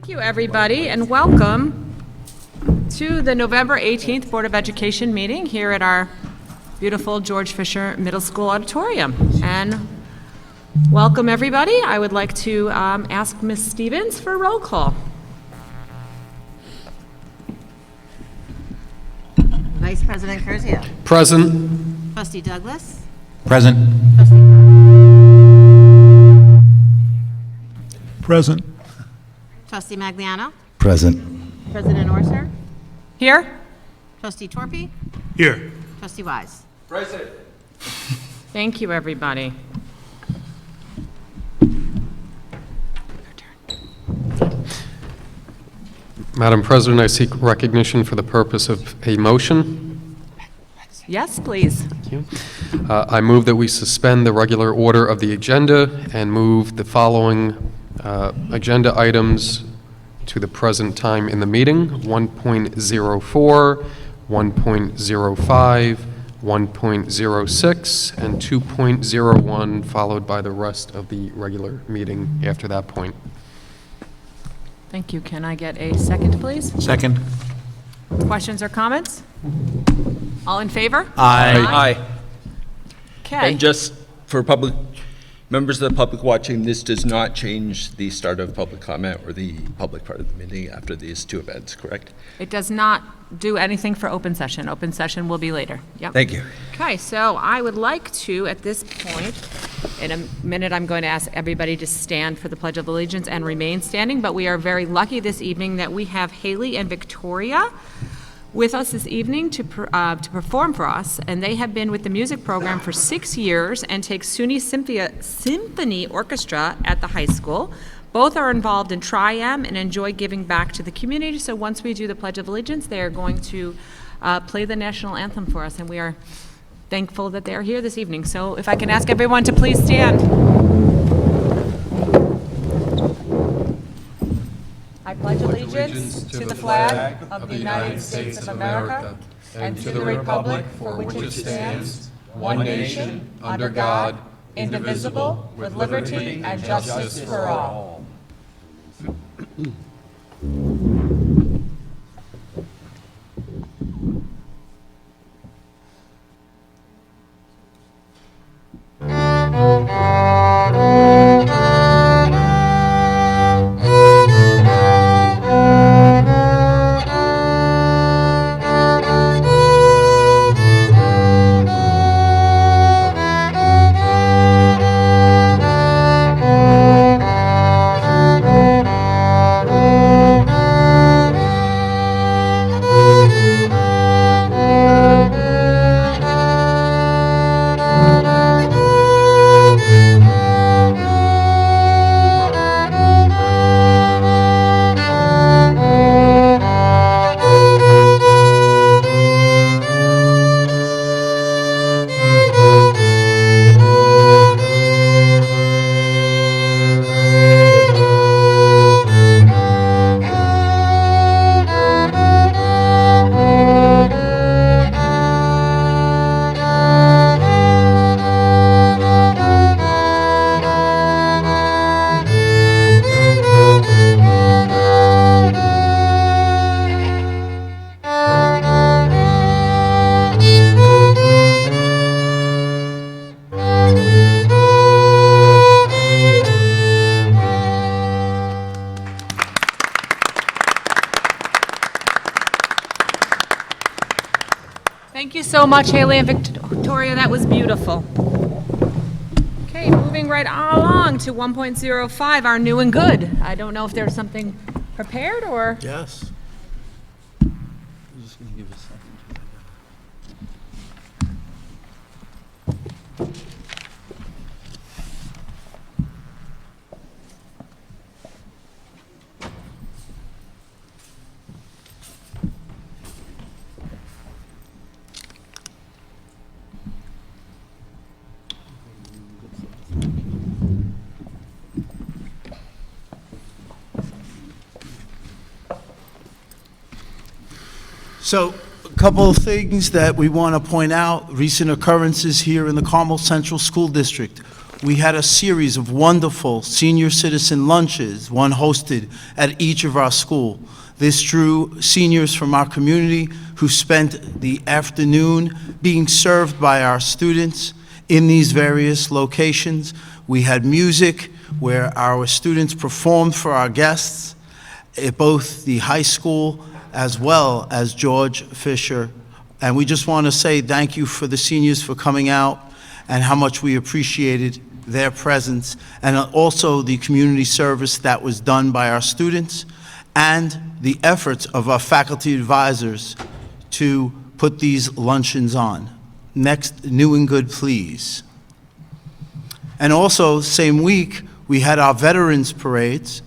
Thank you, everybody, and welcome to the November 18th Board of Education meeting here at our beautiful George Fisher Middle School auditorium. And welcome, everybody. I would like to ask Ms. Stevens for a roll call. Vice President Curzio. Present. Trustee Douglas. Present. Present. Trustee Magliano. Present. President Orser. Here? Trustee Torpy. Here. Trustee Wise. Present. Thank you, everybody. Madam President, I seek recognition for the purpose of a motion. Yes, please. Thank you. I move that we suspend the regular order of the agenda and move the following agenda items to the present time in the meeting: 1.04, 1.05, 1.06, and 2.01, followed by the rest of the regular meeting after that point. Thank you. Can I get a second, please? Second. Questions or comments? All in favor? Aye. Okay. And just for public, members of the public watching, this does not change the start of public comment or the public part of the meeting after these two events, correct? It does not do anything for open session. Open session will be later. Yep. Thank you. Okay, so I would like to, at this point, in a minute, I'm going to ask everybody to stand for the Pledge of Allegiance and remain standing, but we are very lucky this evening that we have Haley and Victoria with us this evening to perform for us, and they have been with the music program for 6 years and take SUNY Symphony Orchestra at the high school. Both are involved in Tri-M and enjoy giving back to the community, so once we do the Pledge of Allegiance, they are going to play the national anthem for us, and we are thankful that they are here this evening. So if I can ask everyone to please stand. I pledge allegiance to the flag of the United States of America and to the republic for which it stands, one nation, under God, indivisible, with liberty and justice for all. Thank you so much, Haley and Victoria. That was beautiful. Okay, moving right along to 1.05, our new and good. I don't know if there's something prepared or... Yes. So, a couple of things that we want to point out, recent occurrences here in the Carmel Central School District. we had a series of wonderful senior citizen lunches, one hosted at each of our schools. This drew seniors from our community who spent the afternoon being served by our students in these various locations. We had music where our students performed for our guests at both the high school as well as George Fisher. And we just want to say thank you for the seniors for coming out and how much we appreciated their presence, and also the community service that was done by our students and the efforts of our faculty advisors to put these luncheons on. Next, New and Good, please. And also, same week, we had our veterans parades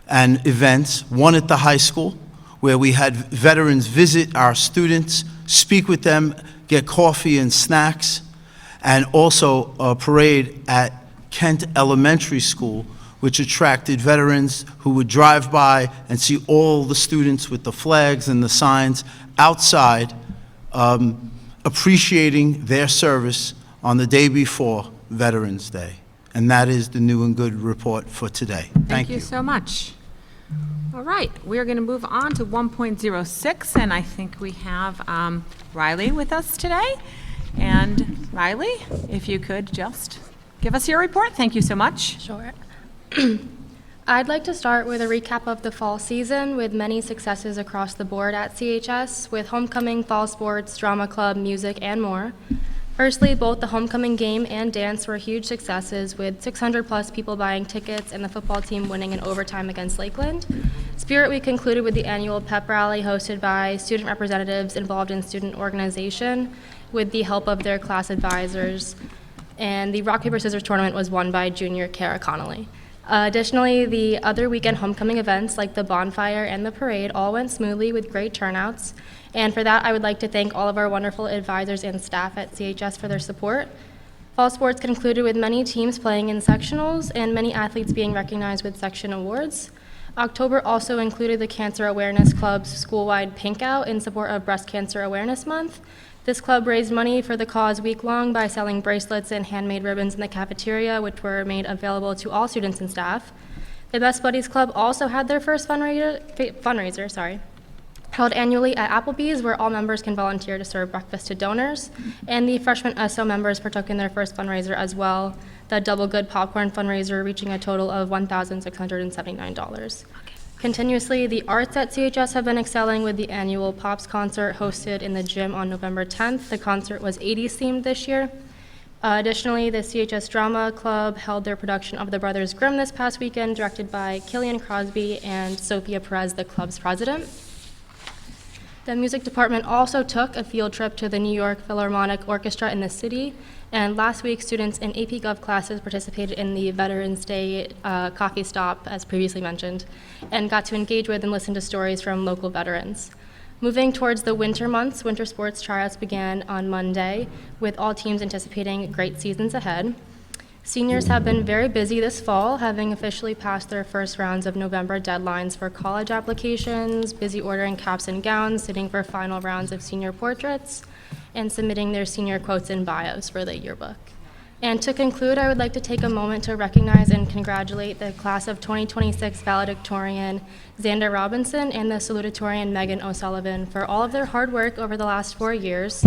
and events, one at the high school, where we had veterans visit our students, speak with them, get coffee and snacks, and also a parade at Kent Elementary School, which attracted veterans who would drive by and see all the students with the flags and the signs outside, appreciating their service on the day before Veterans Day. And that is the New and Good report for today. Thank you. So much. All right, we're going to move on to 1.06, and I think we have Riley with us today. And Riley, if you could just give us your report. Thank you so much. Sure. I'd like to start with a recap of the fall season with many successes across the board at CHS with homecoming, fall sports, drama club, music, and more. Firstly, both the homecoming game and dance were huge successes with 600 plus people buying tickets and the football team winning in overtime against Lakeland. Spirit Week concluded with the annual pep rally hosted by student representatives involved in student organization with the help of their class advisors. And the rock, paper, scissors tournament was won by junior Kara Connolly. Additionally, the other weekend homecoming events like the bonfire and the parade all went smoothly with great turnouts. And for that, I would like to thank all of our wonderful advisors and staff at CHS for their support. Fall sports concluded with many teams playing in sectionals and many athletes being recognized with section awards. October also included the Cancer Awareness Club's school-wide pink out in support of Breast Cancer Awareness Month. This club raised money for the cause week-long by selling bracelets and handmade ribbons in the cafeteria, which were made available to all students and staff. The Best Buddies Club also had their first fundraiser, held annually at Applebee's, where all members can volunteer to serve breakfast to donors. And the freshman SO members partook in their first fundraiser as well, the Double Good Popcorn fundraiser, reaching a total of $1,679. Continuously, the arts at CHS have been excelling with the annual Pops concert hosted in the gym on November 10th. The concert was 80s themed this year. Additionally, the CHS Drama Club held their production of The Brothers Grimm this past weekend, directed by Killian Crosby and Sophia Perez, the club's president. The music department also took a field trip to the New York Philharmonic Orchestra in the city, and last week students in AP Gov classes participated in the Veterans Day coffee stop, as previously mentioned, and got to engage with and listen to stories from local veterans. Moving towards the winter months, winter sports tryouts began on Monday, with all teams anticipating great seasons ahead. Seniors have been very busy this fall, having officially passed their first rounds of November deadlines for college applications, busy ordering caps and gowns, sitting for final rounds of senior portraits, and submitting their senior quotes and bios for the yearbook. And to conclude, I would like to take a moment to recognize and congratulate the class of 2026 valedictorian Xander Robinson and the salutatorian Megan O'Sullivan for all of their hard work over the last 4 years.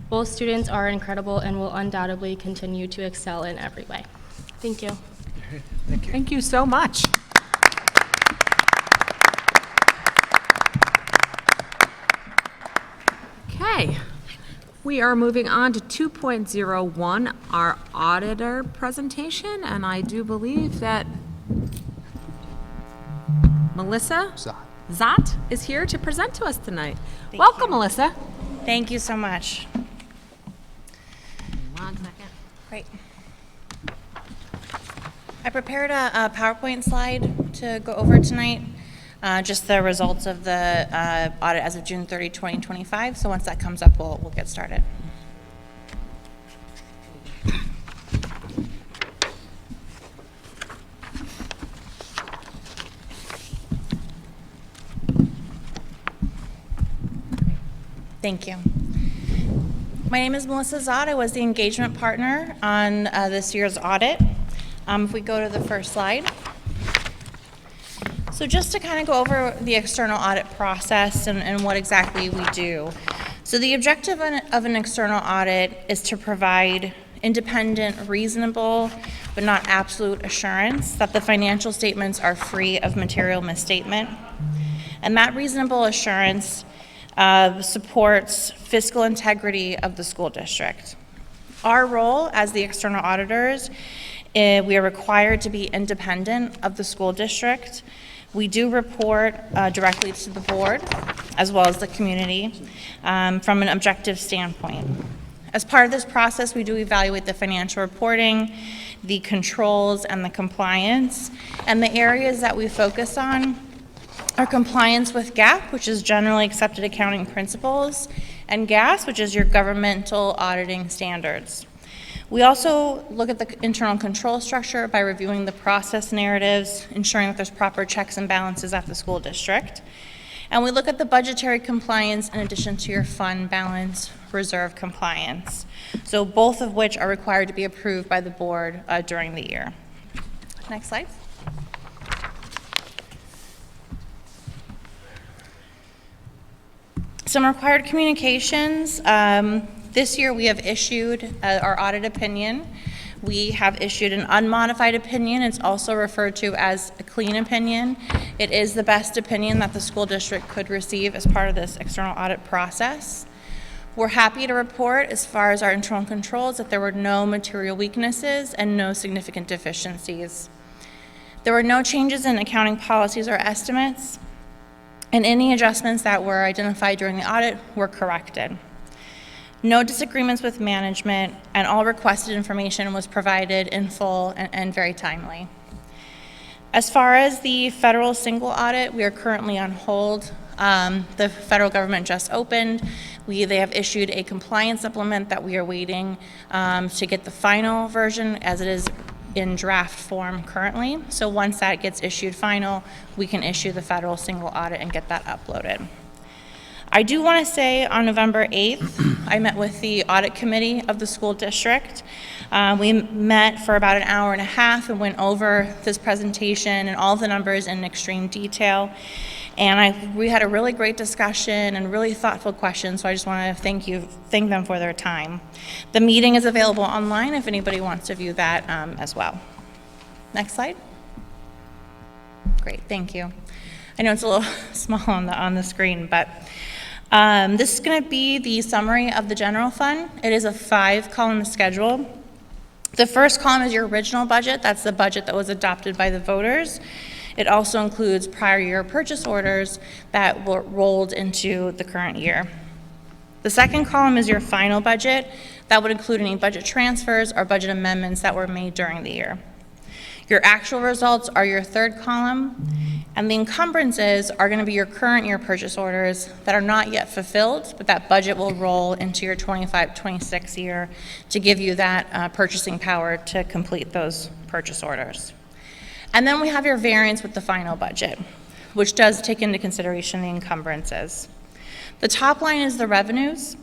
Both students are incredible and will undoubtedly continue to excel in every way. Thank you. Thank you so much. Okay, we are moving on to 2.01, our auditor presentation, and I do believe that Melissa Zott is here to present to us tonight. Welcome, Melissa. Thank you so much. 1 second. Great. I prepared a PowerPoint slide to go over tonight, just the results of the audit as of June 30, 2025. So once that comes up, we'll get started. Thank you. My name is Melissa Zott. I was the engagement partner on this year's audit. If we go to the first slide. So just to kind of go over the external audit process and what exactly we do. So the objective of an external audit is to provide independent, reasonable, but not absolute assurance that the financial statements are free of material misstatement. And that reasonable assurance supports fiscal integrity of the school district. Our role as the external auditors, we are required to be independent of the school district. We do report directly to the board, as well as the community, from an objective standpoint. As part of this process, we do evaluate the financial reporting, the controls, and the compliance. And the areas that we focus on are compliance with GAAP, which is generally accepted accounting principles, and GAS, which is your governmental auditing standards. We also look at the internal control structure by reviewing the process narratives, ensuring that there's proper checks and balances at the school district. And we look at the budgetary compliance in addition to your fund balance reserve compliance. So both of which are required to be approved by the board during the year. Next slide. Some required communications. This year we have issued our audit opinion. We have issued an unmodified opinion. It's also referred to as a clean opinion. It is the best opinion that the school district could receive as part of this external audit process. We're happy to report, as far as our internal controls, that there were no material weaknesses and no significant deficiencies. There were no changes in accounting policies or estimates, and any adjustments that were identified during the audit were corrected. No disagreements with management, and all requested information was provided in full and very timely. As far as the federal single audit, we are currently on hold. The federal government just opened. They have issued a compliance supplement that we are waiting to get the final version, as it is in draft form currently. So once that gets issued final, we can issue the federal single audit and get that uploaded. I do want to say on November 8th, I met with the audit committee of the school district. We met for about an hour and a half and went over this presentation and all the numbers in extreme detail. And we had a really great discussion and really thoughtful questions, so I just want to thank them for their time. The meeting is available online if anybody wants to view that as well. Next slide. Great, thank you. I know it's a little small on the screen, but this is going to be the summary of the general fund. It is a 5-column schedule. The first column is your original budget. That's the budget that was adopted by the voters. It also includes prior year purchase orders that were rolled into the current year. The second column is your final budget. That would include any budget transfers or budget amendments that were made during the year. Your actual results are your third column, and the encumbrances are going to be your current year purchase orders that are not yet fulfilled, but that budget will roll into your 25-26 year to give you that purchasing power to complete those purchase orders. And then we have your variance with the final budget, which does take into consideration the encumbrances. The top line is the revenues.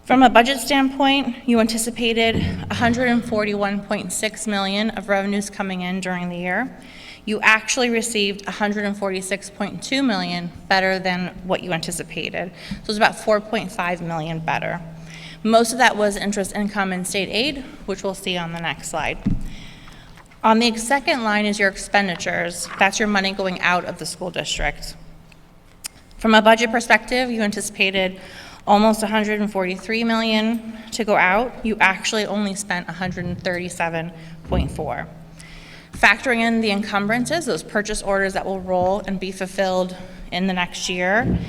From a budget standpoint, you anticipated $141.6 million of revenues coming in during the year. You actually received $146.2 million better than what you anticipated. So it was about $4.5 million better. Most of that was interest income and state aid, which we'll see on the next slide. On the second line is your expenditures. That's your money going out of the school district. From a budget perspective, you anticipated almost $143 million to go out. You actually only spent $137.4. Factoring in the encumbrances, those purchase orders that will roll and be fulfilled in the next year,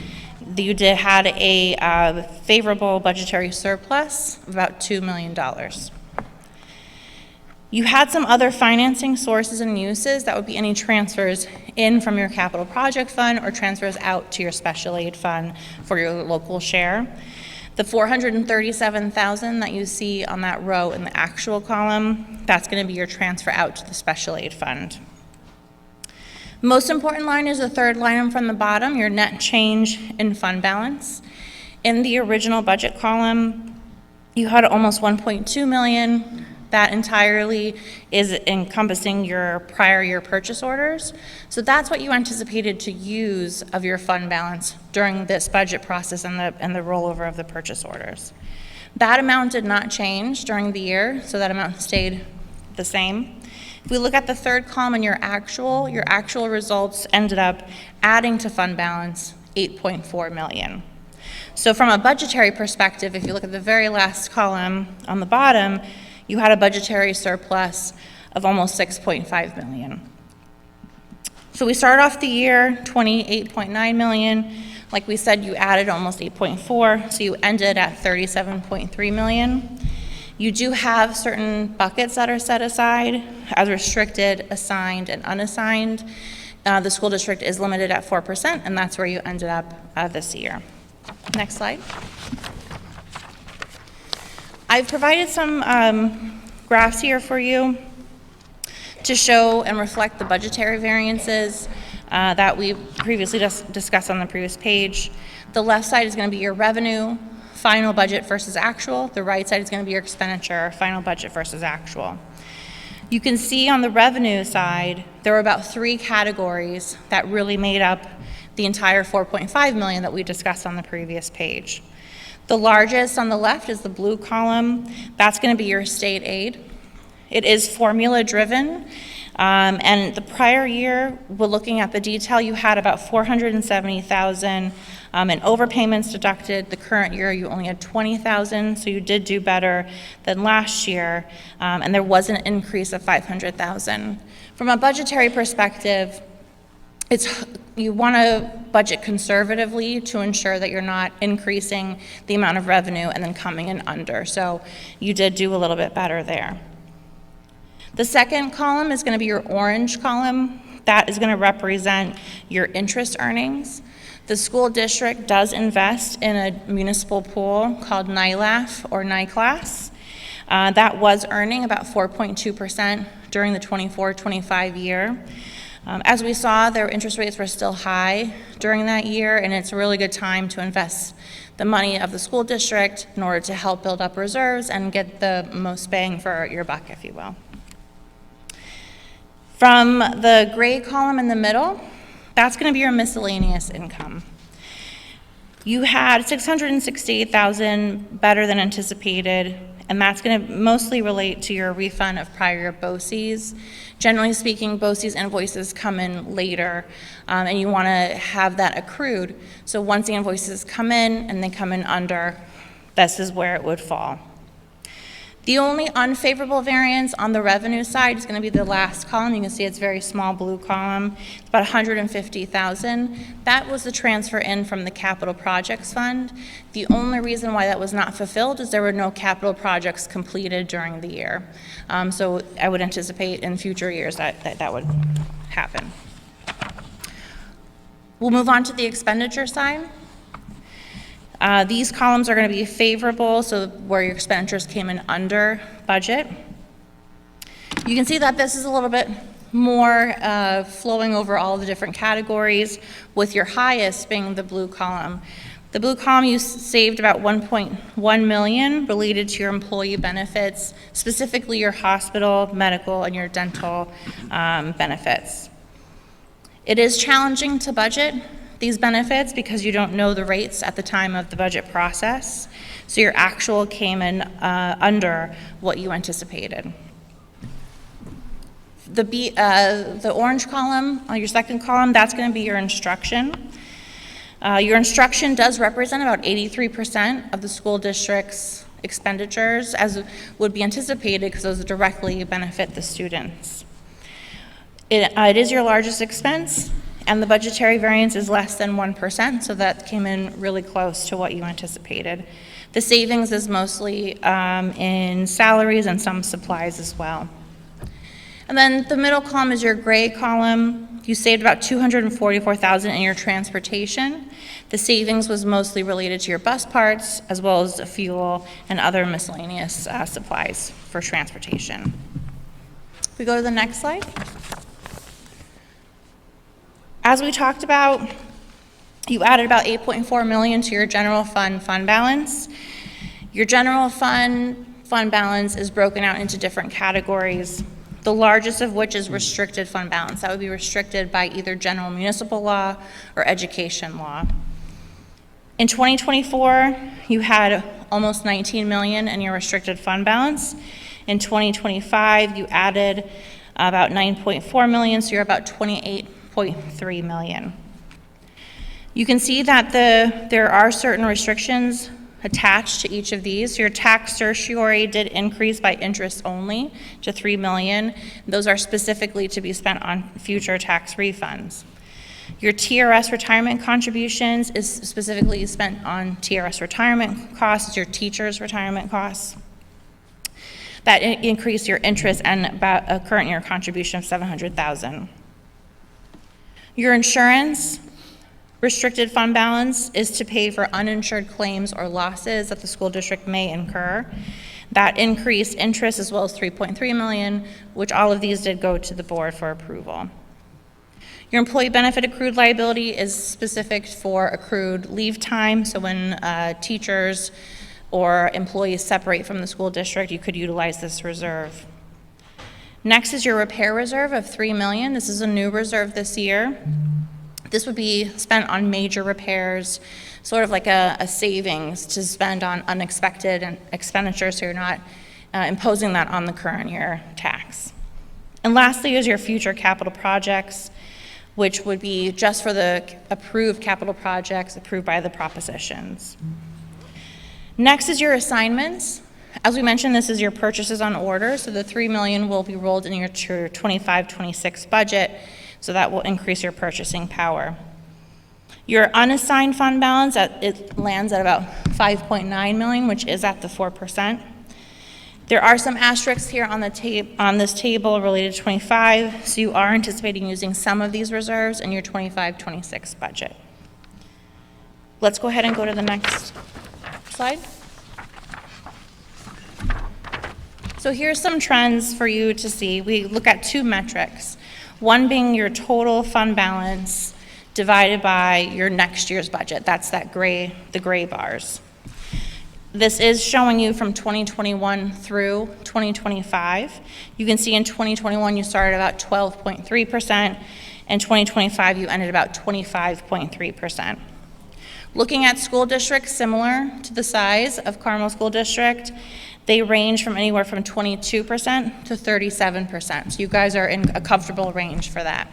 you had a favorable budgetary surplus of about $2 million. You had some other financing sources and uses. That would be any transfers in from your capital project fund or transfers out to your special aid fund for your local share. The $437,000 that you see on that row in the actual column, that's going to be your transfer out to the special aid fund. Most important line is the third line from the bottom, your net change in fund balance. In the original budget column, you had almost $1.2 million That entirely is encompassing your prior year purchase orders. So that's what you anticipated to use of your fund balance during this budget process and the rollover of the purchase orders. That amount did not change during the year, so that amount stayed the same. If we look at the third column in your actual results ended up adding to fund balance $8.4 million. So from a budgetary perspective, if you look at the very last column on the bottom, you had a budgetary surplus of almost $6.5 million. So we started off the year $28.9 million. Like we said, you added almost 8.4, so you ended at 37.3 million. You do have certain buckets that are set aside as restricted, assigned, and unassigned. The school district is limited at 4%, and that's where you ended up this year. Next slide. I've provided some graphs here for you to show and reflect the budgetary variances that we previously discussed on the previous page. The left side is going to be your revenue, final budget versus actual. The right side is going to be your expenditure, final budget versus actual. You can see on the revenue side, there were about 3 categories that really made up the entire $4.5 million that we discussed on the previous page. The largest on the left is the blue column. That's going to be your state aid. It is formula driven, and the prior year, we're looking at the detail, you had about $470,000 in overpayments deducted. The current year, you only had $20,000, so you did do better than last year, and there was an increase of $500,000. From a budgetary perspective, you want to budget conservatively to ensure that you're not increasing the amount of revenue and then coming in under. So you did do a little bit better there. The second column is going to be your orange column. That is going to represent your interest earnings. The school district does invest in a municipal pool called NILAF or NICLAS. That was earning about 4.2% during the 24-25 year. As we saw, their interest rates were still high during that year, and it's a really good time to invest the money of the school district in order to help build up reserves and get the most bang for your buck, if you will. From the gray column in the middle, that's going to be your miscellaneous income. You had $668,000 better than anticipated, and that's going to mostly relate to your refund of prior year BOCEs. Generally speaking, BOCEs invoices come in later, and you want to have that accrued. So once the invoices come in and they come in under, this is where it would fall. The only unfavorable variance on the revenue side is going to be the last column. You can see it's a very small blue column. It's about $150,000. That was the transfer in from the capital projects fund. The only reason why that was not fulfilled is there were no capital projects completed during the year. So I would anticipate in future years that would happen. We'll move on to the expenditure side. These columns are going to be favorable, so where your expenditures came in under budget. You can see that this is a little bit more flowing over all the different categories, with your highest being the blue column. The blue column, you saved about $1.1 million related to your employee benefits, specifically your hospital, medical, and your dental benefits. It is challenging to budget these benefits because you don't know the rates at the time of the budget process. So your actual came in under what you anticipated. The orange column, your second column, that's going to be your instruction. Your instruction does represent about 83% of the school district's expenditures, as would be anticipated because those directly benefit the students. It is your largest expense, and the budgetary variance is less than 1%, so that came in really close to what you anticipated. The savings is mostly in salaries and some supplies as well. And then the middle column is your gray column. You saved about $244,000 in your transportation. The savings was mostly related to your bus parts, as well as the fuel and other miscellaneous supplies for transportation. If we go to the next slide. As we talked about, you added about $8.4 million to your general fund balance. Your general fund fund balance is broken out into different categories, the largest of which is restricted fund balance. That would be restricted by either general municipal law or education law. In 2024, you had almost 19 million in your restricted fund balance. In 2025, you added about 9.4 million, so you're about 28.3 million. You can see that there are certain restrictions attached to each of these. Your tax certiorari did increase by interest only to 3 million. Those are specifically to be spent on future tax refunds. Your TRS retirement contributions is specifically spent on TRS retirement costs, your teachers' retirement costs. That increased your interest and about a current year contribution of $700,000. Your insurance restricted fund balance is to pay for uninsured claims or losses that the school district may incur. That increased interest as well as 3.3 million, which all of these did go to the board for approval. Your employee benefit accrued liability is specific for accrued leave time. So when teachers or employees separate from the school district, you could utilize this reserve. Next is your repair reserve of 3 million. This is a new reserve this year. This would be spent on major repairs, sort of like a savings to spend on unexpected expenditures, so you're not imposing that on the current year tax. And lastly is your future capital projects, which would be just for the approved capital projects approved by the propositions. Next is your assignments. As we mentioned, this is your purchases on order, so the 3 million will be rolled into your 25-26 budget, so that will increase your purchasing power. Your unassigned fund balance, it lands at about 5.9 million, which is at the 4%. There are some asterisks here on this table related to 25, so you are anticipating using some of these reserves in your 25-26 budget. Let's go ahead and go to the next slide. So here's some trends for you to see. We look at two metrics, one being your total fund balance divided by your next year's budget. That's the gray bars. This is showing you from 2021 through 2025. You can see in 2021 you started about 12.3%, and 2025 you ended about 25.3%. Looking at school districts similar to the size of Carmel School District, they range from anywhere from 22% to 37%. So you guys are in a comfortable range for that.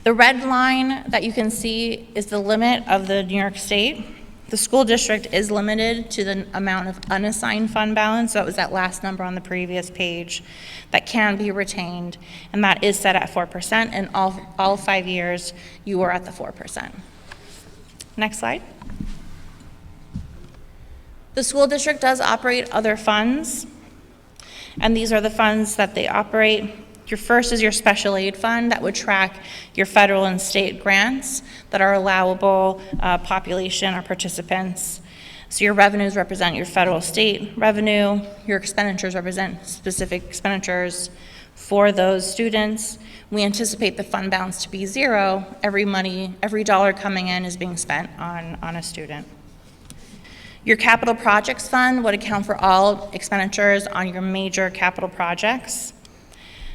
The red line that you can see is the limit of the New York State. The school district is limited to the amount of unassigned fund balance. That was that last number on the previous page that can be retained, and that is set at 4%, and all 5 years you were at the 4%. Next slide. The school district does operate other funds, and these are the funds that they operate. Your first is your special aid fund that would track your federal and state grants that are allowable population or participants. So your revenues represent your federal state revenue, your expenditures represent specific expenditures for those students. We anticipate the fund balance to be zero. Every dollar coming in is being spent on a student. Your capital projects fund would account for all expenditures on your major capital projects.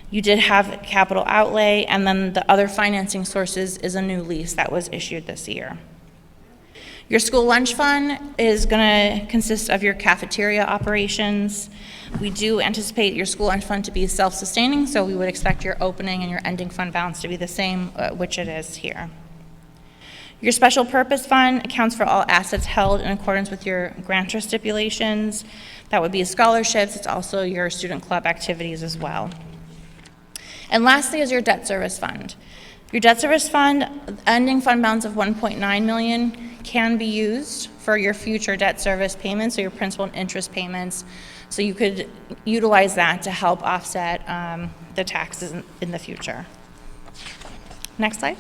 You did have capital outlay, and then the other financing sources is a new lease that was issued this year. Your school lunch fund is going to consist of your cafeteria operations. We do anticipate your school lunch fund to be self-sustaining, so we would expect your opening and your ending fund balance to be the same, which it is here. Your special purpose fund accounts for all assets held in accordance with your grantor stipulations. That would be scholarships. It's also your student club activities as well. And lastly is your debt service fund. Your debt service fund, ending fund balance of 1.9 million can be used for your future debt service payments, so your principal and interest payments. So you could utilize that to help offset the taxes in the future. Next slide.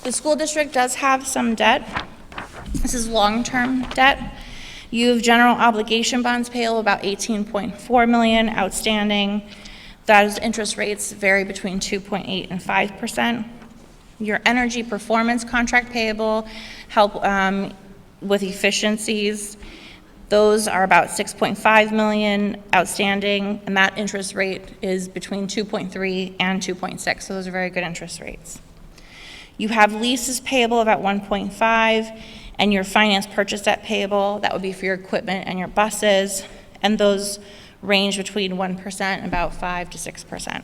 The school district does have some debt. This is long-term debt. You have general obligation bonds payable, about 18.4 million outstanding. Those interest rates vary between 2.8 and 5%. Your energy performance contract payable help with efficiencies. Those are about 6.5 million outstanding, and that interest rate is between 2.3 and 2.6, so those are very good interest rates. You have leases payable about 1.5, and your finance purchase debt payable, that would be for your equipment and your buses, and those range between 1% and about 5 to 6%.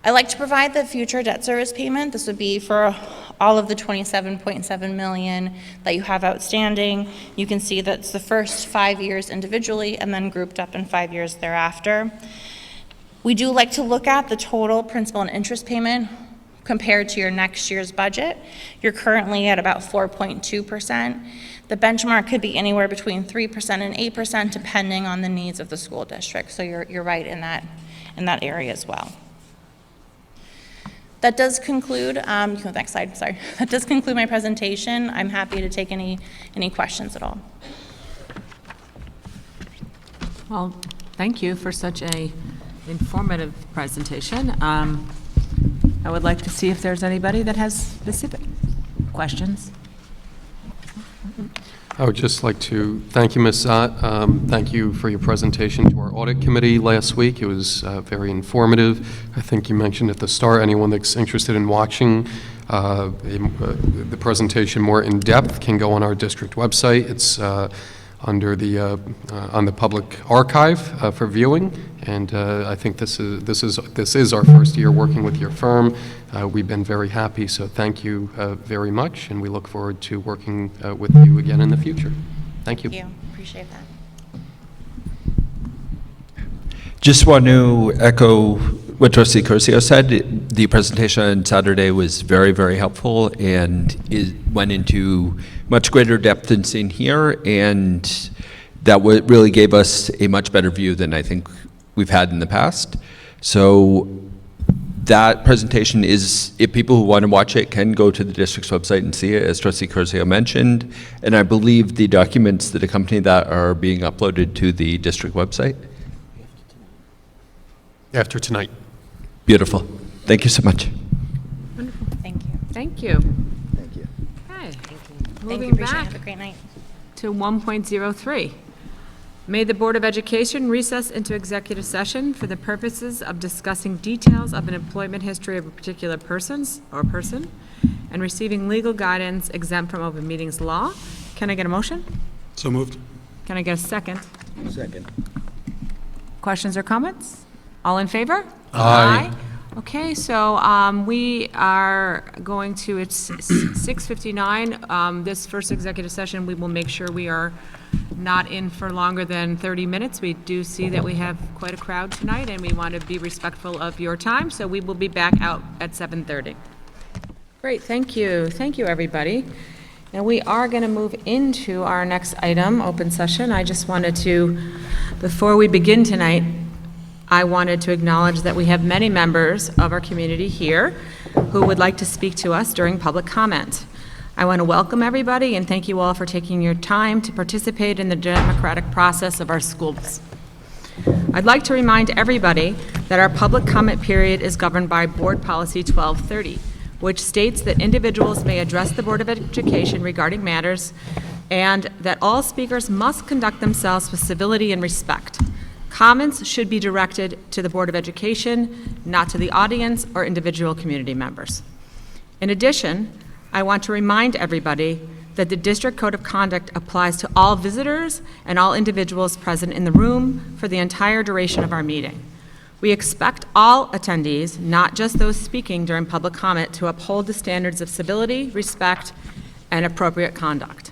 I like to provide the future debt service payment. This would be for all of the 27.7 million that you have outstanding. You can see that's the first 5 years individually and then grouped up in 5 years thereafter. We do like to look at the total principal and interest payment compared to your next year's budget. You're currently at about 4.2%. The benchmark could be anywhere between 3% and 8% depending on the needs of the school district. So you're right in that area as well. That does conclude, you can go next slide, sorry. That does conclude my presentation. I'm happy to take any questions at all. Well, thank you for such a informative presentation. I would like to see if there's anybody that has specific questions. I would just like to thank you, Ms. Zott. Thank you for your presentation to our audit committee last week. It was very informative. I think you mentioned at the start, anyone that's interested in watching the presentation more in depth can go on our district website. It's under the on the public archive for viewing, and I think this is our first year working with your firm. We've been very happy, so thank you very much, and we look forward to working with you again in the future. Thank you. Thank you. Appreciate that. Just want to echo what Trustee Curcio said. The presentation on Saturday was very, very helpful, and it went into much greater depth than seen here, and that really gave us a much better view than I think we've had in the past. So that presentation is, if people who want to watch it can go to the district's website and see it, as Trustee Curcio mentioned, and I believe the documents that accompany that are being uploaded to the district website. After tonight. Beautiful. Thank you so much. Wonderful. Thank you. Thank you. Thank you. Okay. Thank you. Moving Appreciate it. back Have a great night. to 1.03. May the Board of Education recess into executive session for the purposes of discussing details of an employment history of a particular person and receiving legal guidance exempt from open meetings law. Can I get a motion? So moved. Can I get a second? Second. Questions or comments? All in favor? Aye. Okay, so we are going to, it's 6:59. This first executive session, we will make sure we are not in for longer than 30 minutes. We do see that we have quite a crowd tonight, and we want to be respectful of your time, so we will be back out at 7:30. Great, thank you. Thank you, everybody. Now, we are going to move into our next item, open session. I just wanted to, before we begin tonight, I wanted to acknowledge that we have many members of our community here who would like to speak to us during public comment. I want to welcome everybody and thank you all for taking your time to participate in the democratic process of our schools. I'd like to remind everybody that our public comment period is governed by Board Policy 1230, which states that individuals may address the Board of Education regarding matters and that all speakers must conduct themselves with civility and respect. Comments should be directed to the Board of Education, not to the audience or individual community members. In addition, I want to remind everybody that the District Code of Conduct applies to all visitors and all individuals present in the room for the entire duration of our meeting. We expect all attendees, not just those speaking during public comment, to uphold the standards of civility, respect, and appropriate conduct.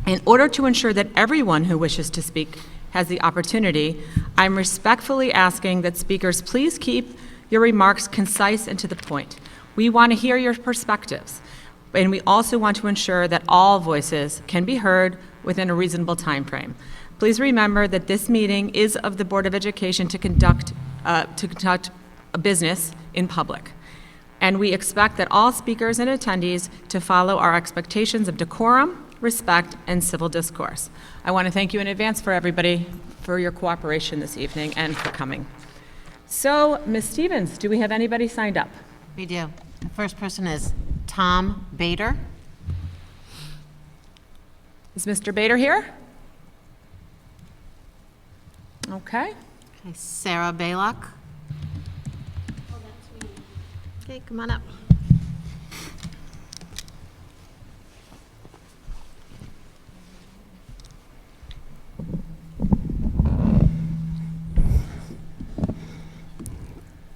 In order to ensure that everyone who wishes to speak has the opportunity, I'm respectfully asking that speakers please keep your remarks concise and to the point. We want to hear your perspectives, and we also want to ensure that all voices can be heard within a reasonable time frame. Please remember that this meeting is of the Board of Education to conduct a business in public. And we expect that all speakers and attendees to follow our expectations of decorum, respect, and civil discourse. I want to thank you in advance for everybody for your cooperation this evening and for coming. So, Ms. Stevens, do we have anybody signed up? We do. The first person is Tom Bader. Is Mr. Bader here? Okay. Okay, Sarah Baylock. Okay, come on up.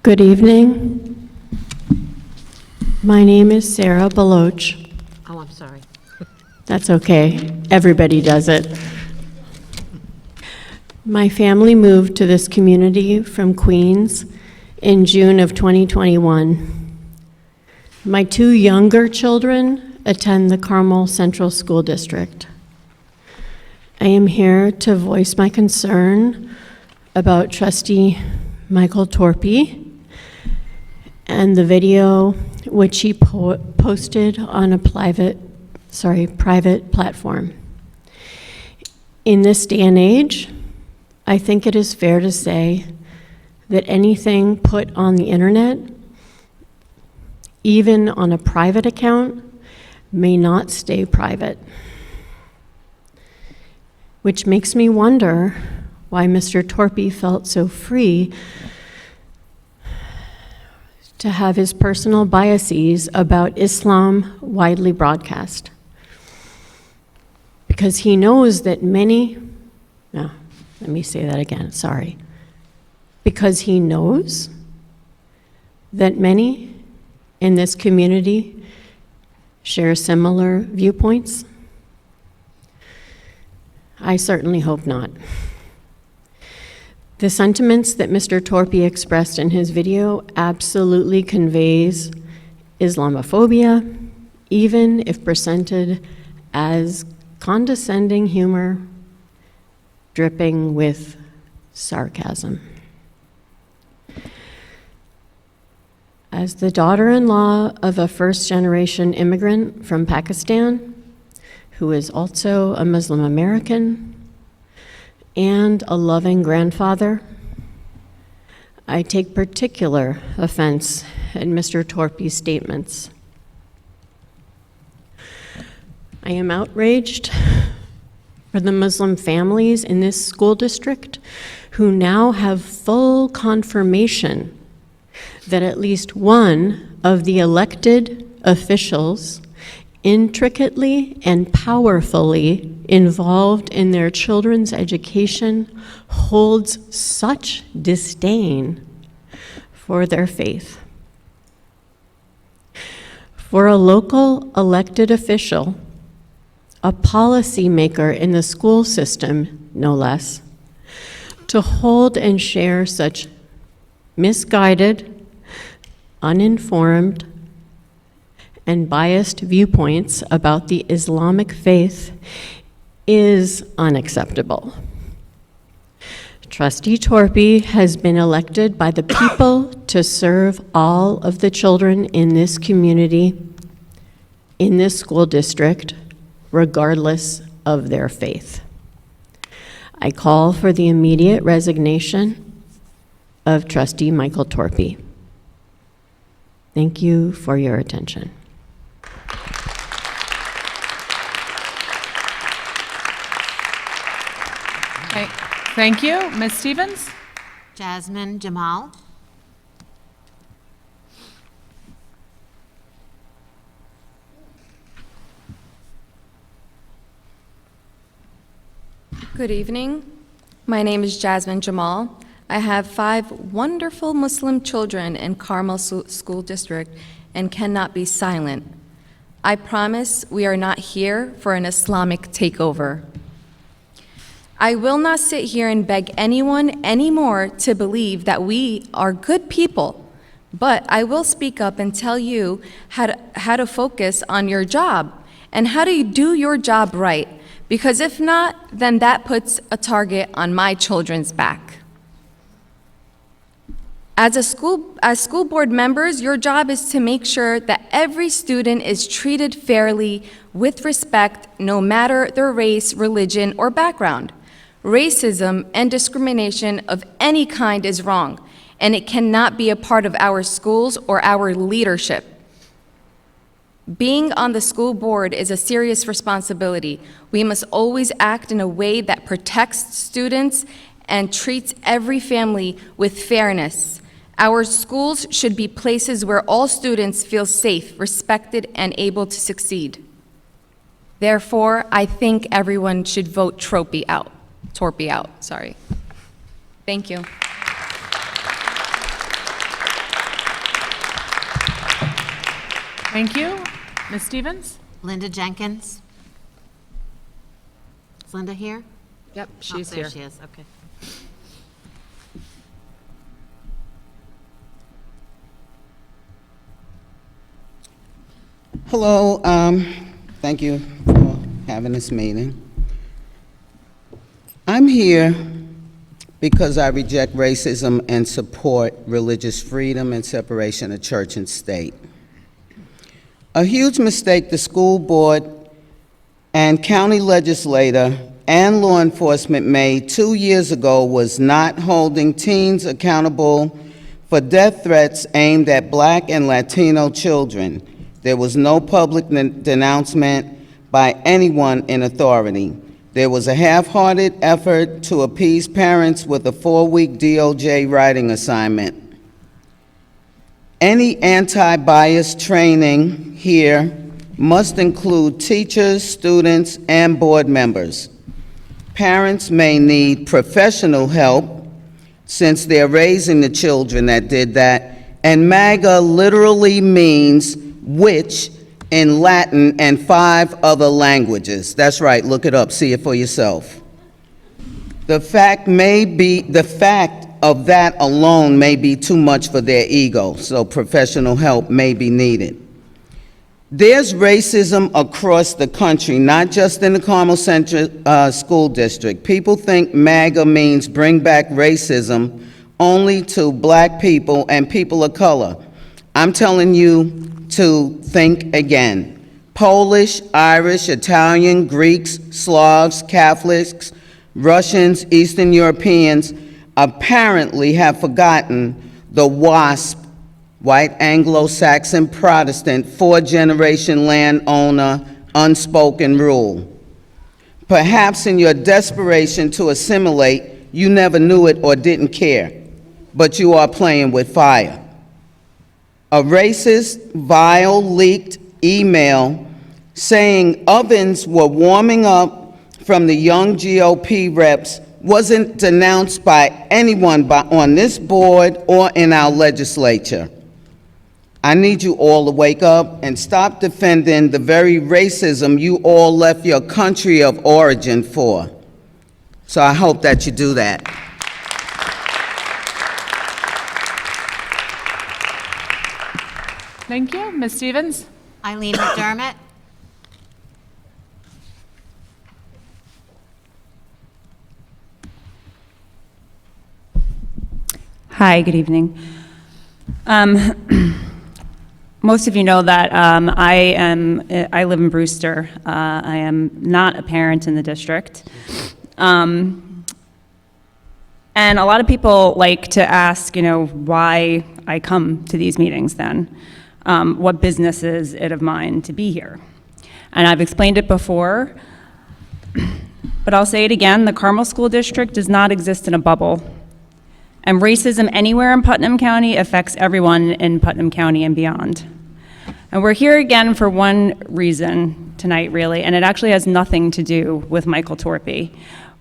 Good evening. My name is Sarah Baloch. Oh, I'm sorry. That's okay. Everybody does it. My family moved to this community from Queens in June of 2021. My 2 younger children attend the Carmel Central School District. I am here to voice my concern about Trustee Michael Torpy and the video which he posted on a private platform. In this day and age, I think it is fair to say that anything put on the internet, even on a private account, may not stay private. Which makes me wonder why Mr. Torpy felt so free to have his personal biases about Islam widely broadcast. Because he knows that because he knows that many in this community share similar viewpoints. I certainly hope not. The sentiments that Mr. Torpy expressed in his video absolutely conveys Islamophobia, even if presented as condescending humor dripping with sarcasm. As the daughter-in-law of a first-generation immigrant from Pakistan, who is also a Muslim American, and a loving grandfather, I take particular offense at Mr. Torpy's statements. I am outraged for the Muslim families in this school district who now have full confirmation that at least one of the elected officials intricately and powerfully involved in their children's education holds such disdain for their faith. For a local elected official, a policymaker in the school system, no less, to hold and share such misguided, uninformed, and biased viewpoints about the Islamic faith is unacceptable. Trustee Torpy has been elected by the people to serve all of the children in this community, in this school district, regardless of their faith. I call for the immediate resignation of Trustee Michael Torpy. Thank you for your attention. Okay. Thank you. Ms. Stevens? Jasmine Jamal. Good evening. My name is Jasmine Jamal. I have 5 wonderful Muslim children in Carmel School District and cannot be silent. I promise we are not here for an Islamic takeover. I will not sit here and beg anyone anymore to believe that we are good people, but I will speak up and tell you how to focus on your job and how to do your job right, because if not, then that puts a target on my children's back. As school board members, your job is to make sure that every student is treated fairly with respect, no matter their race, religion, or background. Racism and discrimination of any kind is wrong, and it cannot be a part of our schools or our leadership. Being on the school board is a serious responsibility. We must always act in a way that protects students and treats every family with fairness. Our schools should be places where all students feel safe, respected, and able to succeed. Therefore, I think everyone should vote Torpy out. Sorry. Thank you. Thank you. Ms. Stevens? Linda Jenkins. Is Linda here? Yep, Oh, she's there here. she is, okay. Hello, thank you for having this meeting. I'm here because I reject racism and support religious freedom and separation of church and state. A huge mistake the school board and county legislator and law enforcement made 2 years ago was not holding teens accountable for death threats aimed at Black and Latino children. There was no public denouncement by anyone in authority. There was a half-hearted effort to appease parents with a 4-week DOJ writing assignment. Any anti-bias training here must include teachers, students, and board members. Parents may need professional help since they're raising the children that did that, and MAGA literally means which in Latin and 5 other languages. That's right, look it up, see it for yourself. The fact of that alone may be too much for their ego, so professional help may be needed. There's racism across the country, not just in the Carmel Central School District. People think MAGA means bring back racism only to Black people and people of color. I'm telling you to think again. Polish, Irish, Italian, Greeks, Slavs, Catholics, Russians, Eastern Europeans apparently have forgotten the WASP, white Anglo-Saxon Protestant, 4-generation landowner, unspoken rule. Perhaps in your desperation to assimilate, you never knew it or didn't care, but you are playing with fire. A racist, vile, leaked email saying ovens were warming up from the young GOP reps wasn't denounced by anyone on this board or in our legislature. I need you all to wake up and stop defending the very racism you all left your country of origin for. So I hope that you do that. Thank you. Ms. Stevens? Eileen McDermott. Hi, good evening. Most of you know that I live in Brewster. I am not a parent in the district. And a lot of people like to ask, why I come to these meetings then. What business is it of mine to be here? And I've explained it before, but I'll say it again, the Carmel School District does not exist in a bubble. And racism anywhere in Putnam County affects everyone in Putnam County and beyond. And we're here again for one reason tonight, really, and it actually has nothing to do with Michael Torpy.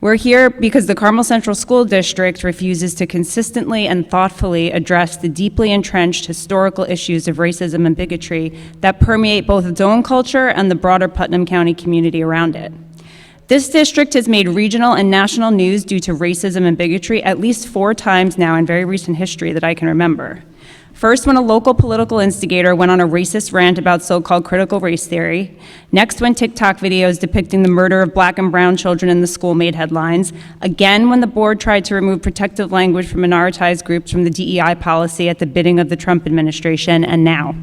We're here because the Carmel Central School District refuses to consistently and thoughtfully address the deeply entrenched historical issues of racism and bigotry that permeate both its own culture and the broader Putnam County community around it. This district has made regional and national news due to racism and bigotry at least 4 times now in very recent history that I can remember. First, when a local political instigator went on a racist rant about so-called critical race theory. Next, when TikTok videos depicting the murder of Black and brown children in the school made headlines. Again, when the board tried to remove protective language for minoritized groups from the DEI policy at the bidding of the Trump administration, and now.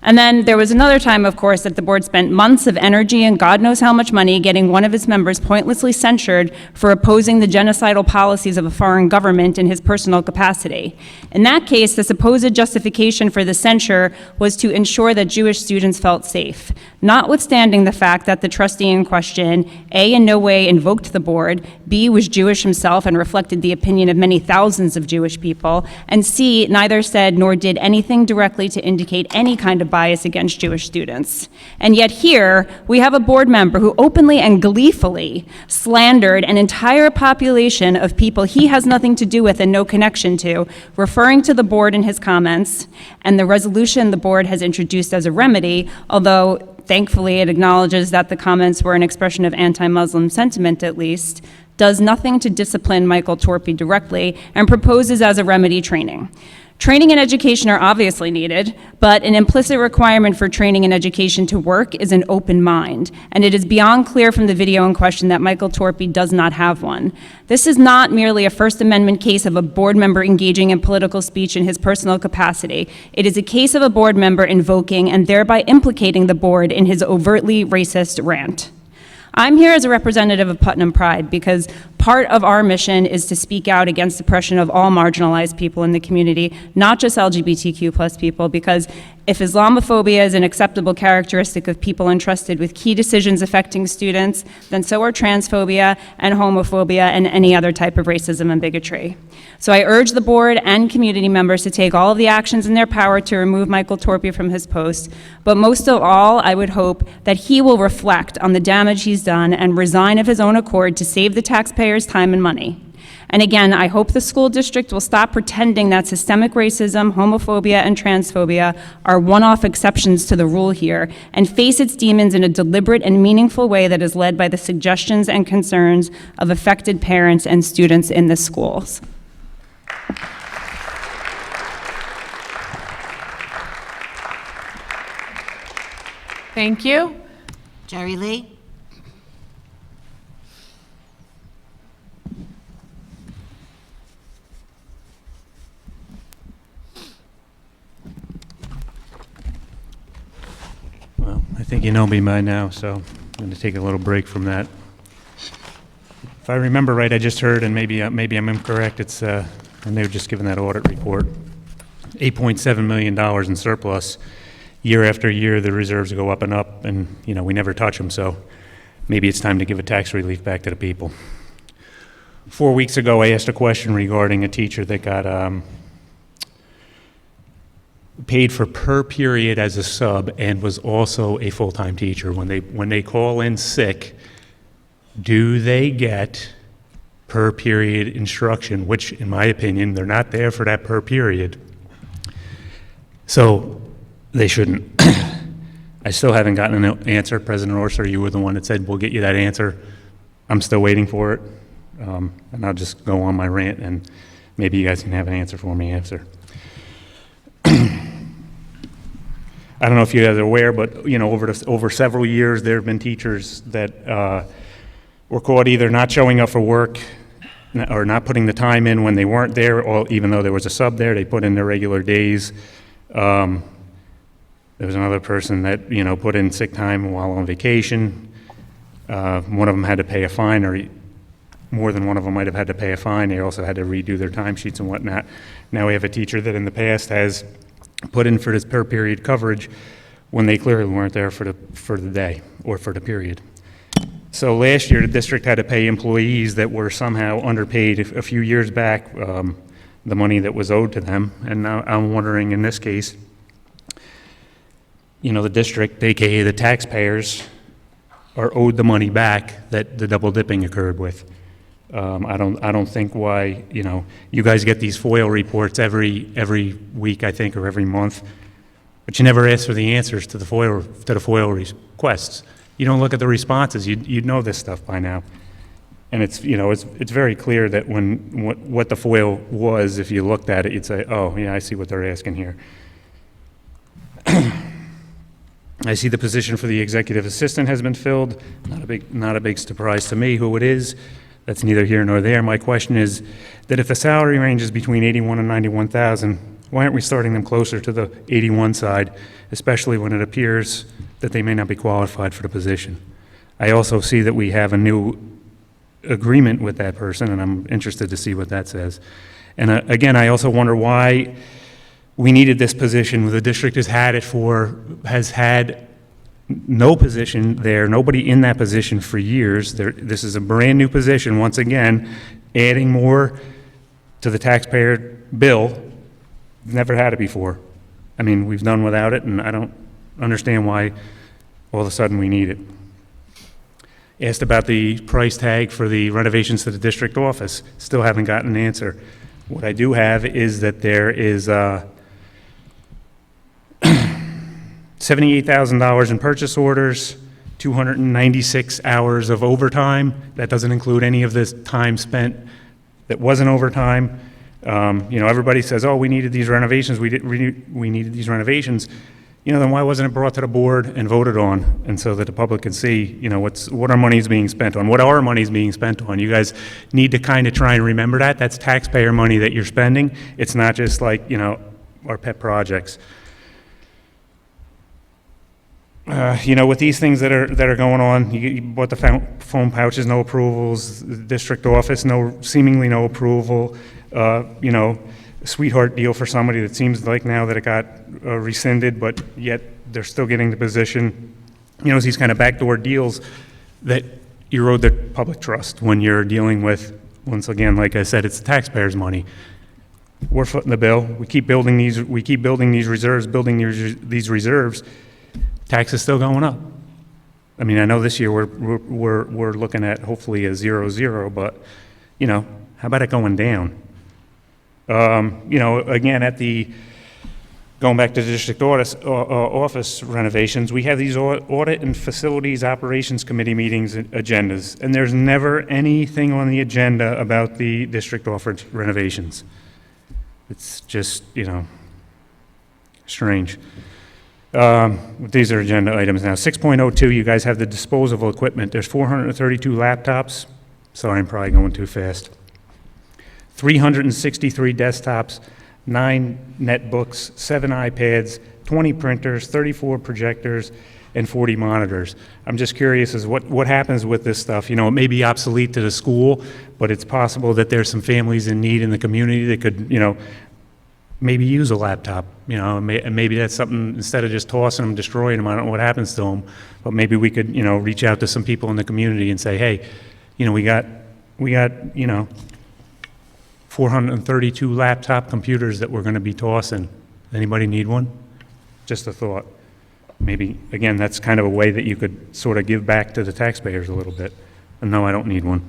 And then there was another time, of course, that the board spent months of energy and God knows how much money getting one of its members pointlessly censured for opposing the genocidal policies of a foreign government in his personal capacity. In that case, the supposed justification for the censure was to ensure that Jewish students felt safe, notwithstanding the fact that the trustee in question, A, in no way invoked the board, B, was Jewish himself and reflected the opinion of many thousands of Jewish people, and C, neither said nor did anything directly to indicate any kind of bias against Jewish students. And yet here, we have a board member who openly and gleefully slandered an entire population of people he has nothing to do with and no connection to, referring to the board in his comments, and the resolution the board has introduced as a remedy, although thankfully it acknowledges that the comments were an expression of anti-Muslim sentiment at least, does nothing to discipline Michael Torpy directly and proposes as a remedy training. Training and education are obviously needed, but an implicit requirement for training and education to work is an open mind, and it is beyond clear from the video in question that Michael Torpy does not have one. This is not merely a First Amendment case of a board member engaging in political speech in his personal capacity. It is a case of a board member invoking and thereby implicating the board in his overtly racist rant. I'm here as a representative of Putnam Pride because part of our mission is to speak out against oppression of all marginalized people in the community, not just LGBTQ plus people, because if Islamophobia is an acceptable characteristic of people entrusted with key decisions affecting students, then so are transphobia and homophobia and any other type of racism and bigotry. So I urge the board and community members to take all of the actions in their power to remove Michael Torpy from his post, but most of all, I would hope that he will reflect on the damage he's done and resign of his own accord to save the taxpayers' time and money. And again, I hope the school district will stop pretending that systemic racism, homophobia, and transphobia are one-off exceptions to the rule here and face its demons in a deliberate and meaningful way that is led by the suggestions and concerns of affected parents and students in the schools. Thank you. Jerry Lee? Well, I think you know me by now, so I'm going to take a little break from that. If I remember right, I just heard, and maybe I'm incorrect, it's, and they were just given that audit report, $8.7 million in surplus. Year after year, the reserves go up and up, and, you know, we never touch them, so maybe it's time to give a tax relief back to the people. 4 weeks ago, I asked a question regarding a teacher that got paid for per period as a sub and was also a full-time teacher. When they call in sick, do they get per period instruction, which in my opinion, they're not there for that per period. So they shouldn't. I still haven't gotten an answer. President Orser, you were the one that said, we'll get you that answer. I'm still waiting for it. And I'll just go on my rant and maybe you guys can have an answer for me after. I don't know if you guys are aware, but you know, over several years, there have been teachers that were caught either not showing up for work or not putting the time in when they weren't there, or even though there was a sub there, they put in their regular days. There was another person that, you know, put in sick time while on vacation. One of them had to pay a fine, or more than one of them might have had to pay a fine. They also had to redo their timesheets and whatnot. Now we have a teacher that in the past has put in for this per period coverage when they clearly weren't there for the day or for the period. So last year, the district had to pay employees that were somehow underpaid a few years back the money that was owed to them. And now I'm wondering, in this case, you know, the district, aka the taxpayers, are owed the money back that the double dipping occurred with. I don't think why, you know, you guys get these FOIL reports every week, I think, or every month, but you never ask for the answers to the FOIL requests. You don't look at the responses. You'd know this stuff by now. And it's, you know, it's very clear that what the FOIL was, if you looked at it, you'd say, oh, yeah, I see what they're asking here. I see the position for the executive assistant has been filled. Not a big surprise to me who it is. That's neither here nor there. My question is that if the salary range is between 81 and 91,000, Why aren't we starting them closer to the 81 side, especially when it appears that they may not be qualified for the position? I also see that we have a new agreement with that person, and I'm interested to see what that says. And again, I also wonder why we needed this position. The district has had no position there, nobody in that position for years. This is a brand new position, once again, adding more to the taxpayer bill. Never had it before. I mean, we've done without it, and I don't understand why all of a sudden we need it. Asked about the price tag for the renovations to the district office. Still haven't gotten an answer. What I do have is that there is $78,000 in purchase orders, 296 hours of overtime. That doesn't include any of this time spent that wasn't overtime. Everybody says, oh, we needed these renovations, we needed these renovations. Then why wasn't it brought to the board and voted on? And so that the public can see, what our money is being spent on, what our money is being spent on. You guys need to kind of try and remember that. That's taxpayer money that you're spending. It's not just like, our pet projects. With these things that are going on, you bought the foam pouches, no approvals, the district office, seemingly no approval, sweetheart deal for somebody that seems like now that it got rescinded, but yet they're still getting the position. It's these kind of backdoor deals that erode the public trust when you're dealing with, once again, like I said, it's the taxpayers' money. We're footing the bill. We keep building these reserves. Tax is still going up. I mean, I know this year we're looking at hopefully a 0-0, but how about it going down? Again, going back to the district office renovations, we have these audit and facilities operations committee meetings agendas, and there's never anything on the agenda about the district office renovations. It's just, strange. These are agenda items now. 6.02, you guys have the disposable equipment. There's 432 laptops. Sorry, I'm probably going too fast. 363 desktops, 9 netbooks, 7 iPads, 20 printers, 34 projectors, and 40 monitors. I'm just curious as what happens with this stuff. It may be obsolete to the school, but it's possible that there's some families in need in the community that could, maybe use a laptop, and maybe that's something, instead of just tossing them, destroying them, I don't know what happens to them, but maybe we could, reach out to some people in the community and say, hey, we got 432 laptop computers that we're going to be tossing. Anybody need one? Just a thought. Maybe, again, that's kind of a way that you could sort of give back to the taxpayers a little bit. And no, I don't need one.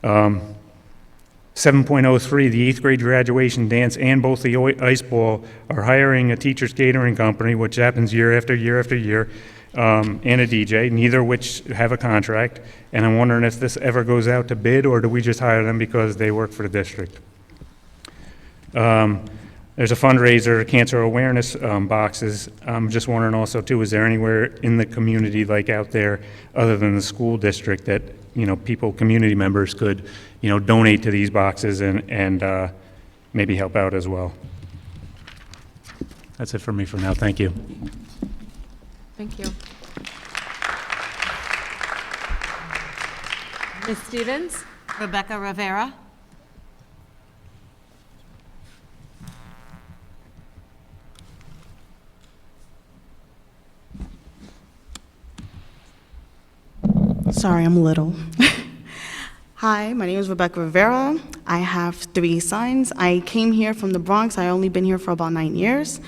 7.03, the 8th grade graduation dance and both the ice ball are hiring a teacher's catering company, which happens year after year after year, and a DJ, neither of which have a contract. And I'm wondering if this ever goes out to bid, or do we just hire them because they work for the district? There's a fundraiser, cancer awareness boxes. I'm just wondering also, too, is there anywhere in the community, like out there, other than the school district, that people, community members could, donate to these boxes and maybe help out as well? That's it for me for now. Thank you. Thank you. Ms. Stevens? Rebecca Rivera. Sorry, I'm little. Hi, my name is Rebecca Rivera. I have 3 sons. I came here from the Bronx. I've only been here for about 9 years.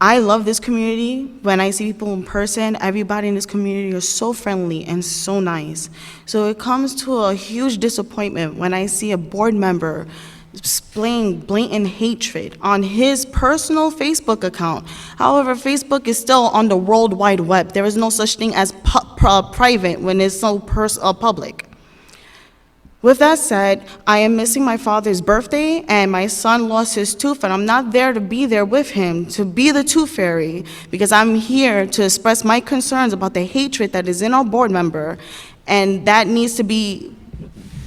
I love this community. When I see people in person, everybody in this community is so friendly and so nice. So it comes to a huge disappointment when I see a board member displaying blatant hatred on his personal Facebook account. However, Facebook is still on the World Wide Web. There is no such thing as private when it's so public. With that said, I am missing my father's birthday, and my son lost his tooth, and I'm not there to be there with him, to be the tooth fairy, because I'm here to express my concerns about the hatred that is in our board member, and that needs to be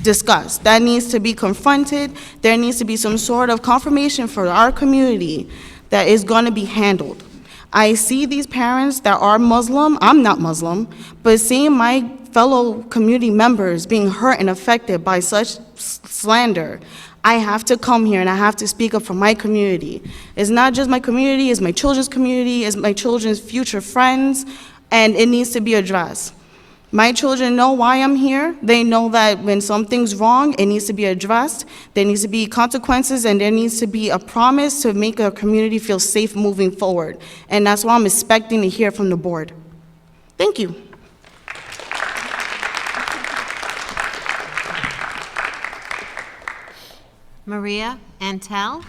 discussed. That needs to be confronted. There needs to be some sort of confirmation for our community that is going to be handled. I see these parents that are Muslim. I'm not Muslim, but seeing my fellow community members being hurt and affected by such slander, I have to come here and I have to speak up for my community. It's not just my community, it's my children's community, it's my children's future friends, and it needs to be addressed. My children know why I'm here. They know that when something's wrong, it needs to be addressed. There needs to be consequences, and there needs to be a promise to make our community feel safe moving forward. And that's what I'm expecting to hear from the board. Thank you. Maria Antel.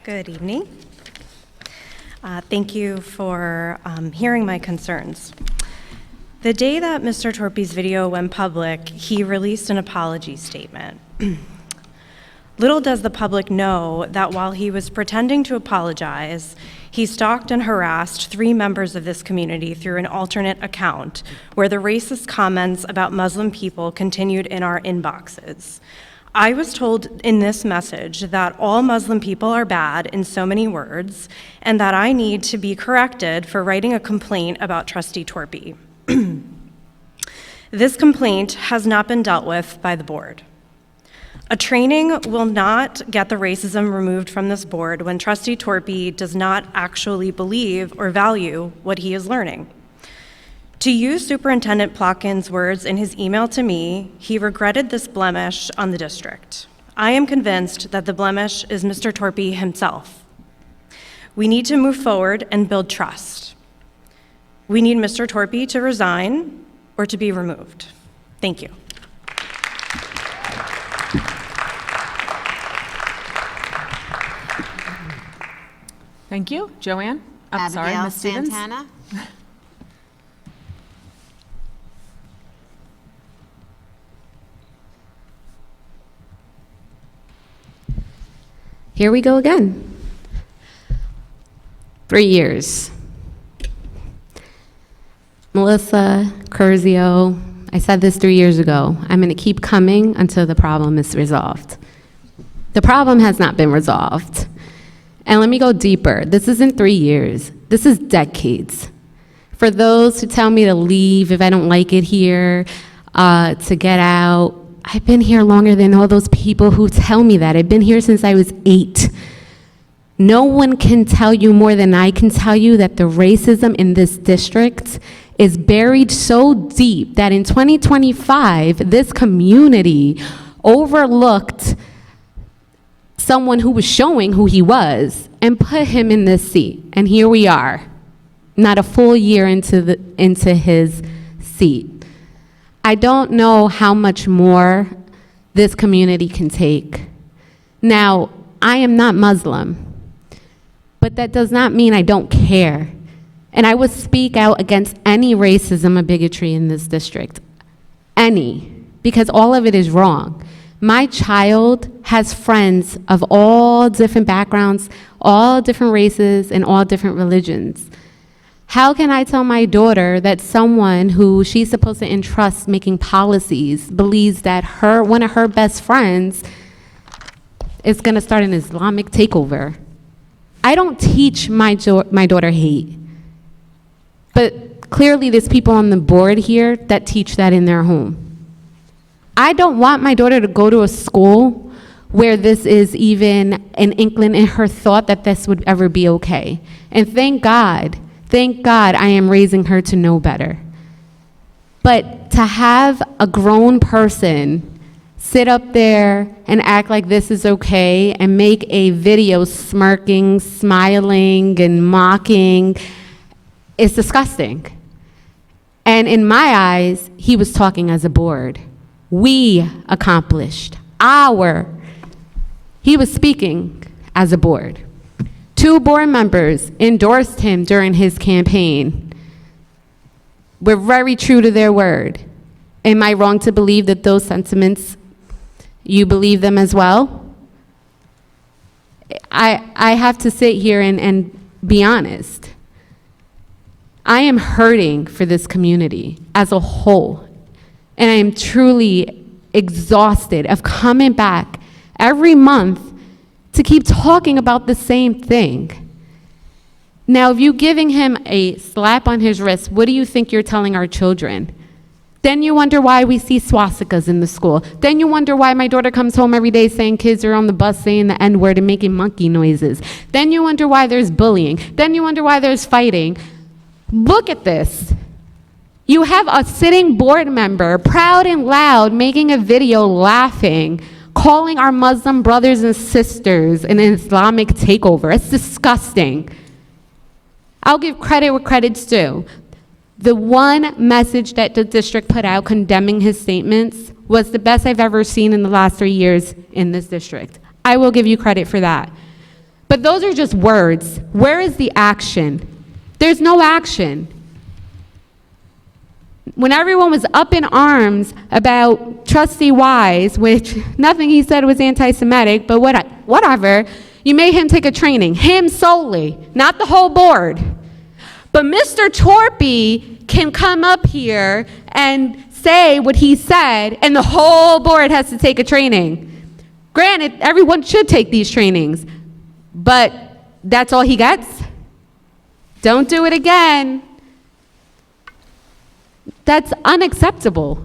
Good evening. Thank you for hearing my concerns. The day that Mr. Torpy's video went public, he released an apology statement. Little does the public know that while he was pretending to apologize, he stalked and harassed 3 members of this community through an alternate account where the racist comments about Muslim people continued in our inboxes. I was told in this message that all Muslim people are bad in so many words, and that I need to be corrected for writing a complaint about Trustee Torpy. This complaint has not been dealt with by the board. A training will not get the racism removed from this board when Trustee Torpy does not actually believe or value what he is learning. To use Superintendent Plotkin's words in his email to me, he regretted this blemish on the district. I am convinced that the blemish is Mr. Torpy himself. We need to move forward and build trust. We need Mr. Torpy to resign or to be removed. Thank you. Thank you. Joanne? I'm sorry, Abigail Ms. Stevens? Santana. Here we go again. 3 years. Melissa Curzio, I said this 3 years ago. I'm going to keep coming until the problem is resolved. The problem has not been resolved. And let me go deeper. This isn't 3 years. This is decades. For those who tell me to leave if I don't like it here, to get out, I've been here longer than all those people who tell me that. I've been here since I was 8. No one can tell you more than I can tell you that the racism in this district is buried so deep that in 2025, this community overlooked someone who was showing who he was and put him in this seat. And here we are, not a full year into his seat. I don't know how much more this community can take. Now, I am not Muslim, but that does not mean I don't care. And I would speak out against any racism or bigotry in this district. Any, because all of it is wrong. My child has friends of all different backgrounds, all different races, and all different religions. How can I tell my daughter that someone who she's supposed to entrust making policies believes that one of her best friends is going to start an Islamic takeover? I don't teach my daughter hate. But clearly there's people on the board here that teach that in their home. I don't want my daughter to go to a school where this is even an inkling in her thought that this would ever be okay. And thank God I am raising her to know better. But to have a grown person sit up there and act like this is okay and make a video smirking, smiling, and mocking is disgusting. And in my eyes, he was talking as a board. We accomplished he was speaking as a board. 2 board members endorsed him during his campaign. We're very true to their word. Am I wrong to believe that those sentiments, you believe them as well? I have to sit here and be honest. I am hurting for this community as a whole. And I am truly exhausted of coming back every month to keep talking about the same thing. Now, if you're giving him a slap on his wrist, what do you think you're telling our children? Then you wonder why we see swastikas in the school. Then you wonder why my daughter comes home every day saying kids are on the bus saying the N-word and making monkey noises. Then you wonder why there's bullying. Then you wonder why there's fighting. Look at this. You have a sitting board member, proud and loud, making a video laughing, calling our Muslim brothers and sisters an Islamic takeover. It's disgusting. I'll give credit where credit's due. The one message that the district put out condemning his statements was the best I've ever seen in the last 3 years in this district. I will give you credit for that. But those are just words. Where is the action? There's no action. When everyone was up in arms about Trustee Wise, which nothing he said was anti-Semitic, but whatever, you made him take a training, him solely, not the whole board. But Mr. Torpy can come up here and say what he said, and the whole board has to take a training. Granted, everyone should take these trainings, but that's all he gets? Don't do it again. That's unacceptable.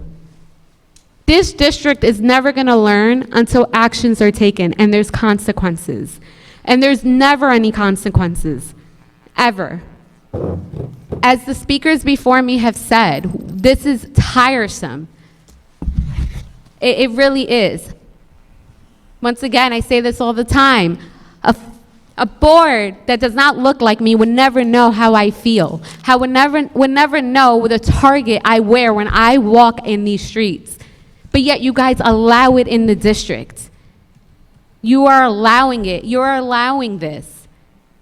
This district is never going to learn until actions are taken and there's consequences. And there's never any consequences, ever. As the speakers before me have said, this is tiresome. It really is. Once again, I say this all the time. A board that does not look like me would never know how I feel. Would never know the target I wear when I walk in these streets. But yet you guys allow it in the district. You are allowing it. You're allowing this.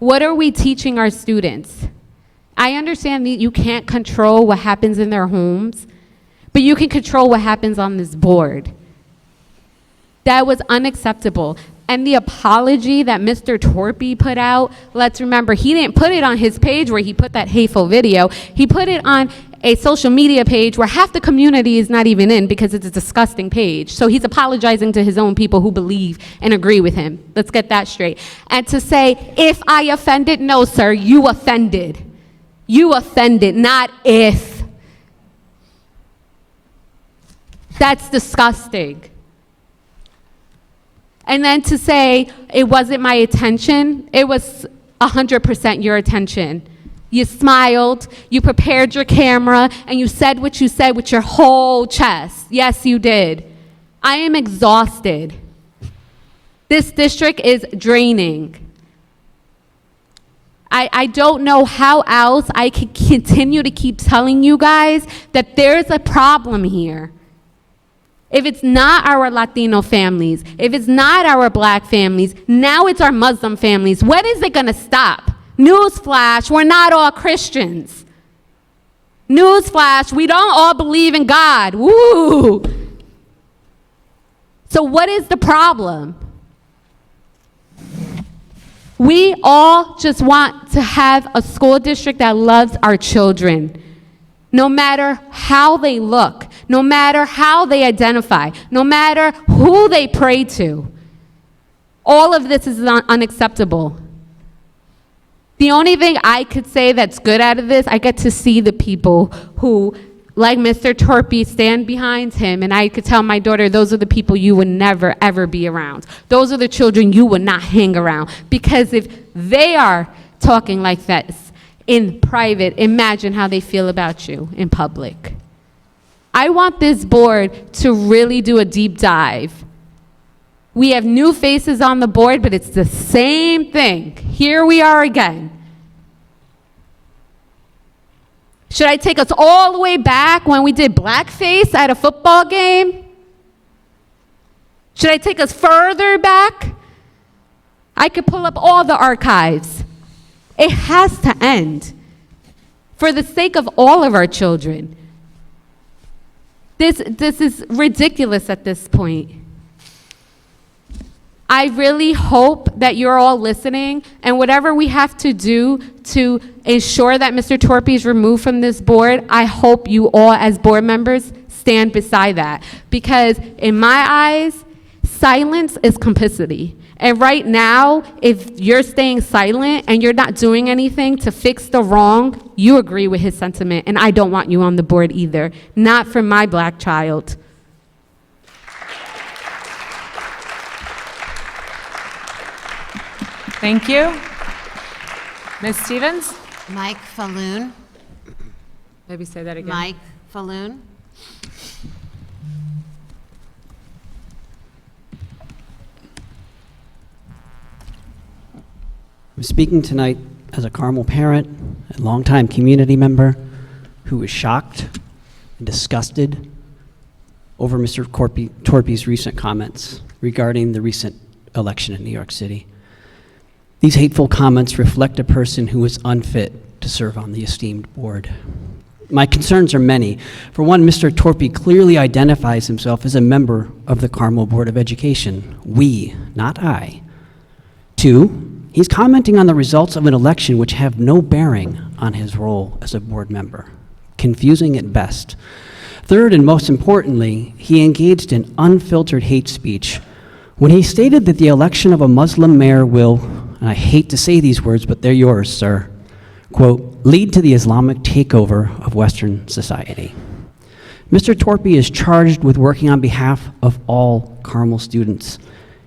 What are we teaching our students? I understand that you can't control what happens in their homes, but you can control what happens on this board. That was unacceptable. And the apology that Mr. Torpy put out, let's remember, he didn't put it on his page where he put that hateful video. He put it on a social media page where half the community is not even in because it's a disgusting page. So he's apologizing to his own people who believe and agree with him. Let's get that straight. And to say, if I offended, no, sir, you offended. You offended, not if. That's disgusting. And then to say it wasn't my attention, it was 100% your attention. You smiled, you prepared your camera, and you said what you said with your whole chest. Yes, you did. I am exhausted. This district is draining. I don't know how else I can continue to keep telling you guys that there's a problem here. If it's not our Latino families, if it's not our black families, now it's our Muslim families. When is it going to stop? Newsflash, we're not all Christians. Newsflash, we don't all believe in God. Woo! So what is the problem? We all just want to have a school district that loves our children, no matter how they look, no matter how they identify, no matter who they pray to. All of this is unacceptable. The only thing I could say that's good out of this, I get to see the people who, like Mr. Torpy, stand behind him, and I could tell my daughter, those are the people you would never, ever be around. Those are the children you would not hang around. Because if they are talking like this in private, imagine how they feel about you in public. I want this board to really do a deep dive. We have new faces on the board, but it's the same thing. Here we are again. Should I take us all the way back when we did blackface at a football game? Should I take us further back? I could pull up all the archives. It has to end for the sake of all of our children. This is ridiculous at this point. I really hope that you're all listening, and whatever we have to do to ensure that Mr. Torpy is removed from this board, I hope you all as board members stand beside that. Because in my eyes, silence is complicity. And right now, if you're staying silent and you're not doing anything to fix the wrong, you agree with his sentiment, and I don't want you on the board either. Not for my black child. Thank you. Ms. Stevens? Mike Falloon. Maybe say that again. Mike Falloon. I'm speaking tonight as a Carmel parent and longtime community member who is shocked and disgusted over Mr. Torpy's recent comments regarding the recent election in New York City. These hateful comments reflect a person who is unfit to serve on the esteemed board. My concerns are many. For one, Mr. Torpy clearly identifies himself as a member of the Carmel Board of Education. We, not I. Two, he's commenting on the results of an election which have no bearing on his role as a board member. Confusing at best. Third, and most importantly, he engaged in unfiltered hate speech when he stated that the election of a Muslim mayor will, and I hate to say these words, but they're yours, sir, quote, lead to the Islamic takeover of Western society. Mr. Torpy is charged with working on behalf of all Carmel students,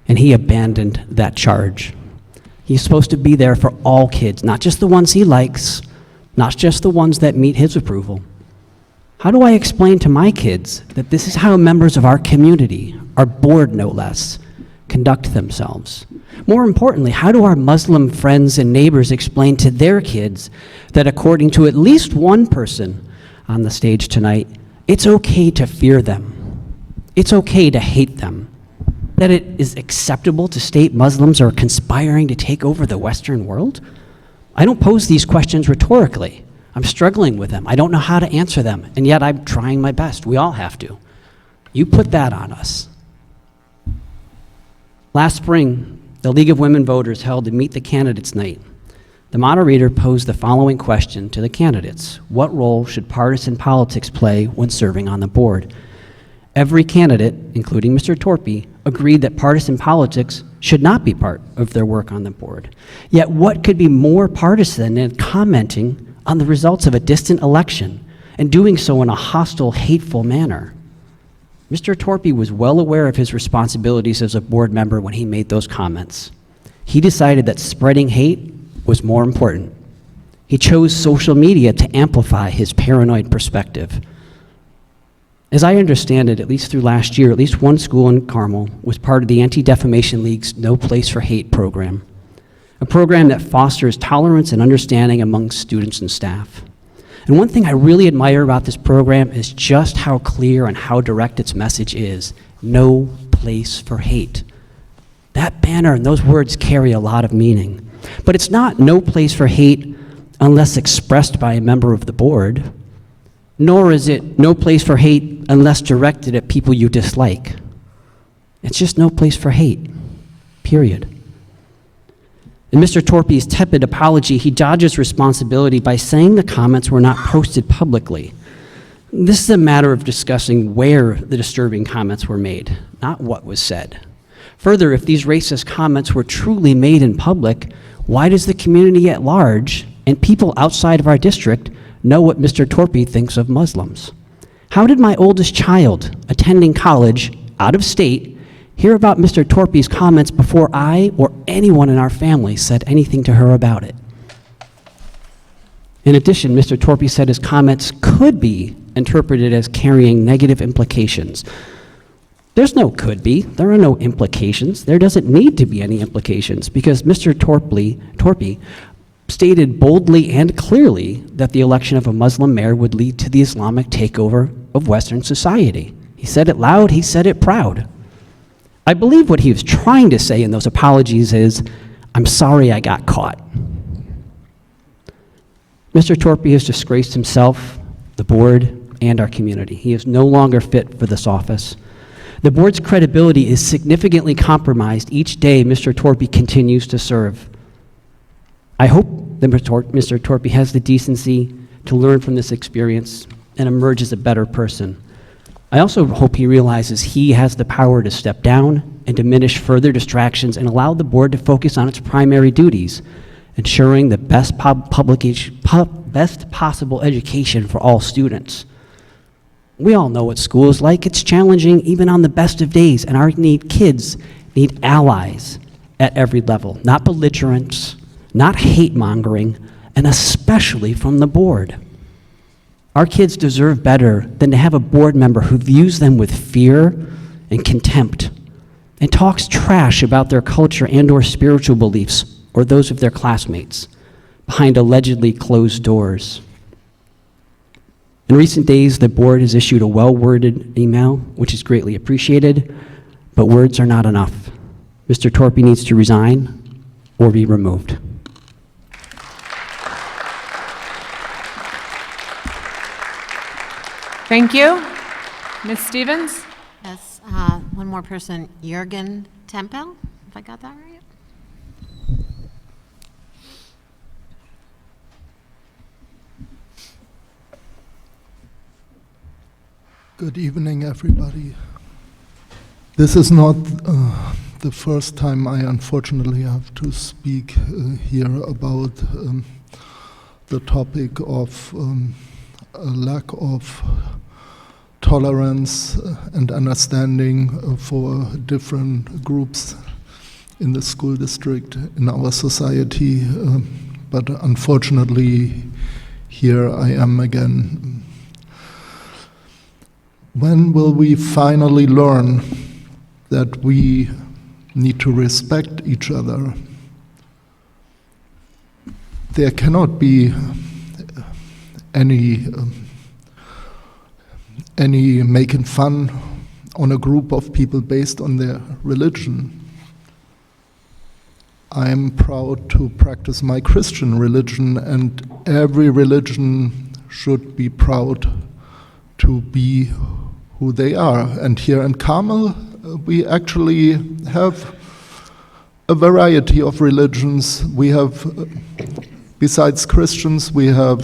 and he abandoned that charge. He's supposed to be there for all kids, not just the ones he likes, not just the ones that meet his approval. How do I explain to my kids that this is how members of our community, our board no less, conduct themselves? More importantly, how do our Muslim friends and neighbors explain to their kids that according to at least one person on the stage tonight, it's okay to fear them, it's okay to hate them, that it is acceptable to state Muslims are conspiring to take over the Western world? I don't pose these questions rhetorically. I'm struggling with them. I don't know how to answer them, and yet I'm trying my best. We all have to. You put that on us. Last spring, the League of Women Voters held a Meet the Candidates night. The moderator posed the following question to the candidates: what role should partisan politics play when serving on the board? Every candidate, including Mr. Torpy, agreed that partisan politics should not be part of their work on the board. Yet what could be more partisan than commenting on the results of a distant election and doing so in a hostile, hateful manner? Mr. Torpy was well aware of his responsibilities as a board member when he made those comments. He decided that spreading hate was more important. He chose social media to amplify his paranoid perspective. As I understand it, at least through last year, at least one school in Carmel was part of the Anti-Defamation League's No Place for Hate program, a program that fosters tolerance and understanding among students and staff. And one thing I really admire about this program is just how clear and how direct its message is: no place for hate. That banner and those words carry a lot of meaning. But it's not no place for hate unless expressed by a member of the board, nor is it no place for hate unless directed at people you dislike. It's just no place for hate, period. In Mr. Torpy's tepid apology, he dodges responsibility by saying the comments were not posted publicly. This is a matter of discussing where the disturbing comments were made, not what was said. Further, if these racist comments were truly made in public, why does the community at large and people outside of our district know what Mr. Torpy thinks of Muslims? How did my oldest child, attending college out of state, hear about Mr. Torpy's comments before I or anyone in our family said anything to her about it? In addition, Mr. Torpy said his comments could be interpreted as carrying negative implications. There's no could be. There are no implications. There doesn't need to be any implications because Mr. Torpy stated boldly and clearly that the election of a Muslim mayor would lead to the Islamic takeover of Western society. He said it loud, he said it proud. I believe what he was trying to say in those apologies is, I'm sorry I got caught. Mr. Torpy has disgraced himself, the board, and our community. He is no longer fit for this office. The board's credibility is significantly compromised each day Mr. Torpy continues to serve. I hope that Mr. Torpy has the decency to learn from this experience and emerge as a better person. I also hope he realizes he has the power to step down and diminish further distractions and allow the board to focus on its primary duties, ensuring the best possible education for all students. We all know what school is like. It's challenging even on the best of days, and our kids need allies at every level, not belligerents, not hate-mongering, and especially from the board. Our kids deserve better than to have a board member who views them with fear and contempt and talks trash about their culture and/or spiritual beliefs or those of their classmates behind allegedly closed doors. In recent days, the board has issued a well-worded email, which is greatly appreciated, but words are not enough. Mr. Torpy needs to resign or be removed. Thank you. Ms. Stevens? Yes, one more person, Jürgen Tempel, if I got that right? Good evening, everybody. This is not the first time I unfortunately have to speak here about the topic of a lack of tolerance and understanding for different groups in the school district, in our society. But unfortunately, here I am again. When will we finally learn that we need to respect each other? There cannot be any making fun on a group of people based on their religion. I am proud to practice my Christian religion, and every religion should be proud to be who they are. And here in Carmel, we actually have a variety of religions. We have, besides Christians, we have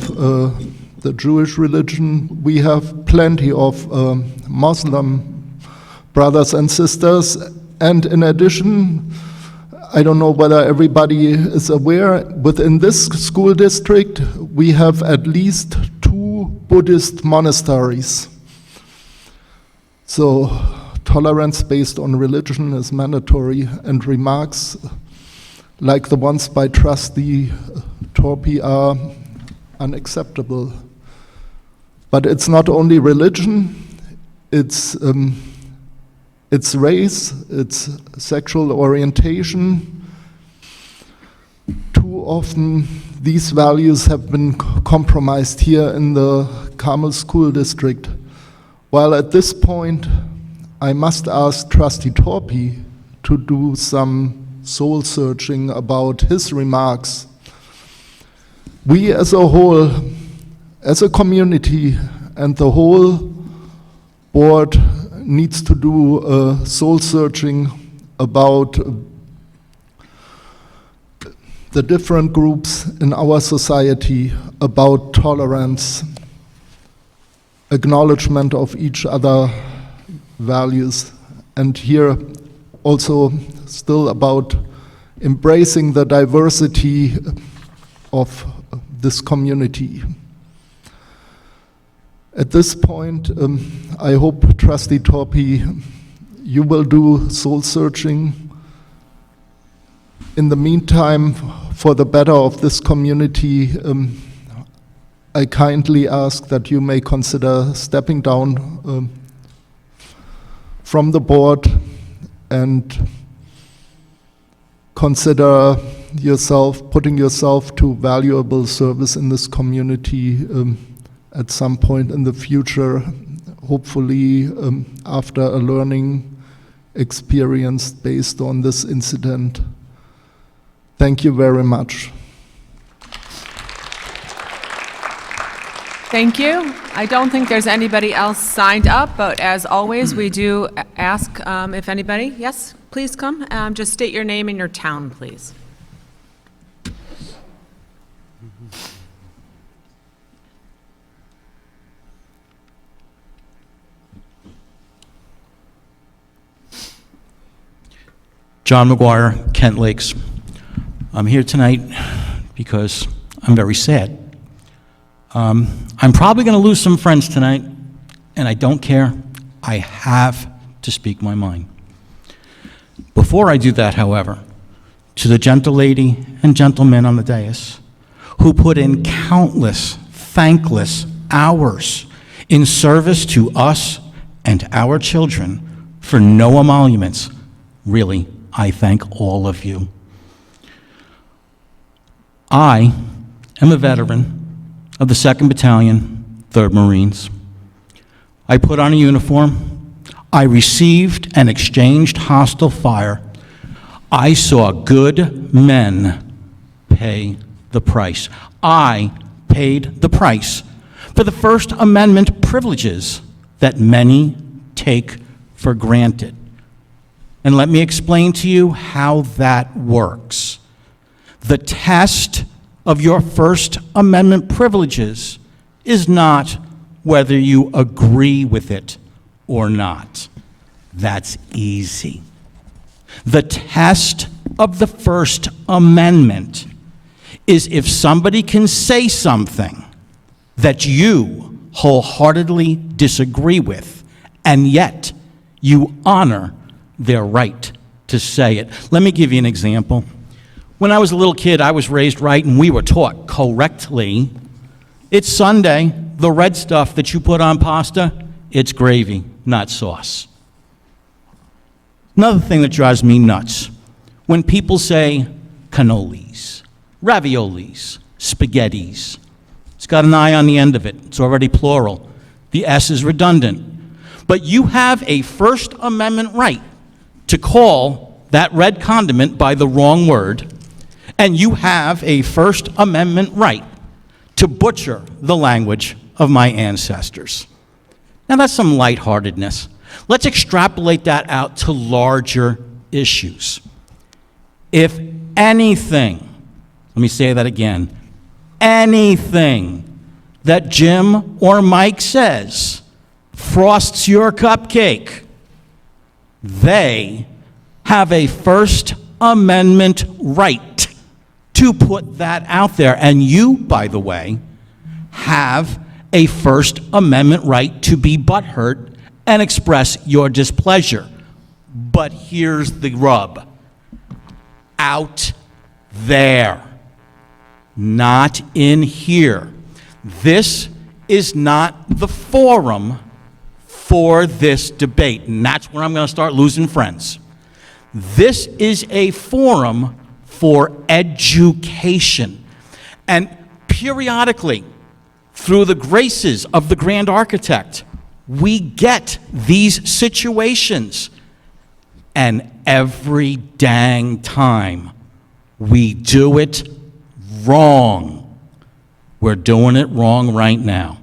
the Jewish religion. We have plenty of Muslim brothers and sisters. And in addition, I don't know whether everybody is aware, within this school district, we have at least 2 Buddhist monasteries. So tolerance based on religion is mandatory, and remarks like the ones by Trustee Torpy are unacceptable. But it's not only religion, it's race, it's sexual orientation. Too often these values have been compromised here in the Carmel School District. While at this point, I must ask Trustee Torpy to do some soul searching about his remarks. We as a whole, as a community, and the whole board needs to do soul searching about the different groups in our society, about tolerance, acknowledgement of each other values, and here also still about embracing the diversity of this community. At this point, I hope, Trustee Torpy, you will do soul searching. In the meantime, for the better of this community, I kindly ask that you may consider stepping down from the board and consider yourself, putting yourself to valuable service in this community at some point in the future, hopefully after a learning experience based on this incident. Thank you very much. Thank you. I don't think there's anybody else signed up, but as always, we do ask if anybody, yes, please come. Just state your name and your town, please. John McGuire, Kent Lakes. I'm here tonight because I'm very sad. I'm probably going to lose some friends tonight, and I don't care. I have to speak my mind. Before I do that, however, to the gentle lady and gentleman on the dais who put in countless, thankless hours in service to us and our children for no emoluments, really, I thank all of you. I am a veteran of the 2nd Battalion, 3rd Marines. I put on a uniform. I received and exchanged hostile fire. I saw good men pay the price. I paid the price for the First Amendment privileges that many take for granted. And let me explain to you how that works. The test of your First Amendment privileges is not whether you agree with it or not. That's easy. The test of the First Amendment is if somebody can say something that you wholeheartedly disagree with, and yet you honor their right to say it. Let me give you an example. When I was a little kid, I was raised right, and we were taught correctly. It's Sunday. The red stuff that you put on pasta, it's gravy, not sauce. Another thing that drives me nuts, when people say cannolis, raviolis, spaghettis. It's got an I on the end of it. It's already plural. The S is redundant. But you have a First Amendment right to call that red condiment by the wrong word, and you have a First Amendment right to butcher the language of my ancestors. Now that's some lightheartedness. Let's extrapolate that out to larger issues. If anything, let me say that again, anything that Jim or Mike says frosts your cupcake, they have a First Amendment right to put that out there. And you, by the way, have a First Amendment right to be butthurt and express your displeasure. But here's the rub. Out there, not in here. This is not the forum for this debate, and that's where I'm going to start losing friends. This is a forum for education. And periodically, through the graces of the Grand Architect, we get these situations. And every dang time we do it wrong. We're doing it wrong right now.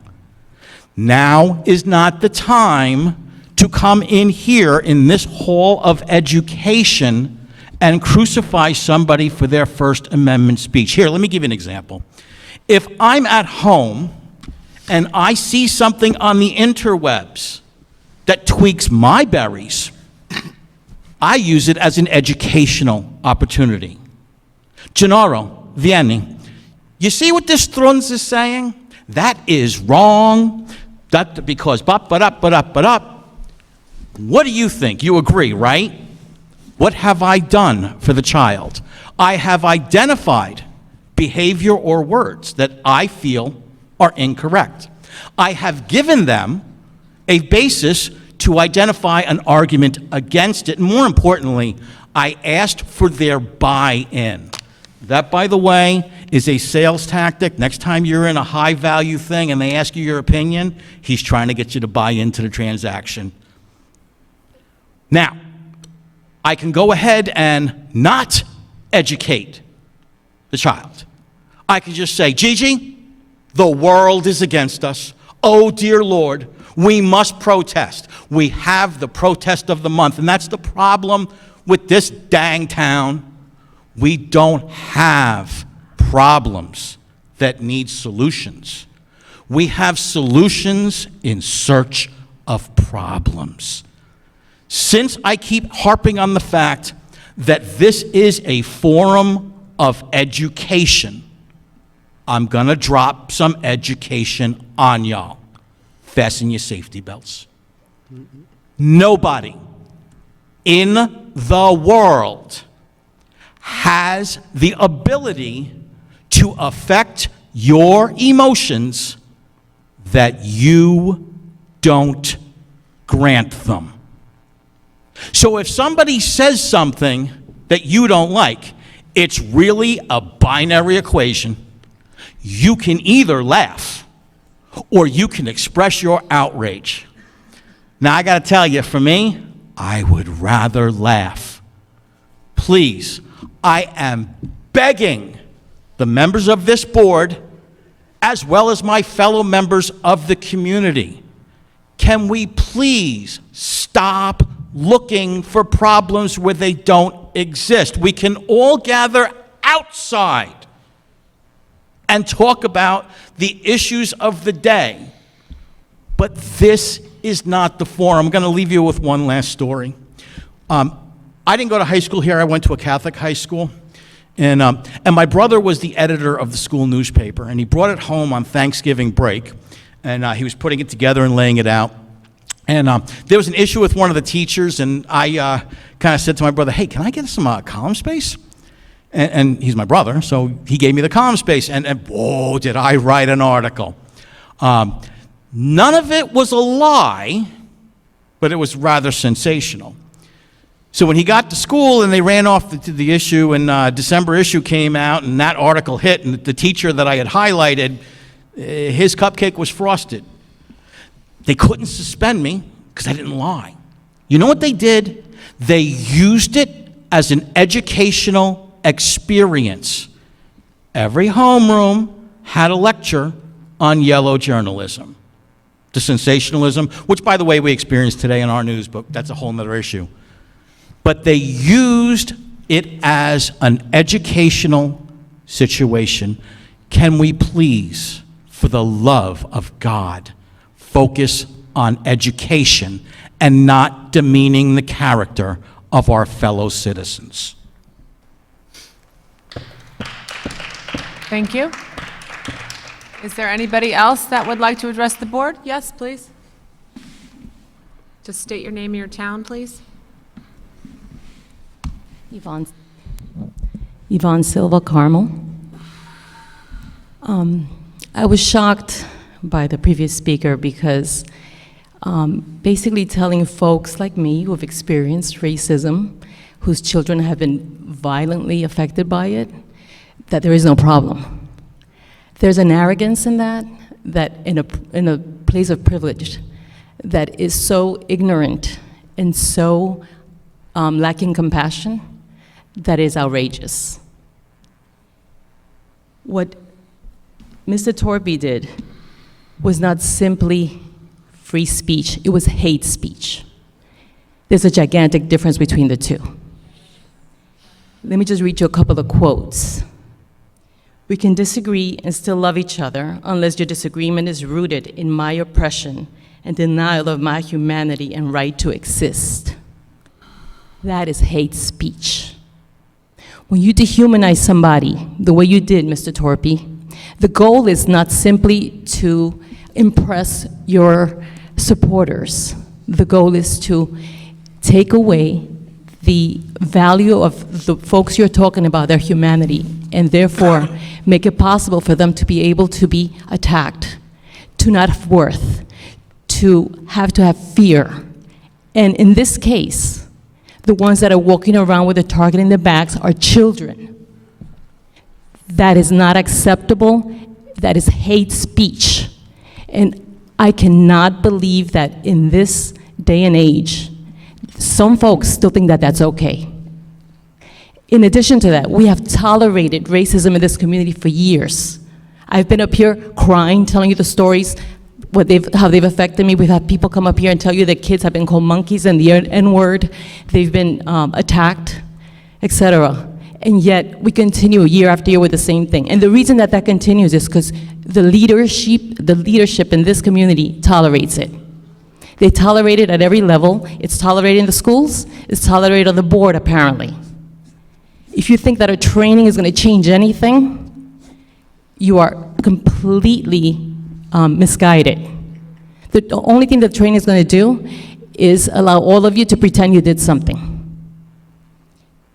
Now is not the time to come in here in this hall of education and crucify somebody for their First Amendment speech. Here, let me give you an example. If I'm at home and I see something on the interwebs that tweaks my berries, I use it as an educational opportunity. Gennaro, Vieni, you see what this Strunz is saying? That is wrong. That because What do you think? You agree, right? What have I done for the child? I have identified behavior or words that I feel are incorrect. I have given them a basis to identify an argument against it. And more importantly, I asked for their buy-in. That, by the way, is a sales tactic. Next time you're in a high-value thing and they ask you your opinion, he's trying to get you to buy into the transaction. Now, I can go ahead and not educate the child. I can just say, Gigi, The world is against us. Oh, dear Lord, we must protest. We have the protest of the month, and that's the problem with this dang town. We don't have problems that need solutions. We have solutions in search of problems. Since I keep harping on the fact that this is a forum of education, I'm going to drop some education on y'all. Fasten your safety belts. Nobody in the world has the ability to affect your emotions that you don't grant them. So if somebody says something that you don't like, it's really a binary equation. You can either laugh or you can express your outrage. Now, I got to tell you, for me, I would rather laugh. Please, I am begging the members of this board, as well as my fellow members of the community, can we please stop looking for problems where they don't exist? We can all gather outside and talk about the issues of the day, but this is not the forum. I'm going to leave you with one last story. I didn't go to high school here. I went to a Catholic high school. And my brother was the editor of the school newspaper, and he brought it home on Thanksgiving break, and he was putting it together and laying it out. And there was an issue with one of the teachers, and I kind of said to my brother, hey, can I get some column space? And he's my brother, so he gave me the column space, and whoa, did I write an article. None of it was a lie, but it was rather sensational. So when he got to school and they ran off to the issue, and December issue came out and that article hit, and the teacher that I had highlighted, his cupcake was frosted. They couldn't suspend me because I didn't lie. You know what they did? They used it as an educational experience. Every homeroom had a lecture on yellow journalism, the sensationalism, which, by the way, we experienced today in our news, but that's a whole nother issue. But they used it as an educational situation. Can we please, for the love of God, focus on education and not demeaning the character of our fellow citizens? Thank you. Is there anybody else that would like to address the board? Yes, please. Just state your name and your town, please. Yvonne Silva, Carmel. I was shocked by the previous speaker because basically telling folks like me who have experienced racism, whose children have been violently affected by it, that there is no problem. There's an arrogance in that in a place of privilege that is so ignorant and so lacking compassion that is outrageous. What Mr. Torpy did was not simply free speech, it was hate speech. There's a gigantic difference between the two. Let me just read you a couple of quotes. We can disagree and still love each other unless your disagreement is rooted in my oppression and denial of my humanity and right to exist. That is hate speech. When you dehumanize somebody the way you did, Mr. Torpy, the goal is not simply to impress your supporters. The goal is to take away the value of the folks you're talking about, their humanity, and therefore make it possible for them to be able to be attacked, to not have worth, to have fear. And in this case, the ones that are walking around with a target in their backs are children. That is not acceptable. That is hate speech. And I cannot believe that in this day and age, some folks still think that that's okay. In addition to that, we have tolerated racism in this community for years. I've been up here crying, telling you the stories, how they've affected me. We've had people come up here and tell you that kids have been called monkeys and the N-word. They've been attacked, etc. And yet we continue year after year with the same thing. And the reason that that continues is because the leadership in this community tolerates it. They tolerate it at every level. It's tolerated in the schools. It's tolerated on the board, apparently. If you think that a training is going to change anything, you are completely misguided. The only thing that training is going to do is allow all of you to pretend you did something.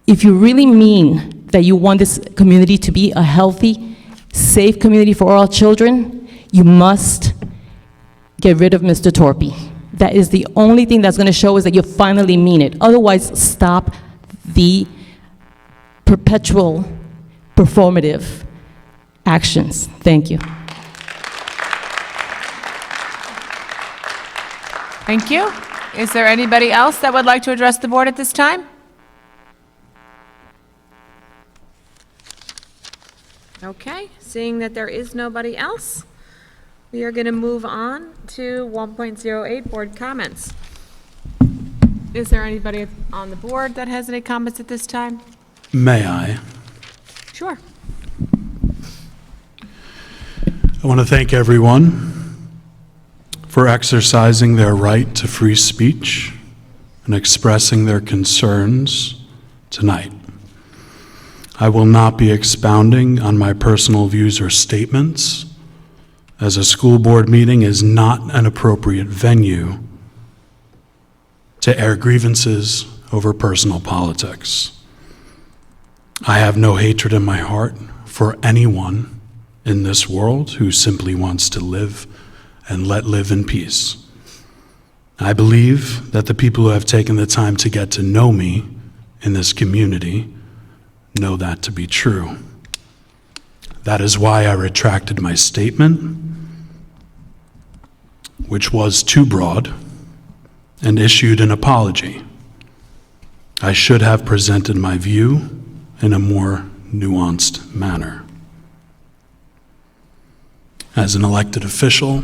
If you really mean that you want this community to be a healthy, safe community for all children, you must get rid of Mr. Torpy. That is the only thing that's going to show us that you finally mean it. Otherwise, stop the perpetual performative actions. Thank you. Thank you. Is there anybody else that would like to address the board at this time? Okay, seeing that there is nobody else, we are going to move on to 1.08 board comments. Is there anybody on the board that has any comments at this time? May I? Sure. I want to thank everyone for exercising their right to free speech and expressing their concerns tonight. I will not be expounding on my personal views or statements, as a school board meeting is not an appropriate venue to air grievances over personal politics. I have no hatred in my heart for anyone in this world who simply wants to live and let live in peace. I believe that the people who have taken the time to get to know me in this community know that to be true. That is why I retracted my statement, which was too broad, and issued an apology. I should have presented my view in a more nuanced manner. As an elected official,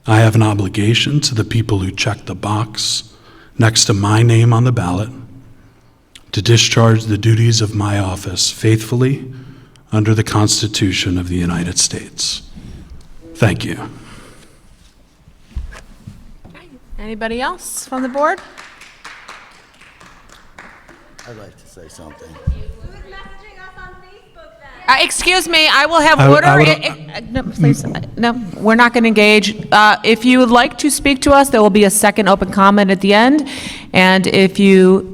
I have an obligation to the people who checked the box next to my name on the ballot to discharge the duties of my office faithfully under the Constitution of the United States. Thank you. Anybody else from the board? I'd like to say something. Excuse me, I will have order. No, please, no, we're not going to engage. If you would like to speak to us, there will be a second open comment at the end. And if you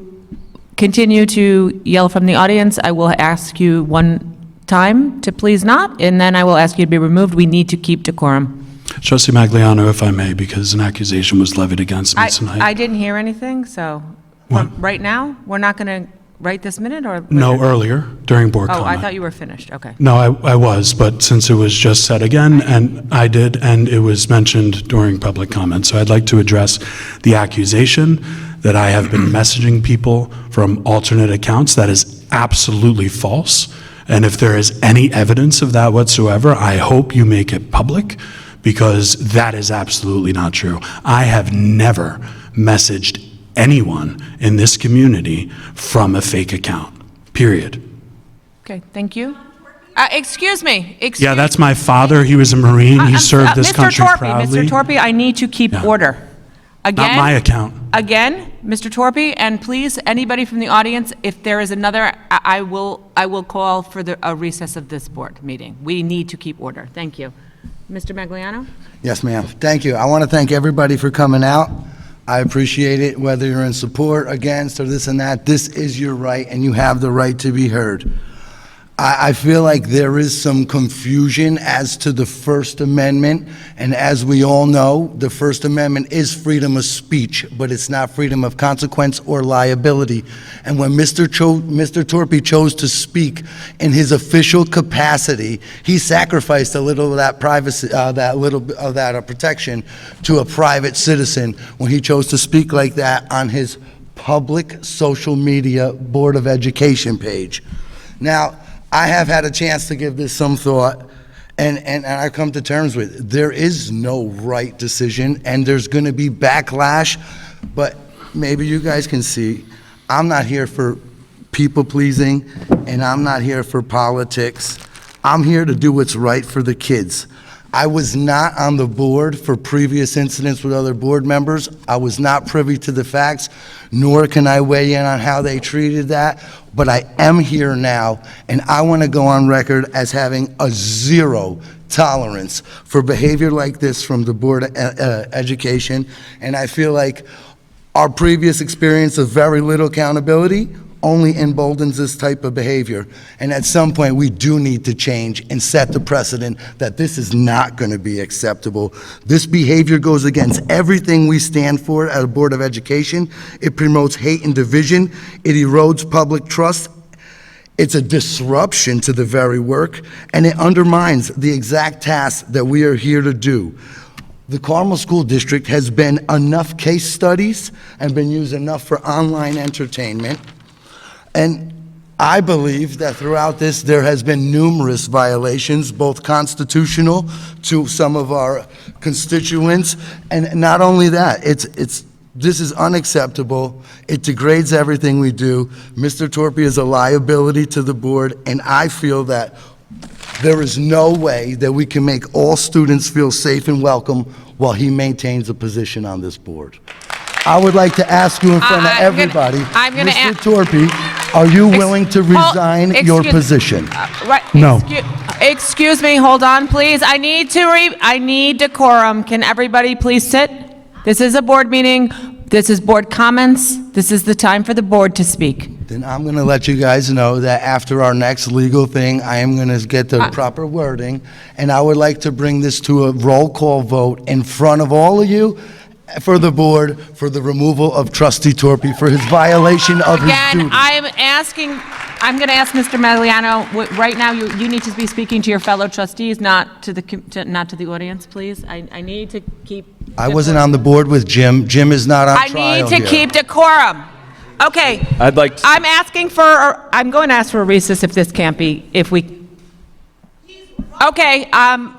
continue to yell from the audience, I will ask you one time to please not, and then I will ask you to be removed. We need to keep decorum. Trustee Magliano, if I may, because an accusation was levied against me tonight. I didn't hear anything, so right now, we're not going to right this minute, or? No, earlier, during board Oh, comment. I thought you were finished, okay. No, I was, but since it was just said again, and I did, and it was mentioned during public comment, so I'd like to address the accusation that I have been messaging people from alternate accounts. That is absolutely false, and if there is any evidence of that whatsoever, I hope you make it public, because that is absolutely not true. I have never messaged anyone in this community from a fake account, period. Okay, thank you. Excuse me. Yeah, that's my father. He was a Marine. He served this country proudly. Mr. Torpy, I need to keep order. Again, Not my account. Again, Mr. Torpy, and please, anybody from the audience, if there is another, I will call for a recess of this board meeting. We need to keep order. Thank you. Mr. Magliano? Yes, ma'am. Thank you. I want to thank everybody for coming out. I appreciate it, whether you're in support, against, or this and that. This is your right, and you have the right to be heard. I feel like there is some confusion as to the First Amendment, and as we all know, the First Amendment is freedom of speech, but it's not freedom of consequence or liability. And when Mr. Torpy chose to speak in his official capacity, he sacrificed a little of that privacy, that little of that protection to a private citizen when he chose to speak like that on his public social media Board of Education page. Now, I have had a chance to give this some thought, And I come to terms with, there is no right decision, and there's going to be backlash, but maybe you guys can see, I'm not here for people-pleasing, and I'm not here for politics. I'm here to do what's right for the kids. I was not on the board for previous incidents with other board members. I was not privy to the facts, nor can I weigh in on how they treated that, but I am here now, and I want to go on record as having a zero tolerance for behavior like this from the Board of Education, and I feel like our previous experience of very little accountability only emboldens this type of behavior. And at some point, we do need to change and set the precedent that this is not going to be acceptable. This behavior goes against everything we stand for at a Board of Education. It promotes hate and division. It erodes public trust. It's a disruption to the very work, and it undermines the exact task that we are here to do. The Carmel School District has been enough case studies and been used enough for online entertainment. And I believe that throughout this, there has been numerous violations, both constitutional to some of our constituents, and not only that, this is unacceptable. It degrades everything we do. Mr. Torpy is a liability to the board, and I feel that there is no way that we can make all students feel safe and welcome while he maintains a position on this board. I would like to ask you in front of everybody, Mr. Torpy, are you willing to resign your position? No. Excuse me, hold on, please. I need decorum. Can everybody please sit? This is a board meeting. This is board comments. This is the time for the board to speak. Then I'm going to let you guys know that after our next legal thing, I am going to get the proper wording, and I would like to bring this to a roll call vote in front of all of you for the board for the removal of Trustee Torpy for his violation of his duty. Again, I'm going to ask Mr. Magliano, right now, you need to be speaking to your fellow trustees, not to the audience, please. I need to keep... I wasn't on the board with Jim. Jim is not on trial I need to here. keep decorum. Okay. I'd like to... I'm going to ask for a recess if this can't be, Okay,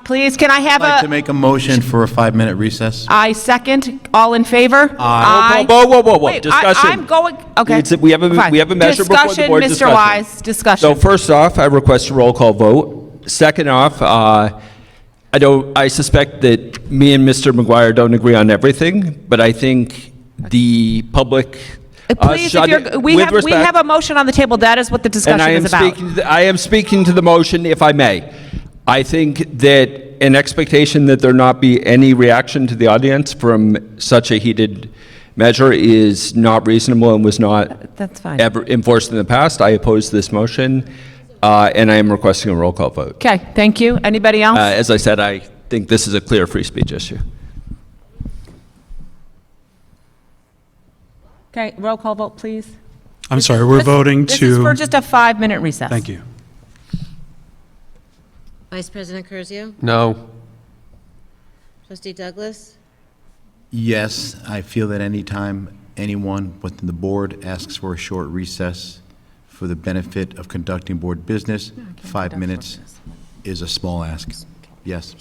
please, can I have I'd like to make a motion for a 5-minute recess. I second. All in favor? Aye. Whoa. Wait, Discussion. I'm going, okay. We have a measure before the Discussion, board. Mr. Wise, discussion. So first off, I request a roll call vote. Second off, I suspect that me and Mr. McGuire don't agree on everything, but I think the public... Please, we have a motion on the table. That is what the discussion is about. I am speaking to the motion, if I may. I think that an expectation that there not be any reaction to the audience from such a heated measure is not reasonable and was not That's fine. ever enforced in the past. I oppose this motion, and I am requesting a roll call vote. Okay, thank you. Anybody else? As I said, I think this is a clear free speech issue. Okay, roll call vote, please. I'm sorry, we're voting This to... is for just a 5-minute recess. Thank you. Vice President Curzio? No. Trustee Douglas? Yes, I feel that anytime anyone within the board asks for a short recess for the benefit of conducting board business, 5 minutes is a small ask. Yes.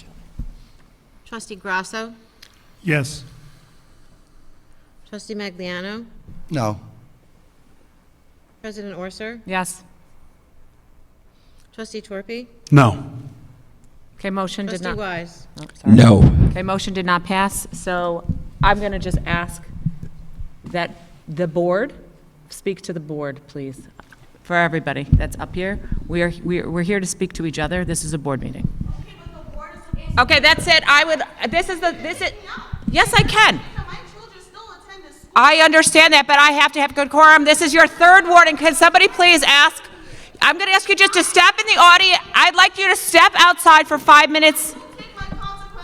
Trustee Grasso? Yes. Trustee Magliano? No. President Orser? Yes. Trustee Torpy? No. Okay, motion did not... Trustee Wise? Oh, sorry. No. Okay, motion did not pass, so I'm going to just ask that the board, speak to the board, please, for everybody that's up here. We're here to speak to each other. This is a board meeting. Okay, that's it. Yes, I can. I understand that, but I have to have good quorum. This is your third warning. Can somebody please ask? I'm going to ask you just to step in the audience. I'd like you to step outside for 5 minutes.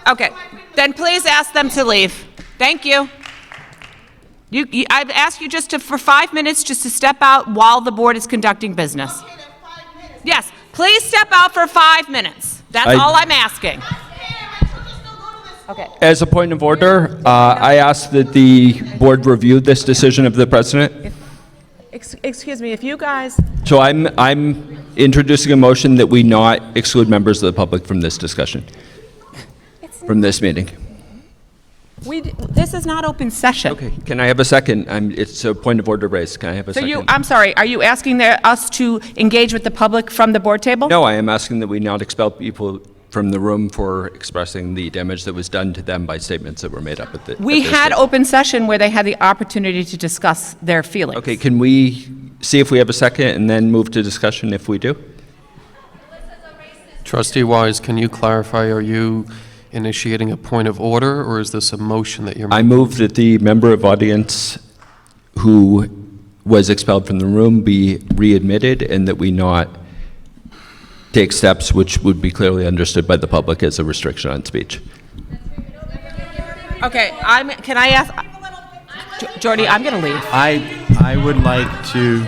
Okay, then please ask them to leave. Thank you. I've asked you just for 5 minutes just to step out while the board is conducting business. Yes, please step out for 5 minutes. That's all I'm asking. Okay. As a point of order, I ask that the board review this decision of the president. Excuse me, if you guys, So I'm introducing a motion that we not exclude members of the public from this discussion, from this meeting. this is not open session. Okay, can I have a second? It's a point of order raised. Can I have a So second? I'm sorry, are you asking us to engage with the public from the board table? No, I am asking that we not expel people from the room for expressing the damage that was done to them by statements that were made up at the. We at this had table. open session where they had the opportunity to discuss their feelings. Okay, can we see if we have a second and then move to discussion if we do? Trustee Wise, can you clarify, are you initiating a point of order, or is this a motion that you're making? I move that the member of audience who was expelled from the room be readmitted and that we not take steps which would be clearly understood by the public as a restriction on speech. Okay, can I ask, Jordy, I'm going to leave. I would like to,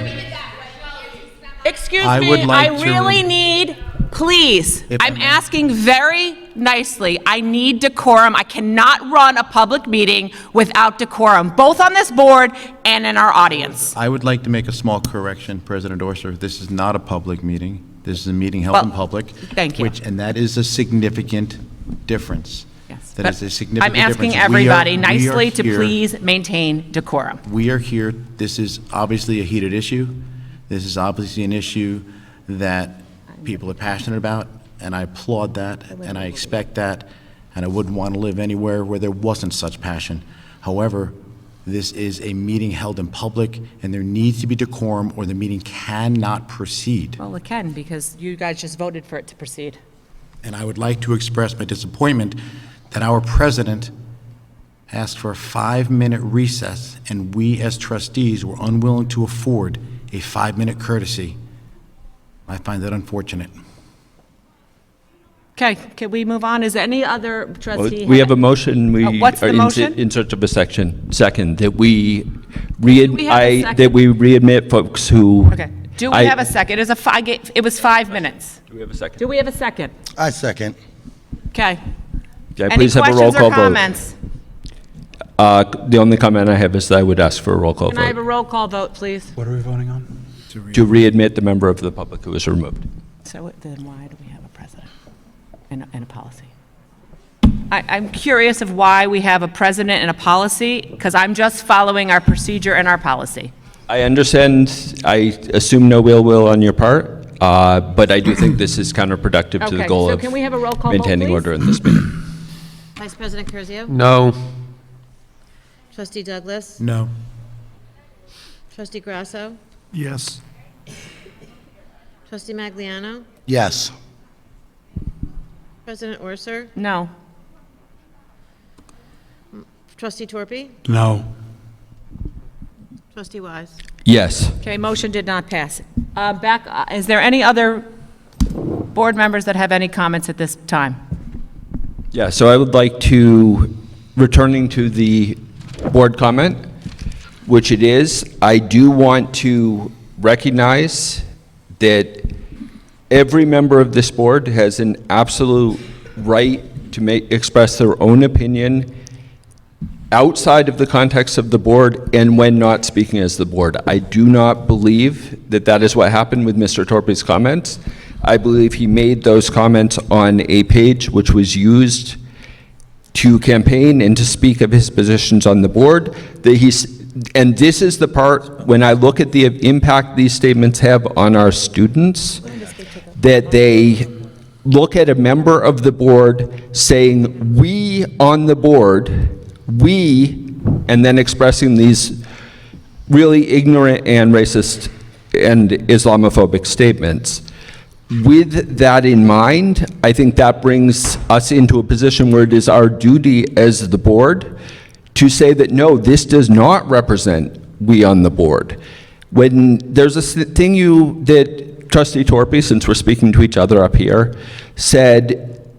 Excuse I me, would like I to- really need, please, If I I'm may. asking very nicely, I need decorum. I cannot run a public meeting without decorum, both on this board and in our audience. I would like to make a small correction, President Orser. This is not a public meeting. This is a meeting held in Well, public. thank you. And that is a significant difference. Yes, That but is a significant I'm difference. asking We are- everybody we are nicely to here- please maintain decorum. We are here, this is obviously a heated issue. This is obviously an issue that people are passionate about, and I applaud that, and I expect that, and I wouldn't want to live anywhere where there wasn't such passion. However, this is a meeting held in public, and there needs to be decorum, or the meeting cannot proceed. Well, it can, because you guys just voted for it to proceed. And I would like to express my disappointment that our president asked for a 5-minute recess, and we as trustees were unwilling to afford a 5-minute courtesy. I find that unfortunate. Okay, can we move on? Is there any other trustee? We have a motion, we what's the are motion? in search of a second, that we we have a second? that we readmit folks who. Okay, do we have a second? It was 5 minutes. Do we have a second? Do we have a second? I second. Okay. Can I Any please have a roll questions or call vote? comments? The only comment I have is that I would ask for a roll call Can I have a vote roll call vote, please? What are we voting on? to readmit the member of the public who was removed. So then why do we have a president and a policy? I'm curious of why we have a president and a policy, because I'm just following our procedure and our policy. I understand, I assume no ill will on your part, but I do think this is counterproductive to the Okay, goal so of can we have a roll call vote, maintaining please? order in this meeting. Vice President Curzio? No. Trustee Douglas? No. Trustee Grasso? Yes. Trustee Magliano? Yes. President Orser? No. Trustee Torpy? No. Trustee Wise? Yes. Okay, motion did not pass. Is there any other board members that have any comments at this time? Yeah, so I would like to, returning to the board comment, which it is, I do want to recognize that every member of this board has an absolute right to express their own opinion outside of the context of the board and when not speaking as the board. I do not believe that that is what happened with Mr. Torpy's comments. I believe he made those comments on a page which was used to campaign and to speak of his positions on the board. And this is the part, when I look at the impact these statements have on our students, that they look at a member of the board saying, "We on the board," we, and then expressing these really ignorant and racist and Islamophobic statements. With that in mind, I think that brings us into a position where it is our duty as the board to say that, no, this does not represent we on the board. When there's a thing that Trustee Torpy, since we're speaking to each other up here,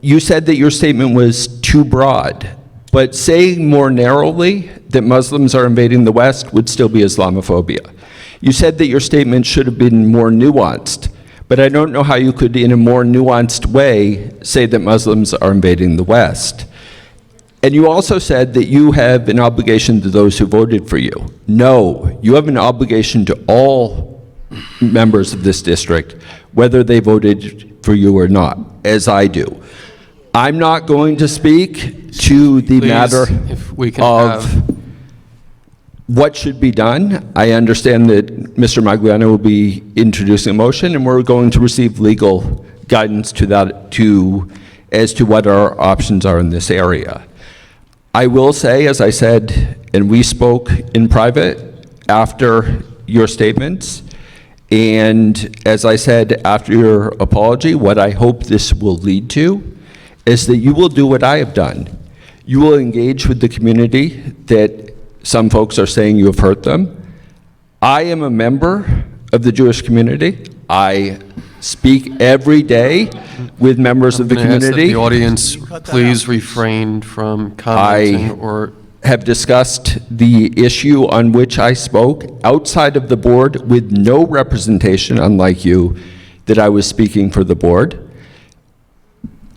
you said that your statement was too broad, but saying more narrowly that Muslims are invading the West would still be Islamophobia. You said that your statement should have been more nuanced, but I don't know how you could, in a more nuanced way, say that Muslims are invading the West. And you also said that you have an obligation to those who voted for you. No, you have an obligation to all members of this district, whether they voted for you or not, as I do. I'm not going to speak to the Please, matter if we can of have- what should be done. I understand that Mr. Magliano will be introducing a motion, and we're going to receive legal guidance to that, as to what our options are in this area. I will say, as I said, and we spoke in private after your statements, and as I said after your apology, what I hope this will lead to is that you will do what I have done. You will engage with the community that some folks are saying you have hurt them. I am a member of the Jewish community. I speak every day with members of the I'm gonna ask that community. the audience please refrain from commenting or... I have discussed the issue on which I spoke outside of the board with no representation, unlike you, that I was speaking for the board,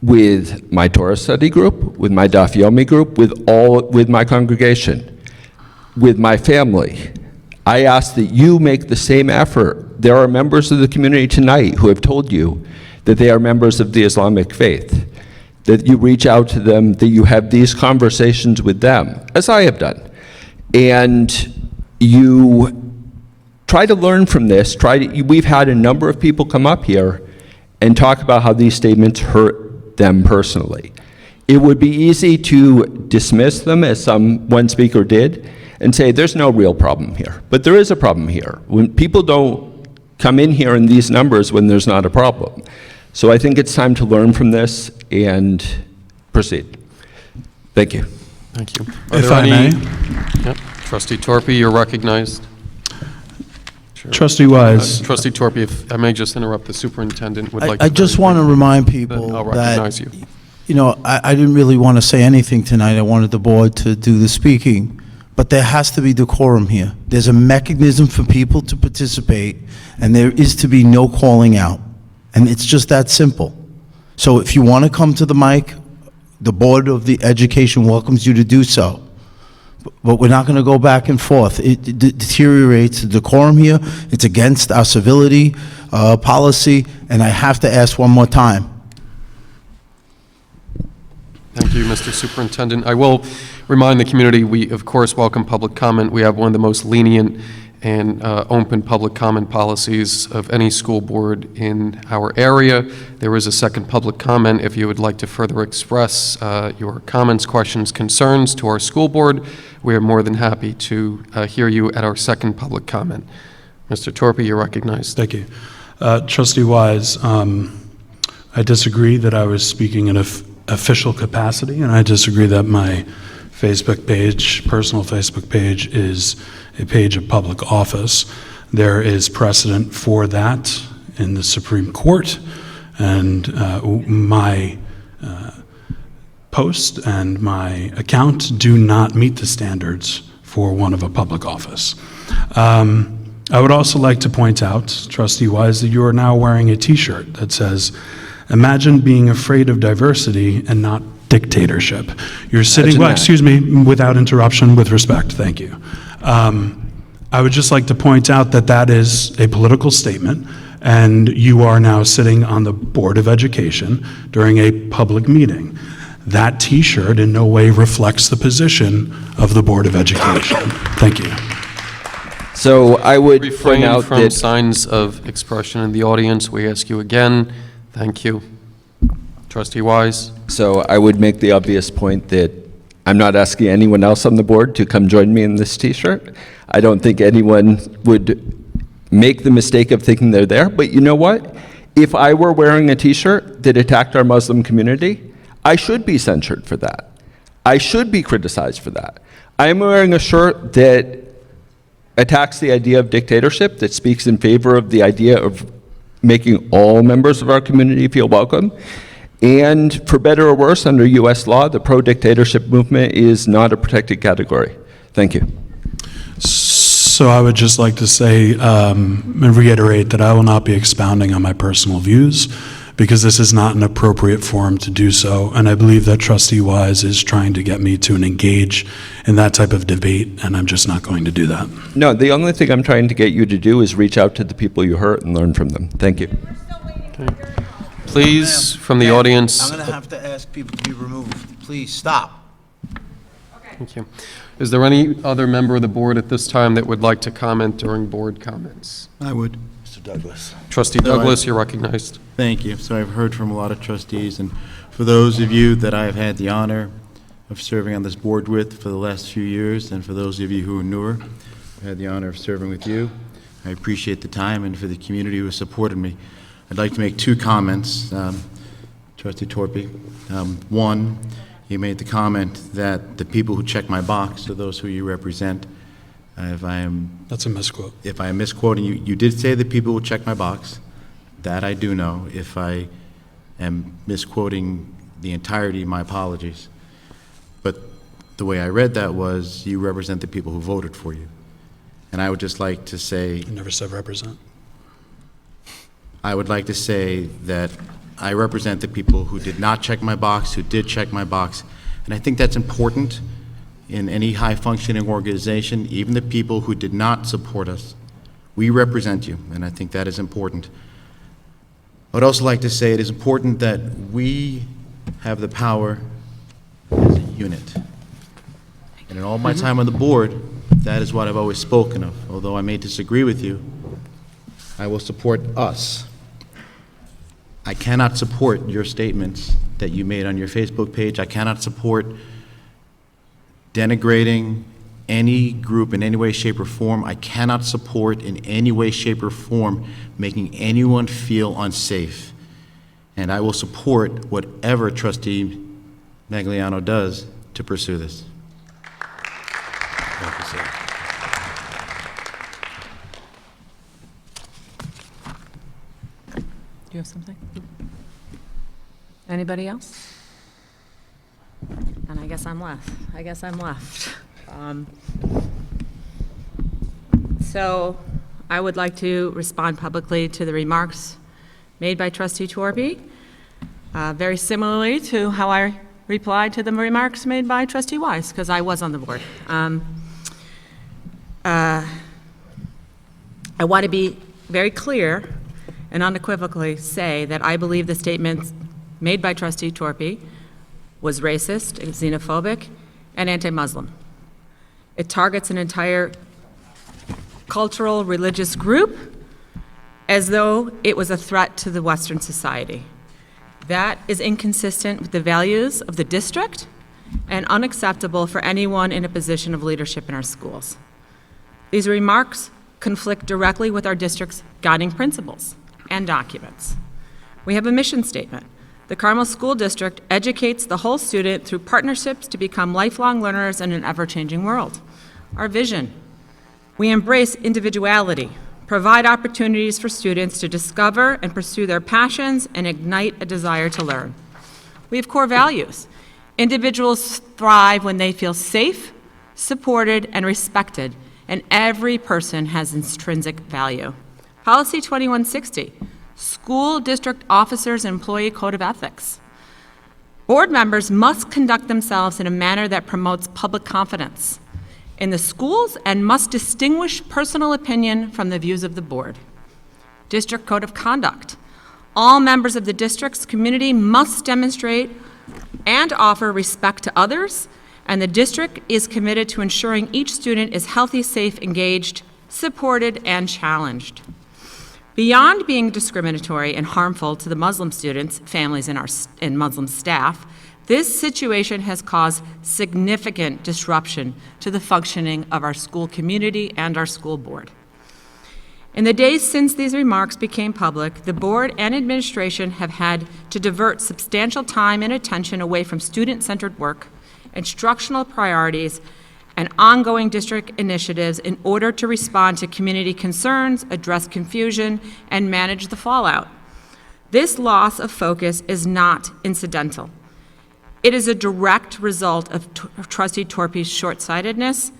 with my Torah study group, with my Daf Yomi group, with my congregation, with my family. I ask that you make the same effort. There are members of the community tonight who have told you that they are members of the Islamic faith, that you reach out to them, that you have these conversations with them, as I have done. And you try to learn from this. We've had a number of people come up here and talk about how these statements hurt them personally. It would be easy to dismiss them, as one speaker did, and say there's no real problem here. But there is a problem here. When people don't come in here in these numbers when there's not a problem. So I think it's time to learn from this and proceed. Thank you. Thank you. If I may. Yep. Trustee Torpy, you're recognized. Sure. Trustee Wise. Trustee Torpy, if I may just interrupt, the superintendent would like to... I just want to remind people I'll that, recognize you. I didn't really want to say anything tonight. I wanted the board to do the speaking. But there has to be decorum here. There's a mechanism for people to participate, and there is to be no calling out. And it's just that simple. So if you want to come to the mic, the Board of the Education welcomes you to do so. But we're not going to go back and forth. It deteriorates the decorum here. It's against our civility policy, and I have to ask one more time. Thank you, Mr. Superintendent. I will remind the community, we, of course, welcome public comment. We have one of the most lenient and open public comment policies of any school board in our area. There is a second public comment. If you would like to further express your comments, questions, concerns to our school board, we are more than happy to hear you at our second public comment. Mr. Torpy, you're recognized. Thank you. Trustee Wise, I disagree that I was speaking in an official capacity, and I disagree that my Facebook page, personal Facebook page, is a page of public office. There is precedent for that in the Supreme Court, and my post and my account do not meet the standards for one of a public office. I would also like to point out, Trustee Wise, that you are now wearing a t-shirt that says, "Imagine being afraid of diversity and not dictatorship." You're sitting, well, excuse me, without interruption, with respect, thank you. I would just like to point out that that is a political statement, and you are now sitting on the Board of Education during a public meeting. That t-shirt in no way reflects the position of the Board of Education. Thank you. So I would refrain point out from that signs of expression in the audience. We ask you again. Thank you. Trustee Wise. So I would make the obvious point that I'm not asking anyone else on the board to come join me in this t-shirt. I don't think anyone would make the mistake of thinking they're there, but you know what? If I were wearing a t-shirt that attacked our Muslim community, I should be censured for that. I should be criticized for that. I am wearing a shirt that attacks the idea of dictatorship, that speaks in favor of the idea of making all members of our community feel welcome. And for better or worse, under US law, the pro-dictatorship movement is not a protected category. Thank you. So I would just like to say and reiterate that I will not be expounding on my personal views because this is not an appropriate forum to do so. And I believe that Trustee Wise is trying to get me to engage in that type of debate, and I'm just not going to do that. No, the only thing I'm trying to get you to do is reach out to the people you hurt and learn from them. Thank you. Please, from the audience. I'm going to have to ask people to be removed. Please, stop. Thank you. Is there any other member of the board at this time that would like to comment during board comments? I would. Mr. Douglas. Trustee Douglas, you're recognized. Thank you. So I've heard from a lot of trustees, and for those of you that I've had the honor of serving on this board with for the last few years, and for those of you who are newer, I've had the honor of serving with you. I appreciate the time, and for the community who has supported me. I'd like to make two comments, Trustee Torpy. One, you made the comment that the people who check my box are those who you represent. That's a misquote. If I am misquoting you, you did say the people who check my box. That I do know. If I am misquoting the entirety, my apologies. But the way I read that was you represent the people who voted for you. And I would just like to say... I never said represent. I would like to say that I represent the people who did not check my box, who did check my box. And I think that's important in any high-functioning organization, even the people who did not support us. We represent you, and I think that is important. I would also like to say it is important that we have the power as a unit. And in all my time on the board, that is what I've always spoken of. Although I may disagree with you, I will support us. I cannot support your statements that you made on your Facebook page. I cannot support denigrating any group in any way, shape, or form. I cannot support in any way, shape, or form making anyone feel unsafe. And I will support whatever Trustee Magliano does to pursue this. Thank you, sir. Do you have something? Anybody else? And I guess I'm left. So I would like to respond publicly to the remarks made by Trustee Torpy, very similarly to how I replied to the remarks made by Trustee Wise, because I was on the board. I want to be very clear and unequivocally say that I believe the statements made by Trustee Torpy was racist, xenophobic, and anti-Muslim. It targets an entire cultural, religious group as though it was a threat to the Western society. That is inconsistent with the values of the district and unacceptable for anyone in a position of leadership in our schools. These remarks conflict directly with our district's guiding principles and documents. We have a mission statement. The Carmel School District educates the whole student through partnerships to become lifelong learners in an ever-changing world. Our vision: we embrace individuality, provide opportunities for students to discover and pursue their passions, and ignite a desire to learn. We have core values. Individuals thrive when they feel safe, supported, and respected, and every person has intrinsic value. Policy 2160, School District Officers and Employee Code of Ethics. Board members must conduct themselves in a manner that promotes public confidence in the schools and must distinguish personal opinion from the views of the board. District Code of Conduct. All members of the district's community must demonstrate and offer respect to others, and the district is committed to ensuring each student is healthy, safe, engaged, supported, and challenged. Beyond being discriminatory and harmful to the Muslim students, families, and Muslim staff, this situation has caused significant disruption to the functioning of our school community and our school board. In the days since these remarks became public, the board and administration have had to divert substantial time and attention away from student-centered work, instructional priorities, and ongoing district initiatives in order to respond to community concerns, address confusion, and manage the fallout. This loss of focus is not incidental. It is a direct result of Trustee Torpy's short-sightedness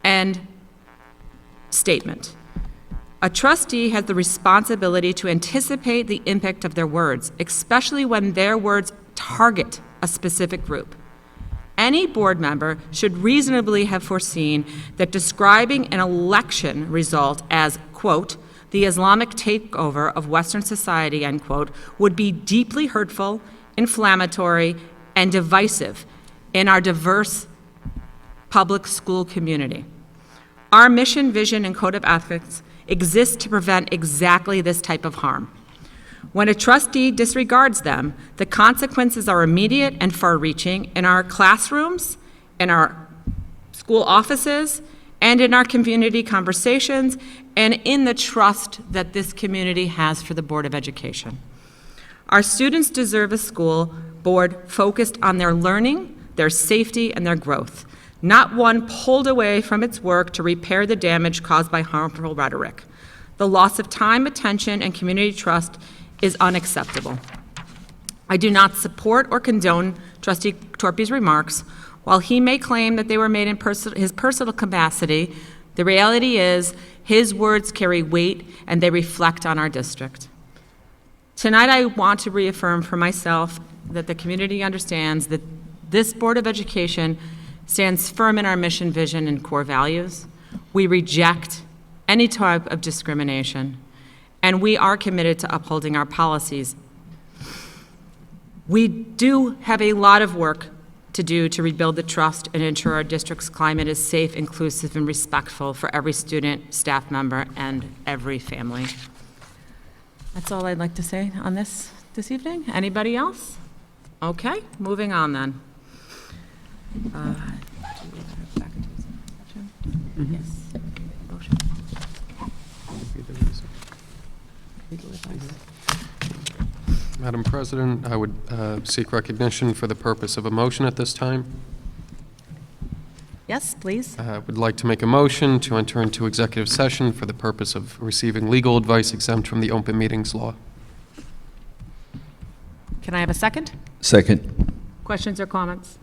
and statement. A trustee has the responsibility to anticipate the impact of their words, especially when their words target a specific group. Any board member should reasonably have foreseen that describing an election result as, quote, the Islamic takeover of Western society, end quote, would be deeply hurtful, inflammatory, and divisive in our diverse public school community. Our mission, vision, and code of ethics exist to prevent exactly this type of harm. When a trustee disregards them, the consequences are immediate and far-reaching in our classrooms, in our school offices, and in our community conversations, and in the trust that this community has for the Board of Education. Our students deserve a school board focused on their learning, their safety, and their growth, not one pulled away from its work to repair the damage caused by harmful rhetoric. The loss of time, attention, and community trust is unacceptable. I do not support or condone Trustee Torpy's remarks. While he may claim that they were made in his personal capacity, the reality is his words carry weight and they reflect on our district. Tonight I want to reaffirm for myself that the community understands that this Board of Education stands firm in our mission, vision, and core values. We reject any type of discrimination, and we are committed to upholding our policies. We do have a lot of work to do to rebuild the trust and ensure our district's climate is safe, inclusive, and respectful for every student, staff member, and every family. That's all I'd like to say on this evening. Anybody else? Okay, moving on then. Yes. Motion. Madam President, I would seek recognition for the purpose of a motion at this time. Yes, please. I would like to make a motion to enter into executive session for the purpose of receiving legal advice exempt from the open meetings law. Can I have a second? Second. Questions or comments?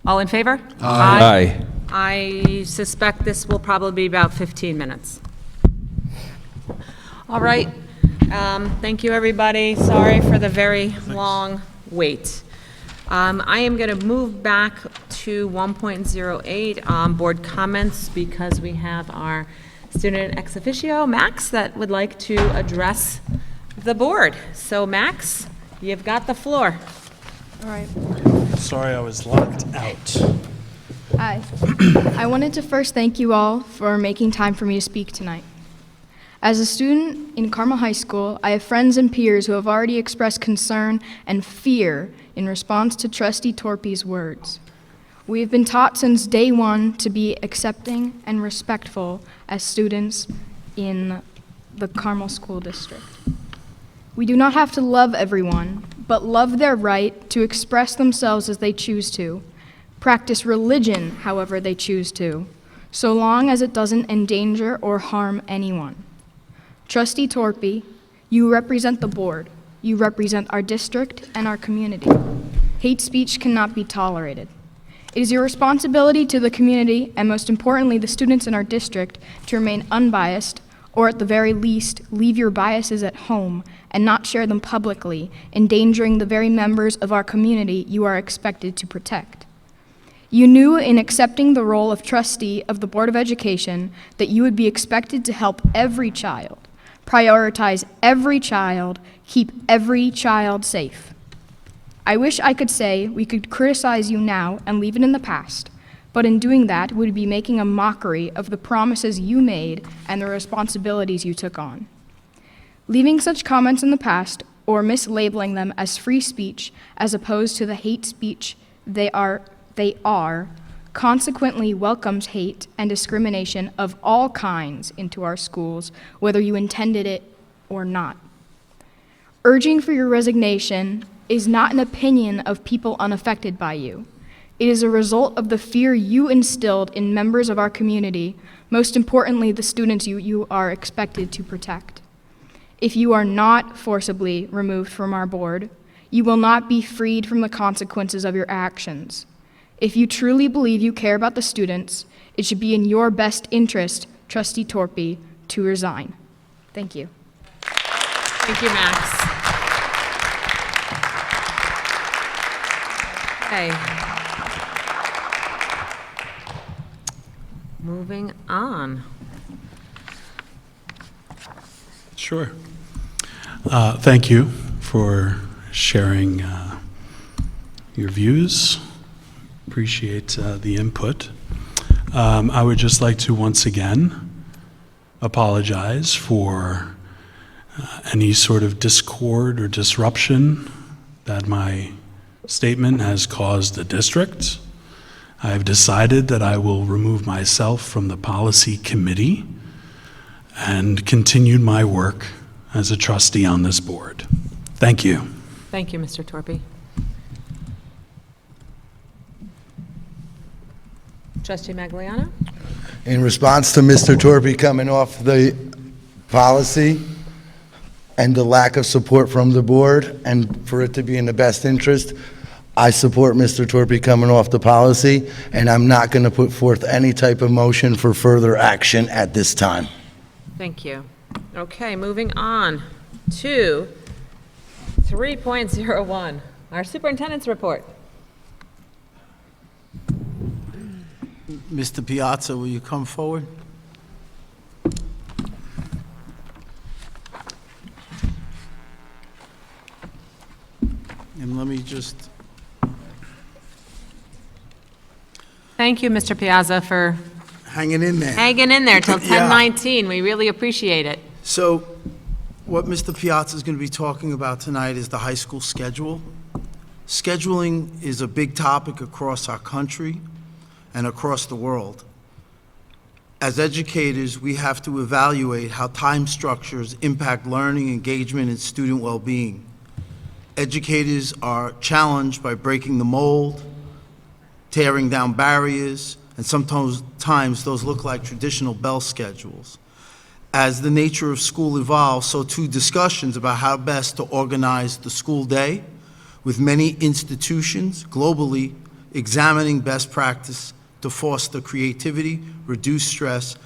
All in favor? Aye. I suspect this will probably be about 15 minutes. All right. Thank you, everybody. Sorry for the very long wait. I am going to move back to 1.08 board comments because we have our student ex officio, Max, that would like to address the board. So, Max, you've got the floor. All right. Sorry, I was locked out. Hi. I wanted to first thank you all for making time for me to speak tonight. As a student in Carmel High School, I have friends and peers who have already expressed concern and fear in response to Trustee Torpy's words. We have been taught since day one to be accepting and respectful as students in the Carmel School District. We do not have to love everyone, but love their right to express themselves as they choose to, practice religion however they choose to, so long as it doesn't endanger or harm anyone. Trustee Torpy, you represent the board. You represent our district and our community. Hate speech cannot be tolerated. It is your responsibility to the community, and most importantly, the students in our district, to remain unbiased, or at the very least, leave your biases at home and not share them publicly, endangering the very members of our community you are expected to protect. You knew in accepting the role of trustee of the Board of Education that you would be expected to help every child, prioritize every child, keep every child safe. I wish I could say we could criticize you now and leave it in the past, but in doing that, we would be making a mockery of the promises you made and the responsibilities you took on. Leaving such comments in the past or mislabeling them as free speech as opposed to the hate speech they are, consequently welcomes hate and discrimination of all kinds into our schools, whether you intended it or not. Urging for your resignation is not an opinion of people unaffected by you. It is a result of the fear you instilled in members of our community, most importantly, the students you are expected to protect. If you are not forcibly removed from our board, you will not be freed from the consequences of your actions. If you truly believe you care about the students, it should be in your best interest, Trustee Torpy, to resign. Thank you. Thank you, Max. Okay. Moving on. Sure. Thank you for sharing your views. Appreciate the input. I would just like to once again apologize for any sort of discord or disruption that my statement has caused the district. I have decided that I will remove myself from the policy committee and continued my work as a trustee on this board. Thank you. Thank you, Mr. Torpy. Trustee Magliano? In response to Mr. Torpy coming off the policy and the lack of support from the board, and for it to be in the best interest, I support Mr. Torpy coming off the policy, and I'm not going to put forth any type of motion for further action at this time. Thank you. Okay, moving on to 3.01, our superintendent's report. Mr. Piazza, will you come forward? And let me just... Thank you, Mr. Piazza, for hanging in there. Hanging in there till Yeah. 10:19. We really appreciate it. So, what Mr. Piazza is going to be talking about tonight is the high school schedule. Scheduling is a big topic across our country and across the world. As educators, we have to evaluate how time structures impact learning, engagement, and student well-being. Educators are challenged by breaking the mold, tearing down barriers, and sometimes those look like traditional bell schedules. As the nature of school evolves, so too discussions about how best to organize the school day, with many institutions globally examining best practice to foster creativity, reduce stress,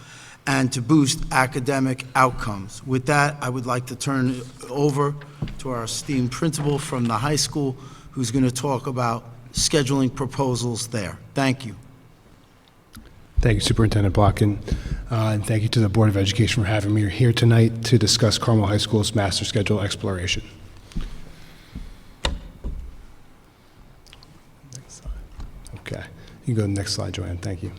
and to boost academic outcomes. With that, I would like to turn it over to our esteemed principal from the high school, who's going to talk about scheduling proposals there. Thank you. Thank you, Superintendent Blotkin, and thank you to the Board of Education for having me here tonight to discuss Carmel High School's master schedule exploration. Next slide. Okay, you can go to the next slide, Joanne. Thank you.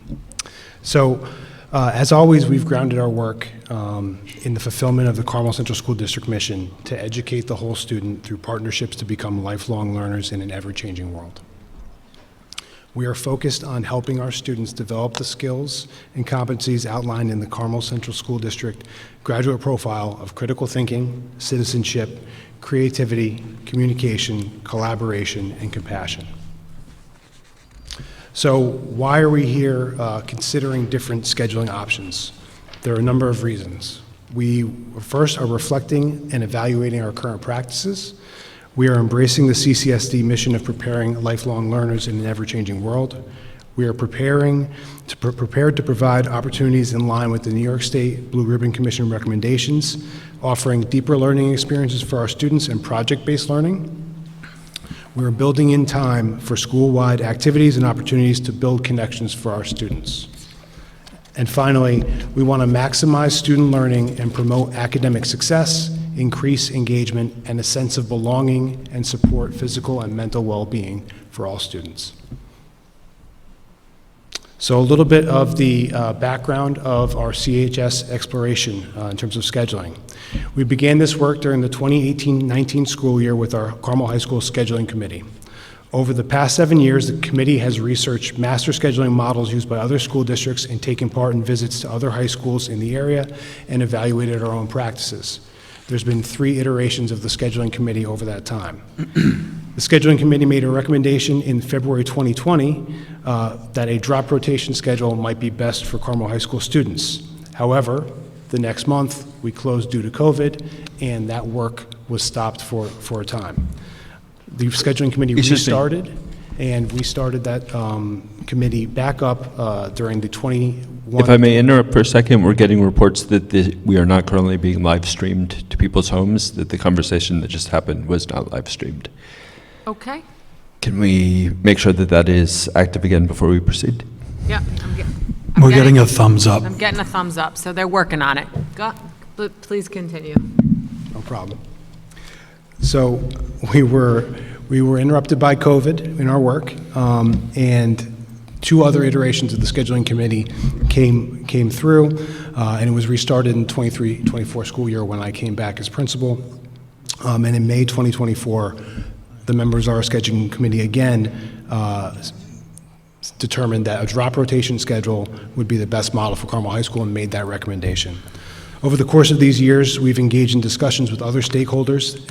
So, as always, we've grounded our work in the fulfillment of the Carmel Central School District mission to educate the whole student through partnerships to become lifelong learners in an ever-changing world. We are focused on helping our students develop the skills and competencies outlined in the Carmel Central School District graduate profile of critical thinking, citizenship, creativity, communication, collaboration, and compassion. So why are we here considering different scheduling options? There are a number of reasons. We first are reflecting and evaluating our current practices. We are embracing the CCSD mission of preparing lifelong learners in an ever-changing world. We are prepared to provide opportunities in line with the New York State Blue Ribbon Commission recommendations, offering deeper learning experiences for our students and project-based learning. We are building in time for school-wide activities and opportunities to build connections for our students. And finally, we want to maximize student learning and promote academic success, increase engagement, and a sense of belonging, and support physical and mental well-being for all students. So a little bit of the background of our CHS exploration in terms of scheduling. We began this work during the 2018-19 school year with our Carmel High School Scheduling Committee. Over the past 7 years, the committee has researched master scheduling models used by other school districts and taken part in visits to other high schools in the area and evaluated our own practices. There's been 3 iterations of the scheduling committee over that time. The scheduling committee made a recommendation in February 2020 that a drop rotation schedule might be best for Carmel High School students. However, the next month we closed due to COVID, and that work was stopped for a time. The scheduling committee restarted, and we started that committee back up during the If I may interrupt for a second, we're getting reports that we are not currently being live streamed to people's homes, that the conversation that just happened was not live streamed. Okay. Can we make sure that that is active again before we proceed? Yeah. We're getting a thumbs up. I'm getting a thumbs up, so they're working on it. Please continue. No problem. So we were interrupted by COVID in our work, and 2 other iterations of the scheduling committee came through, and it was restarted in 23-24 school year when I came back as principal. And in May 2024, the members of our scheduling committee again determined that a drop rotation schedule would be the best model for Carmel High School and made that recommendation. Over the course of these years, we've engaged in discussions with other stakeholders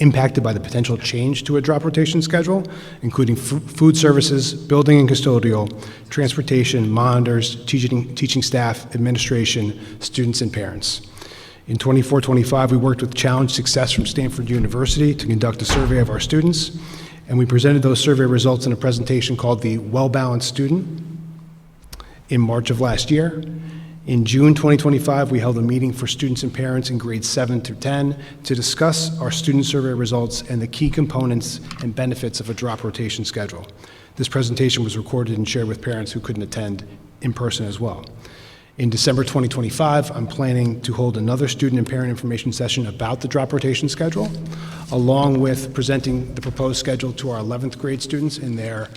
impacted by the potential change to a drop rotation schedule, including food services, building and custodial, transportation, monitors, teaching staff, administration, students, and parents. In 24-25, we worked with Challenge Success from Stanford University to conduct a survey of our students, and we presented those survey results in a presentation called the Well-Balanced Student in March of last year. In June 2025, we held a meeting for students and parents in grades 7 through 10 to discuss our student survey results and the key components and benefits of a drop rotation schedule. This presentation was recorded and shared with parents who couldn't attend in person as well. In December 2025, I'm planning to hold another student and parent information session about the drop rotation schedule, along with presenting the proposed schedule to our 11th grade students in their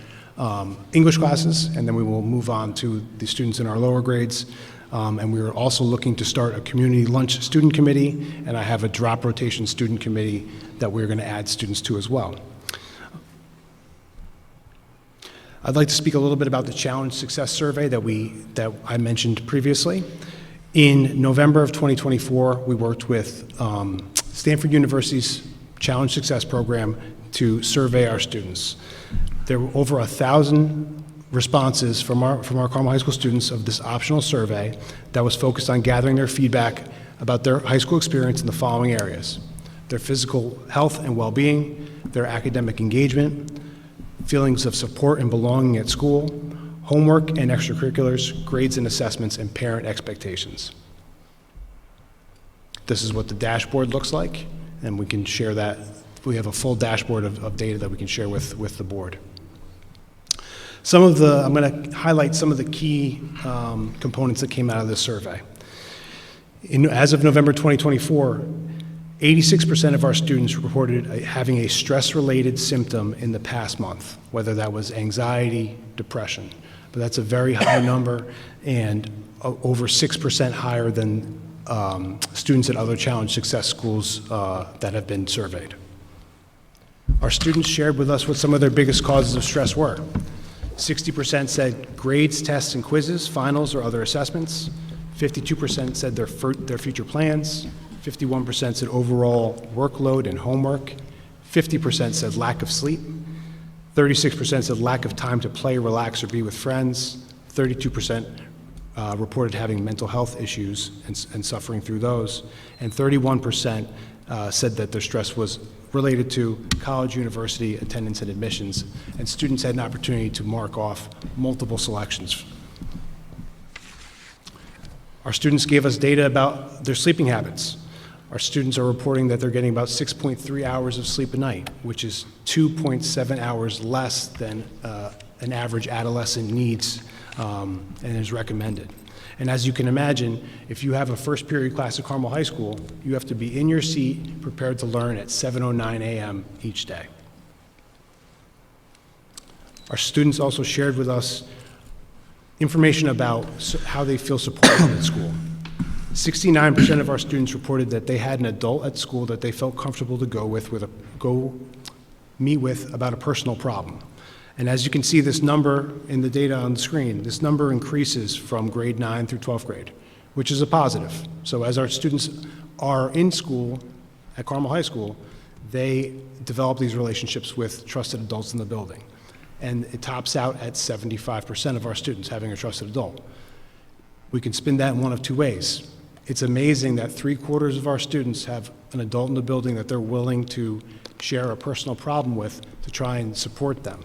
English classes, and then we will move on to the students in our lower grades. And we are also looking to start a community lunch student committee, and I have a drop rotation student committee that we're going to add students to as well. I'd like to speak a little bit about the Challenge Success Survey that I mentioned previously. In November of 2024, we worked with Stanford University's Challenge Success program to survey our students. There were over 1,000 responses from our Carmel High School students of this optional survey that was focused on gathering their feedback about their high school experience in the following areas: their physical health and well-being, their academic engagement, feelings of support and belonging at school, homework and extracurriculars, grades and assessments, and parent expectations. This is what the dashboard looks like, and we can share that. We have a full dashboard of data that we can share with the board. I'm going to highlight some of the key components that came out of this survey. As of November 2024, 86% of our students reported having a stress-related symptom in the past month, whether that was anxiety, depression. But that's a very high number, and over 6% higher than students at other Challenge Success schools that have been surveyed. Our students shared with us what some of their biggest causes of stress were. 60% said grades, tests, and quizzes, finals, or other assessments. 52% said their future plans. 51% said overall workload and homework. 50% said lack of sleep. 36% said lack of time to play, relax, or be with friends. 32% reported having mental health issues and suffering through those. And 31% said that their stress was related to college, university, attendance, and admissions, and students had an opportunity to mark off multiple selections. Our students gave us data about their sleeping habits. Our students are reporting that they're getting about 6.3 hours of sleep a night, which is 2.7 hours less than an average adolescent needs and is recommended. And as you can imagine, if you have a first period class at Carmel High School, you have to be in your seat, prepared to learn at 7:09 a.m. each day. Our students also shared with us information about how they feel supported at school. 69% of our students reported that they had an adult at school that they felt comfortable to go meet with about a personal problem. And as you can see, this number in the data on the screen, this number increases from grade 9 through 12th grade, which is a positive. So as our students are in school at Carmel High School, they develop these relationships with trusted adults in the building. And it tops out at 75% of our students having a trusted adult. We can spin that in one of two ways. It's amazing that 3/4 of our students have an adult in the building that they're willing to share a personal problem with to try and support them.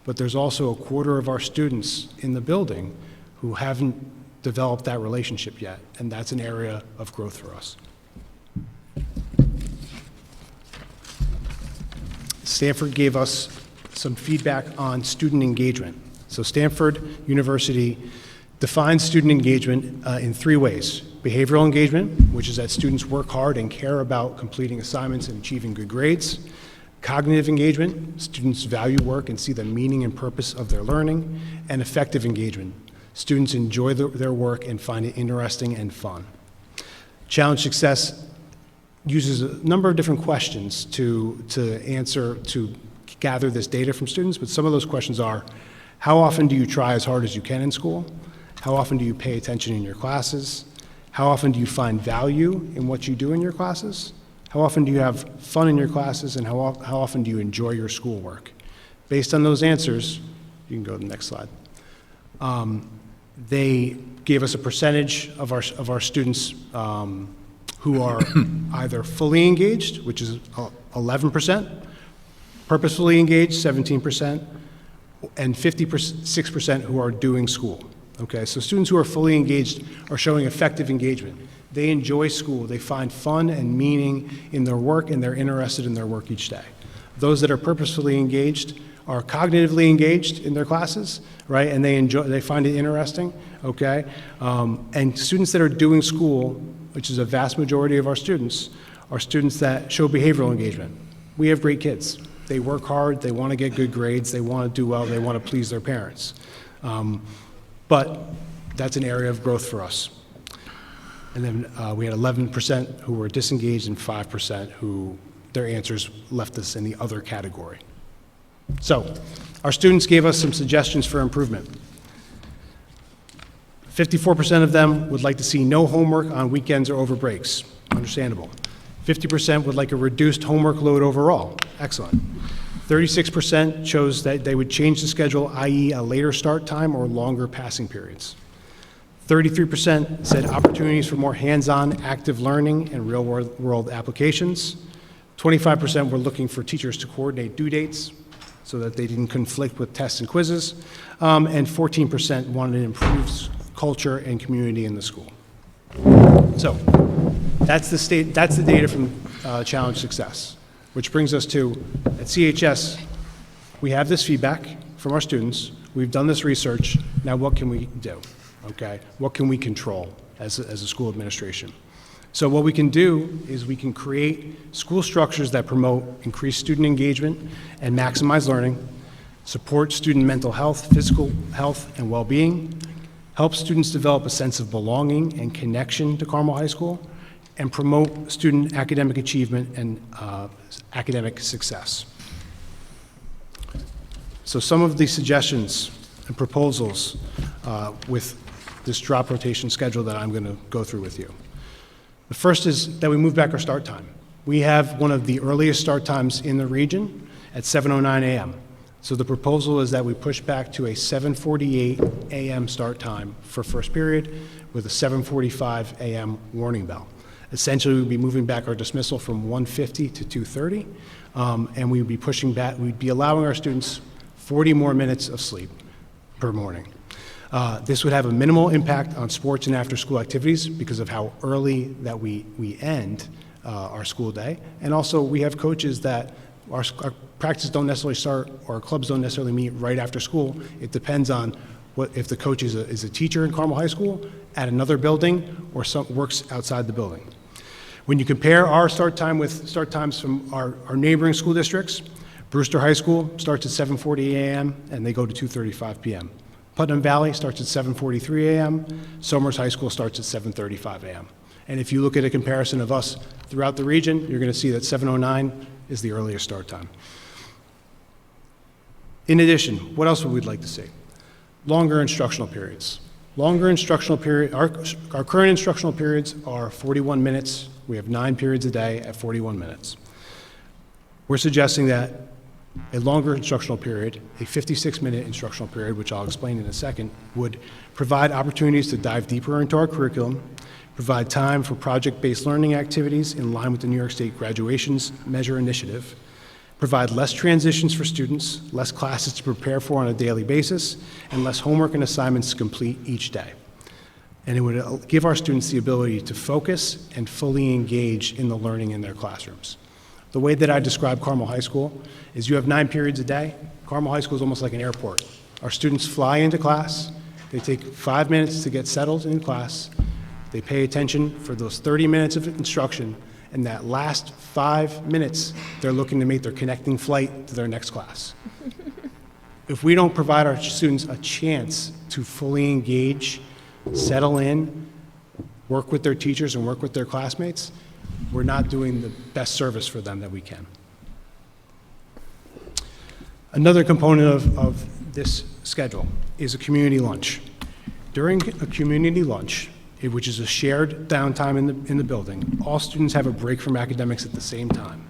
But there's also 1/4 of our students in the building who haven't developed that relationship yet, and that's an area of growth for us. Stanford gave us some feedback on student engagement. So Stanford University defines student engagement in 3 ways. Behavioral engagement, which is that students work hard and care about completing assignments and achieving good grades. Cognitive engagement, students value work and see the meaning and purpose of their learning. And effective engagement, students enjoy their work and find it interesting and fun. Challenge Success uses a number of different questions to gather this data from students, but some of those questions are, how often do you try as hard as you can in school? How often do you pay attention in your classes? How often do you find value in what you do in your classes? How often do you have fun in your classes, and how often do you enjoy your schoolwork? Based on those answers, you can go to the next slide. They gave us a percentage of our students who are either fully engaged, which is 11%, purposefully engaged, 17%, and 56% who are doing school. Okay, so students who are fully engaged are showing effective engagement. They enjoy school, they find fun and meaning in their work, and they're interested in their work each day. Those that are purposefully engaged are cognitively engaged in their classes, right, and they find it interesting, okay? And students that are doing school, which is a vast majority of our students, are students that show behavioral engagement. We have great kids. They work hard, they want to get good grades, they want to do well, they want to please their parents. But that's an area of growth for us. And then we had 11% who were disengaged and 5% who their answers left us in the other category. So our students gave us some suggestions for improvement. 54% of them would like to see no homework on weekends or over breaks. Understandable. 50% would like a reduced homework load overall. Excellent. 36% chose that they would change the schedule, i.e. a later start time or longer passing periods. 33% said opportunities for more hands-on active learning and real-world applications. 25% were looking for teachers to coordinate due dates so that they didn't conflict with tests and quizzes. And 14% wanted improved culture and community in the school. So that's the data from Challenge Success, which brings us to, at CHS, we have this feedback from our students. We've done this research. Now what can we do? Okay, what can we control as a school administration? So what we can do is we can create school structures that promote increased student engagement and maximize learning, support student mental health, physical health, and well-being, help students develop a sense of belonging and connection to Carmel High School, and promote student academic achievement and academic success. So some of the suggestions and proposals with this drop rotation schedule that I'm going to go through with you. The first is that we move back our start time. We have one of the earliest start times in the region at 7:09 a.m. So the proposal is that we push back to a 7:48 a.m. start time for first period with a 7:45 a.m. warning bell. Essentially, we'd be moving back our dismissal from 1:50 to 2:30, and we'd be pushing back, we'd be allowing our students 40 more minutes of sleep per morning. This would have a minimal impact on sports and after-school activities because of how early that we end our school day. And also, we have coaches that our practices don't necessarily start, or our clubs don't necessarily meet right after school. It depends on if the coach is a teacher in Carmel High School, at another building, or works outside the building. When you compare our start time with start times from our neighboring school districts, Brewster High School starts at 7:40 a.m. and they go to 2:35 p.m. Putnam Valley starts at 7:43 a.m. Somers High School starts at 7:35 a.m. And if you look at a comparison of us throughout the region, you're going to see that 7:09 is the earliest start time. In addition, what else would we like to see? Longer instructional periods. Longer instructional period, our current instructional periods are 41 minutes. We have 9 periods a day at 41 minutes. We're suggesting that a longer instructional period, a 56-minute instructional period, which I'll explain in a second, would provide opportunities to dive deeper into our curriculum, provide time for project-based learning activities in line with the New York State Graduations Measure Initiative, provide less transitions for students, less classes to prepare for on a daily basis, and less homework and assignments to complete each day. And it would give our students the ability to focus and fully engage in the learning in their classrooms. The way that I describe Carmel High School is you have 9 periods a day. Carmel High School is almost like an airport. Our students fly into class, they take 5 minutes to get settled in class, they pay attention for those 30 minutes of instruction, and that last 5 minutes, they're looking to make their connecting flight to their next class. If we don't provide our students a chance to fully engage, settle in, work with their teachers and work with their classmates, we're not doing the best service for them that we can. Another component of this schedule is a community lunch. During a community lunch, which is a shared downtime in the building, all students have a break from academics at the same time.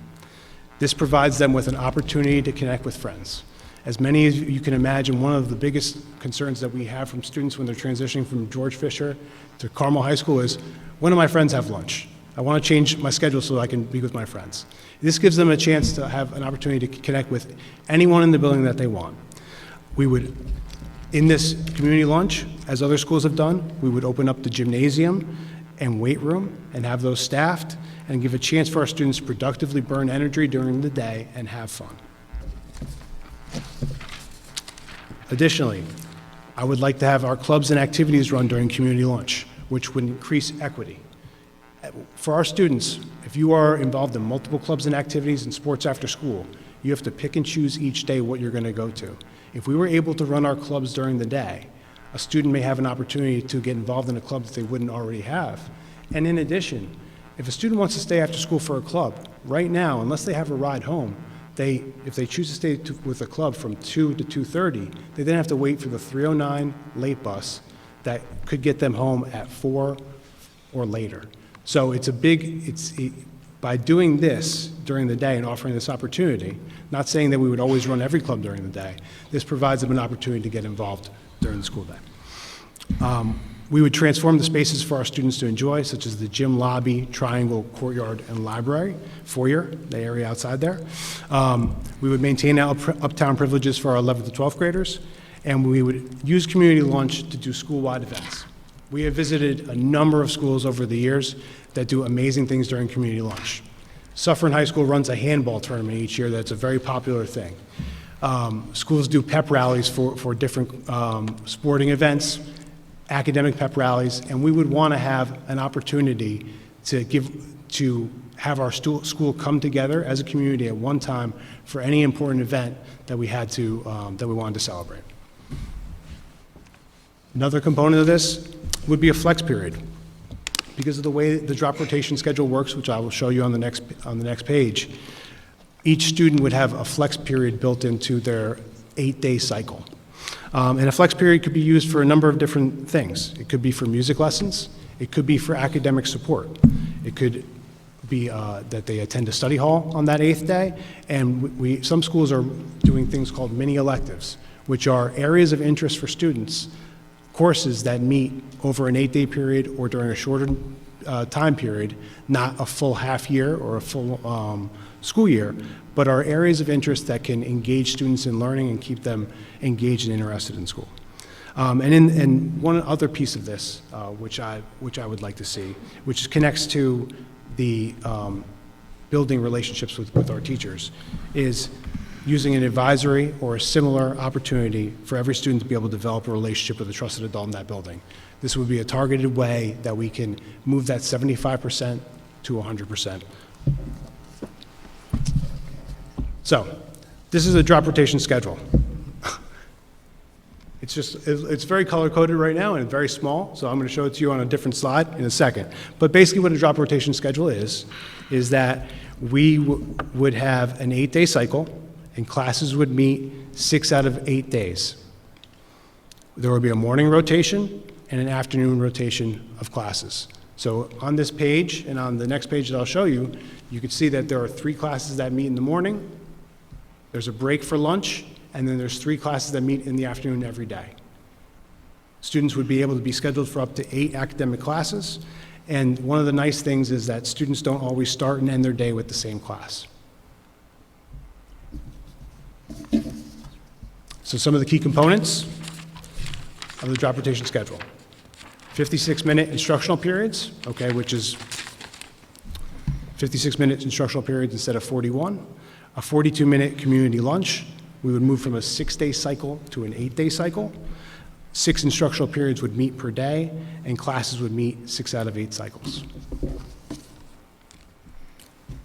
This provides them with an opportunity to connect with friends. As many as you can imagine, one of the biggest concerns that we have from students when they're transitioning from George Fisher to Carmel High School is, when do my friends have lunch? I want to change my schedule so I can be with my friends. This gives them a chance to have an opportunity to connect with anyone in the building that they want. We would, in this community lunch, as other schools have done, we would open up the gymnasium and weight room and have those staffed and give a chance for our students to productively burn energy during the day and have fun. Additionally, I would like to have our clubs and activities run during community lunch, which would increase equity. For our students, if you are involved in multiple clubs and activities and sports after school, you have to pick and choose each day what you're going to go to. If we were able to run our clubs during the day, a student may have an opportunity to get involved in a club that they wouldn't already have. And in addition, if a student wants to stay after school for a club, right now, unless they have a ride home, if they choose to stay with a club from 2 to 2:30, they then have to wait for the 3:09 late bus that could get them home at 4 or later. So by doing this during the day and offering this opportunity, not saying that we would always run every club during the day, this provides them an opportunity to get involved during the school day. We would transform the spaces for our students to enjoy, such as the gym lobby, triangle, courtyard, and library, foyer, the area outside there. We would maintain uptown privileges for our 11th to 12th graders, and we would use community lunch to do school-wide events. We have visited a number of schools over the years that do amazing things during community lunch. Suffern High School runs a handball tournament each year that's a very popular thing. Schools do pep rallies for different sporting events, academic pep rallies, and we would want to have an opportunity to have our school come together as a community at one time for any important event that we had to that we wanted to celebrate. Another component of this would be a flex period. Because of the way the drop rotation schedule works, which I will show you on the next page, each student would have a flex period built into their 8-day cycle. And a flex period could be used for a number of different things. It could be for music lessons. It could be for academic support. It could be that they attend a study hall on that 8th day. And some schools are doing things called mini electives, which are areas of interest for students, courses that meet over an 8-day period or during a shorter time period, not a full half year or a full school year, but are areas of interest that can engage students in learning and keep them engaged and interested in school. And one other piece of this, which I would like to see, which connects to the building relationships with our teachers, is using an advisory or a similar opportunity for every student to be able to develop a relationship with a trusted adult in that building. This would be a targeted way that we can move that 75% to 100%. So, this is a drop rotation schedule. It's very color-coded right now and very small, so I'm going to show it to you on a different slide in a second. But basically what a drop rotation schedule is that we would have an 8-day cycle, and classes would meet 6 out of 8 days. There would be a morning rotation and an afternoon rotation of classes. So on this page and on the next page that I'll show you, you can see that there are 3 classes that meet in the morning, there's a break for lunch, and then there's 3 classes that meet in the afternoon every day. Students would be able to be scheduled for up to 8 academic classes, and one of the nice things is that students don't always start and end their day with the same class. So some of the key components of the drop rotation schedule. 56-minute instructional periods, okay, which is 56-minute instructional periods instead of 41. A 42-minute community lunch. We would move from a 6-day cycle to an 8-day cycle. 6 instructional periods would meet per day, and classes would meet 6 out of 8 cycles.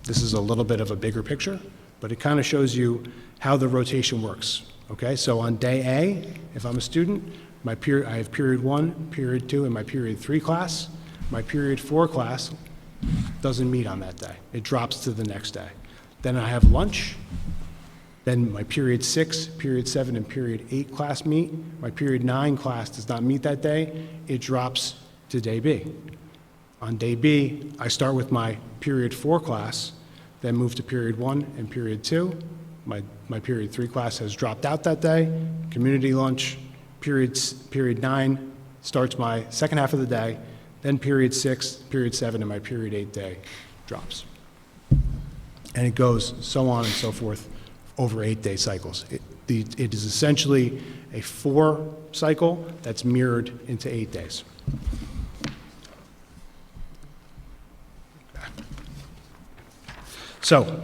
This is a little bit of a bigger picture, but it kind of shows you how the rotation works. Okay, so on day A, if I'm a student, I have period 1, period 2, and my period 3 class. My period 4 class doesn't meet on that day. It drops to the next day. Then I have lunch. Then my period 6, period 7, and period 8 class meet. My period 9 class does not meet that day. It drops to day B. On day B, I start with my period 4 class, then move to period 1 and period 2. My period 3 class has dropped out that day. Community lunch, period 9 starts my second half of the day. Then period 6, period 7, and my period 8 day drops. And it goes so on and so forth over 8-day cycles. It is essentially a 4 cycle that's mirrored into 8 days. So,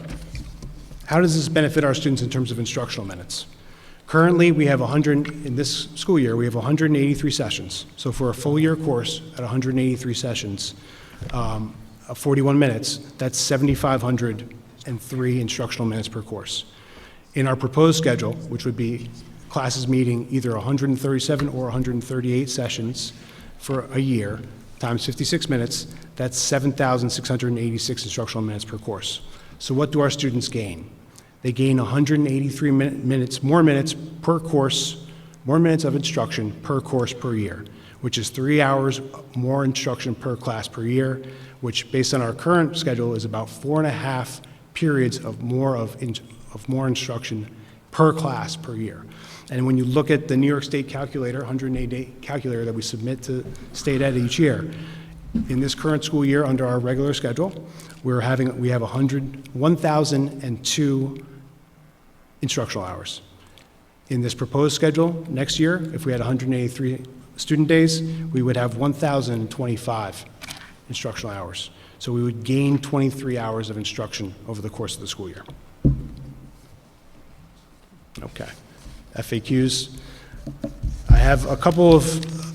how does this benefit our students in terms of instructional minutes? Currently, we have in this school year, we have 183 sessions. So for a full year course at 183 sessions, 41 minutes, that's 7,503 instructional minutes per course. In our proposed schedule, which would be classes meeting either 137 or 138 sessions for a year, times 56 minutes, that's 7,686 instructional minutes per course. So what do our students gain? They gain 183 more minutes per course, more minutes of instruction per course per year, which is 3 hours more instruction per class per year, which based on our current schedule is about 4.5 periods of more instruction per class per year. And when you look at the New York State calculator, 180 calculator that we submit to state ed each year, in this current school year under our regular schedule, we have 1,002 instructional hours. In this proposed schedule next year, if we had 183 student days, we would have 1,025 instructional hours. So we would gain 23 hours of instruction over the course of the school year. Okay, FAQs. I have a couple of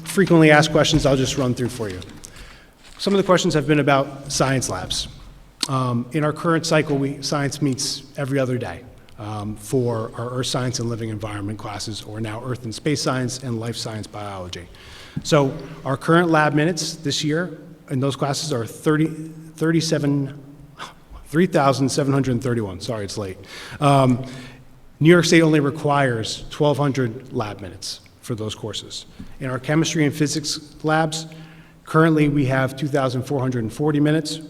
frequently asked questions I'll just run through for you. Some of the questions have been about science labs. In our current cycle, science meets every other day for our earth science and living environment classes, or now earth and space science and life science biology. So our current lab minutes this year in those classes are 3,731. Sorry, it's late. New York State only requires 1,200 lab minutes for those courses. In our chemistry and physics labs, currently we have 2,440 minutes.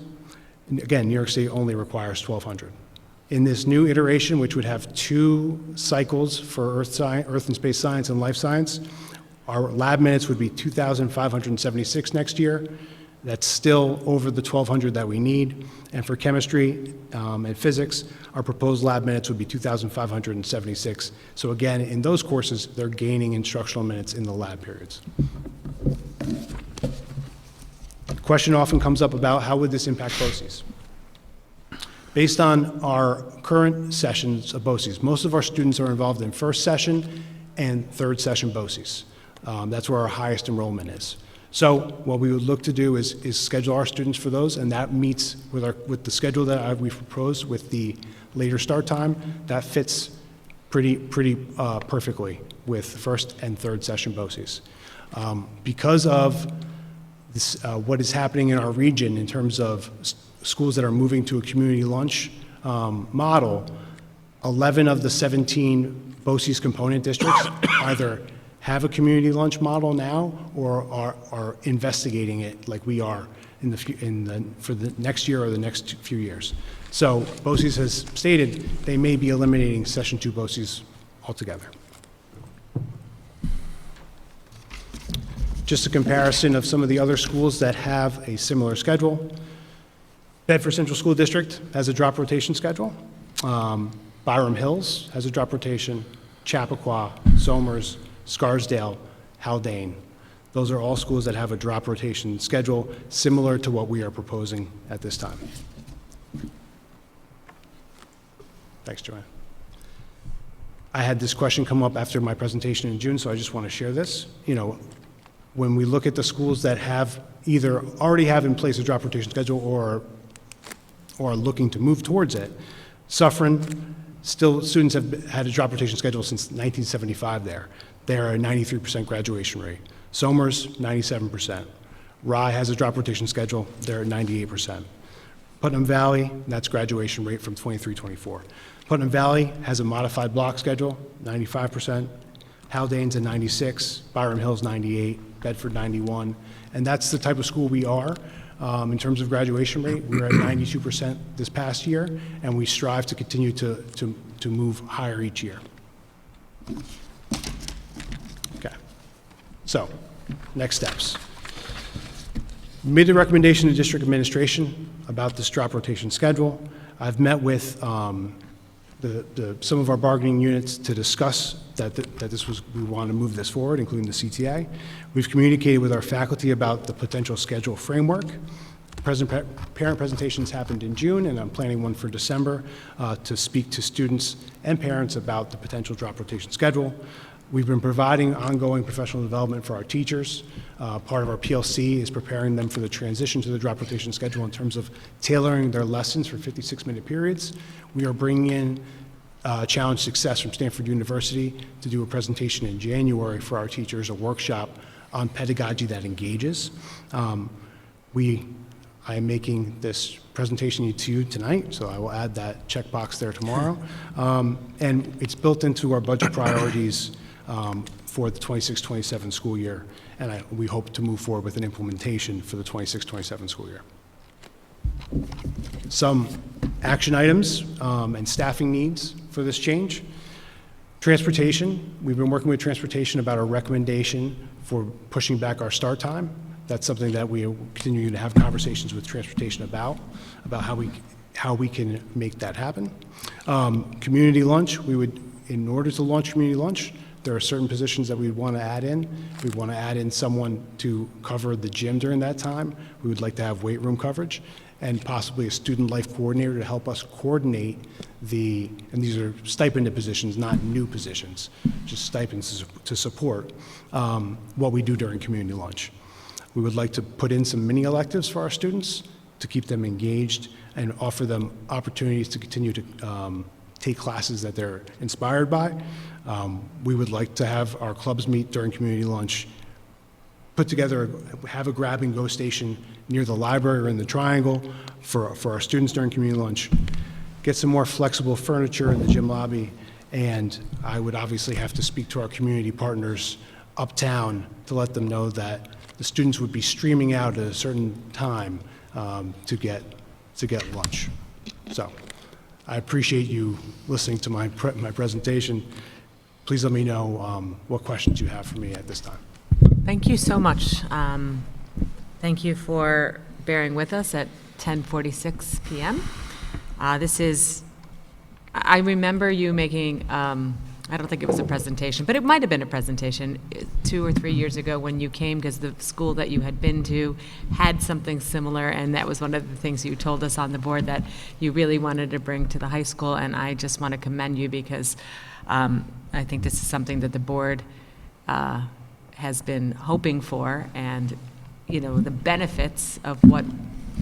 And again, New York State only requires 1,200. In this new iteration, which would have 2 cycles for earth and space science and life science, our lab minutes would be 2,576 next year. That's still over the 1,200 that we need. And for chemistry and physics, our proposed lab minutes would be 2,576. So again, in those courses, they're gaining instructional minutes in the lab periods. The question often comes up about how would this impact BOCES? Based on our current sessions of BOCES, most of our students are involved in first session and third session BOCES. That's where our highest enrollment is. So what we would look to do is schedule our students for those, and that meets with the schedule that we've proposed with the later start time. That fits pretty perfectly with first and third session BOCES. Because of this, what is happening in our region in terms of schools that are moving to a community lunch model, 11 of the 17 BOCES component districts either have a community lunch model now or are investigating it like we are for the next year or the next few years. So BOCES has stated they may be eliminating Session 2 BOCES altogether. Just a comparison of some of the other schools that have a similar schedule. Bedford Central School District has a drop rotation schedule. Byram Hills has a drop rotation. Chappaqua, Somers, Scarsdale, Haldane. Those are all schools that have a drop rotation schedule similar to what we are proposing at this time. Thanks, Joanne. I had this question come up after my presentation in June, so I just want to share this. You know, when we look at the schools that have either already have in place a drop rotation schedule or are looking to move towards it, Suffern, still students have had a drop rotation schedule since 1975 there. They're a 93% graduation rate. Somers, 97%. Rye has a drop rotation schedule. They're at 98%. Putnam Valley, that's graduation rate from 23-24. Putnam Valley has a modified block schedule, 95%. Haldane's at 96, Byram Hill's 98, Bedford 91. And that's the type of school we are in terms of graduation rate. We were at 92% this past year, and we strive to continue to move higher each year. Okay. So, next steps. Made a recommendation to district administration about this drop rotation schedule. I've met with some of our bargaining units to discuss that we want to move this forward, including the CTA. We've communicated with our faculty about the potential schedule framework. Parent presentations happened in June, and I'm planning one for December to speak to students and parents about the potential drop rotation schedule. We've been providing ongoing professional development for our teachers. Part of our PLC is preparing them for the transition to the drop rotation schedule in terms of tailoring their lessons for 56-minute periods. We are bringing in Challenge Success from Stanford University to do a presentation in January for our teachers, a workshop on pedagogy that engages. I am making this presentation to you tonight, so I will add that checkbox there tomorrow. And it's built into our budget priorities for the 26-27 school year, and we hope to move forward with an implementation for the 26-27 school year. Some action items and staffing needs for this change. Transportation, we've been working with transportation about a recommendation for pushing back our start time. That's something that we are continuing to have conversations with transportation about how we can make that happen. Community lunch, in order to launch community lunch, there are certain positions that we'd want to add in. We want to add in someone to cover the gym during that time. We would like to have weight room coverage, and possibly a student life coordinator to help us coordinate and these are stipended positions, not new positions, just stipends to support what we do during community lunch. We would like to put in some mini electives for our students to keep them engaged and offer them opportunities to continue to take classes that they're inspired by. We would like to have our clubs meet during community lunch, put together, have a grab-and-go station near the library or in the Triangle for our students during community lunch, get some more flexible furniture in the gym lobby, and I would obviously have to speak to our community partners uptown to let them know that the students would be streaming out at a certain time to get lunch. So I appreciate you listening to my presentation. Please let me know what questions you have for me at this time. Thank you so much. Thank you for bearing with us at 10:46 p.m. I remember you making, I don't think it was a presentation, but it might have been a presentation 2 or 3 years ago when you came, because the school that you had been to had something similar, and that was one of the things you told us on the board that you really wanted to bring to the high school, and I just want to commend you because I think this is something that the board has been hoping for, and you know, the benefits of what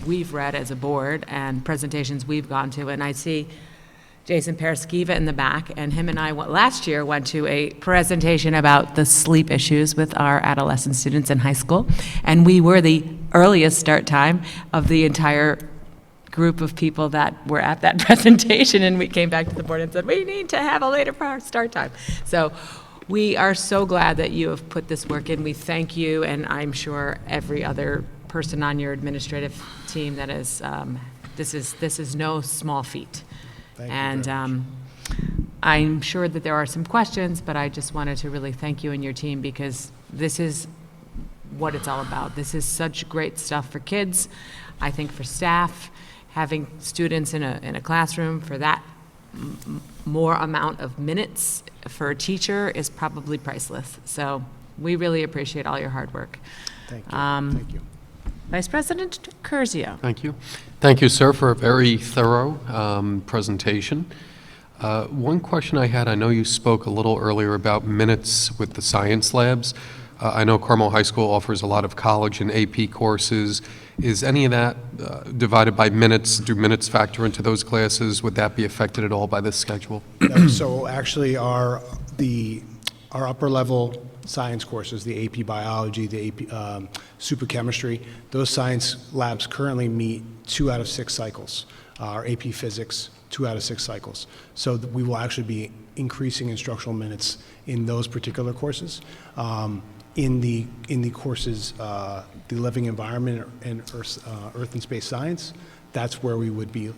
we've read as a board and presentations we've gone to, and I see Jason Paraskiva in the back, and him and I last year went to a presentation about the sleep issues with our adolescent students in high school, and we were the earliest start time of the entire group of people that were at that presentation, and we came back to the board and said, we need to have a later start time. So we are so glad that you have put this work in. We thank you, and I'm sure every other person on your administrative team that is, this is no small feat. And I'm sure that there are some questions, but I just wanted to really thank you and your team, because this is what it's all about. This is such great stuff for kids, I think for staff, having students in a classroom for that more amount of minutes for a teacher is probably priceless. So we really appreciate all your hard work. Thank you. Thank you. Vice President Curzio. Thank you. Thank you, sir, for a very thorough presentation. One question I had, I know you spoke a little earlier about minutes with the science labs. I know Carmel High School offers a lot of college and AP courses. Is any of that divided by minutes? Do minutes factor into those classes? Would that be affected at all by this schedule? So actually, our upper level science courses, the AP Biology, the AP Super Chemistry, those science labs currently meet 2 out of 6 cycles. Our AP Physics, 2 out of 6 cycles. So we will actually be increasing instructional minutes in those particular courses. In the courses, the living environment and earth and space science, that's where we would be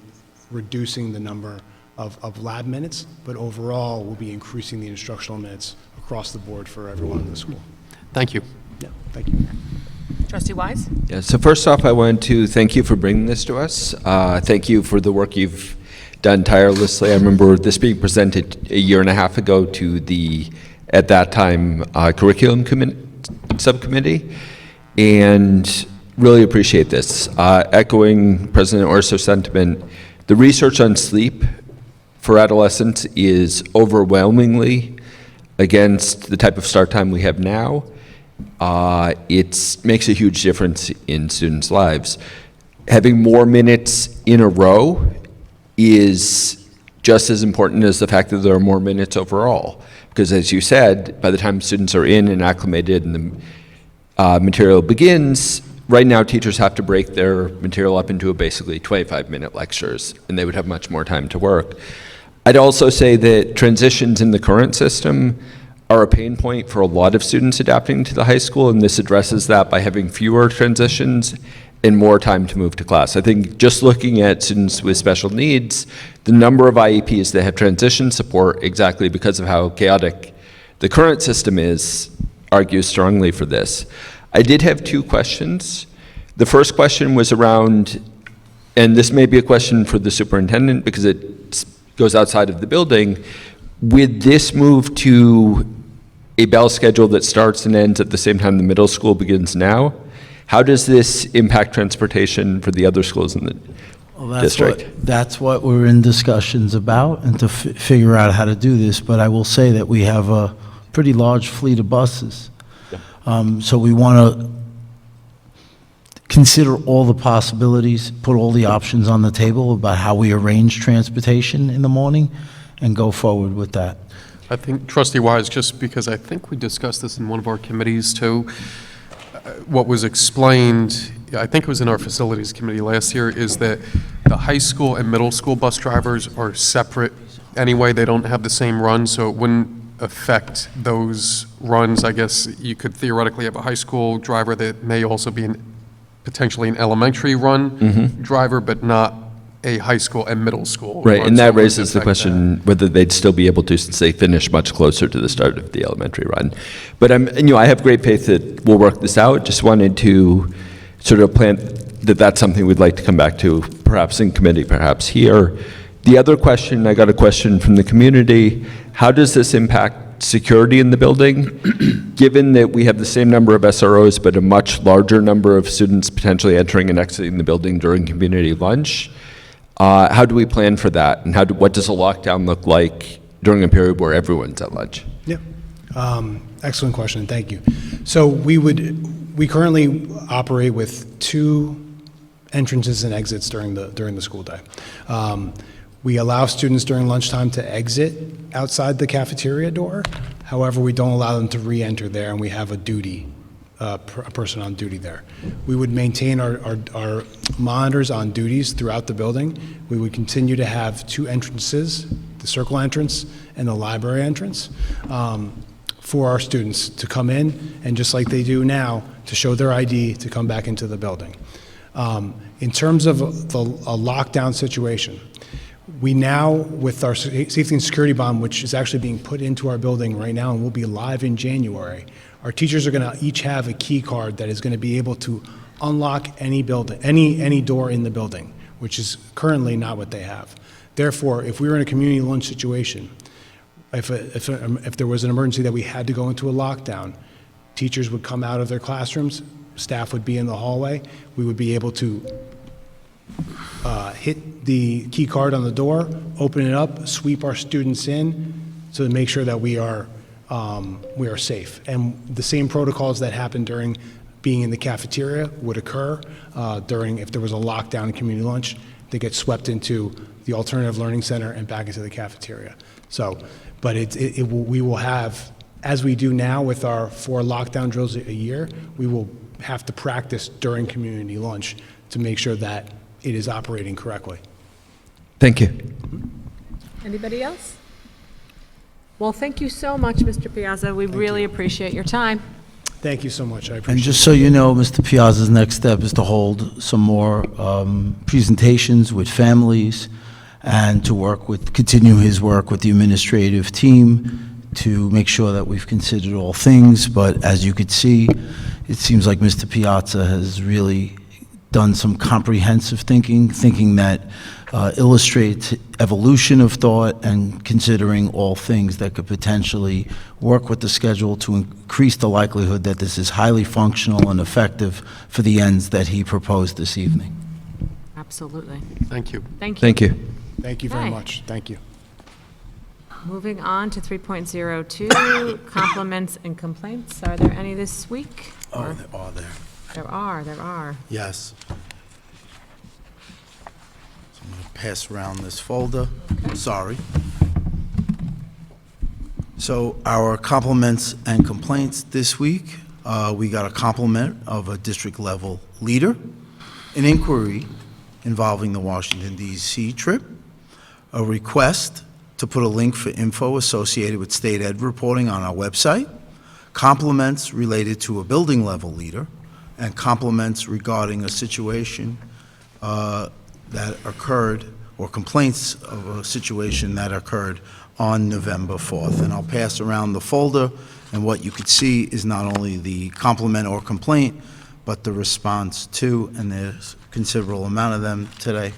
reducing the number of lab minutes, but overall we'll be increasing the instructional minutes across the board for everyone in the school. Thank you. Yeah, thank you. Trustee Wise? Yeah, so first off, I want to thank you for bringing this to us. Thank you for the work you've done tirelessly. I remember this being presented a year and a half ago to the, at that time, curriculum subcommittee, and really appreciate this. Echoing President Orso's sentiment, the research on sleep for adolescents is overwhelmingly against the type of start time we have now. It makes a huge difference in students' lives. Having more minutes in a row is just as important as the fact that there are more minutes overall. Because as you said, by the time students are in and acclimated and the material begins, right now teachers have to break their material up into basically 25-minute lectures, and they would have much more time to work. I'd also say that transitions in the current system are a pain point for a lot of students adapting to the high school, and this addresses that by having fewer transitions and more time to move to class. I think just looking at students with special needs, the number of IEPs that have transition support exactly because of how chaotic the current system is argues strongly for this. I did have 2 questions. The first question was around, and this may be a question for the superintendent because it goes outside of the building, with this move to a bell schedule that starts and ends at the same time the middle school begins now, how does this impact transportation for the other schools in the district? That's what we're in discussions about, and to figure out how to do this. But I will say that we have a pretty large fleet of buses. So we want to consider all the possibilities, put all the options on the table about how we arrange transportation in the morning, and go forward with that. I think, Trustee Wise, just because I think we discussed this in one of our committees too, what was explained, I think it was in our facilities committee last year, is that the high school and middle school bus drivers are separate anyway. They don't have the same run, so it wouldn't affect those runs. I guess you could theoretically have a high school driver that may also be potentially an elementary run driver, but not a high school and middle school. Right, run, and so that it wouldn't raises the affect question whether they'd still be able to, since they finish much closer to the start of the elementary run. But I have great faith that we'll work this out. Just wanted to sort of plant that that's something we'd like to come back to, perhaps in committee, perhaps here. The other question, I got a question from the community. How does this impact security in the building? Given that we have the same number of SROs, but a much larger number of students potentially entering and exiting the building during community lunch, how do we plan for that? And what does a lockdown look like during a period where everyone's at lunch? Yeah, excellent question, thank you. So we currently operate with 2 entrances and exits during the school day. We allow students during lunchtime to exit outside the cafeteria door. However, we don't allow them to re-enter there, and we have a person on duty there. We would maintain our monitors on duties throughout the building. We would continue to have 2 entrances, the circle entrance and the library entrance, for our students to come in, and just like they do now, to show their ID to come back into the building. In terms of a lockdown situation, we now, with our safety and security bomb, which is actually being put into our building right now and will be live in January, our teachers are going to each have a key card that is going to be able to unlock any building, any door in the building, which is currently not what they have. Therefore, if we were in a community lunch situation, if there was an emergency that we had to go into a lockdown, teachers would come out of their classrooms, staff would be in the hallway, we would be able to hit the key card on the door, open it up, sweep our students in, to make sure that we are safe. And the same protocols that happened during being in the cafeteria would occur during, if there was a lockdown in community lunch, they get swept into the alternative learning center and back into the cafeteria. So, but we will have, as we do now with our 4 lockdown drills a year, we will have to practice during community lunch to make sure that it is operating correctly. Thank you. Anybody else? Well, thank you so much, Mr. Piazza. We really appreciate your time. Thank you so much. I appreciate And it. just so you know, Mr. Piazza's next step is to hold some more presentations with families and to continue his work with the administrative team to make sure that we've considered all things. But as you could see, it seems like Mr. Piazza has really done some comprehensive thinking that illustrates evolution of thought and considering all things that could potentially work with the schedule to increase the likelihood that this is highly functional and effective for the ends that he proposed this evening. Absolutely. Thank you. Thank you. Thank you. Thank you very Okay. much. Thank you. Moving on to 3.02, compliments and complaints. Are there any this week? Oh, there are there. There are. Yes. So I'm going to pass around this folder. Sorry. So our compliments and complaints this week, we got a compliment of a district level leader, an inquiry involving the Washington DC trip, a request to put a link for info associated with state ed reporting on our website, compliments related to a building level leader, and compliments regarding a situation that occurred, or complaints of a situation that occurred on November 4th. And I'll pass around the folder, and what you could see is not only the compliment or complaint, but the response to, and there's a considerable amount of them today.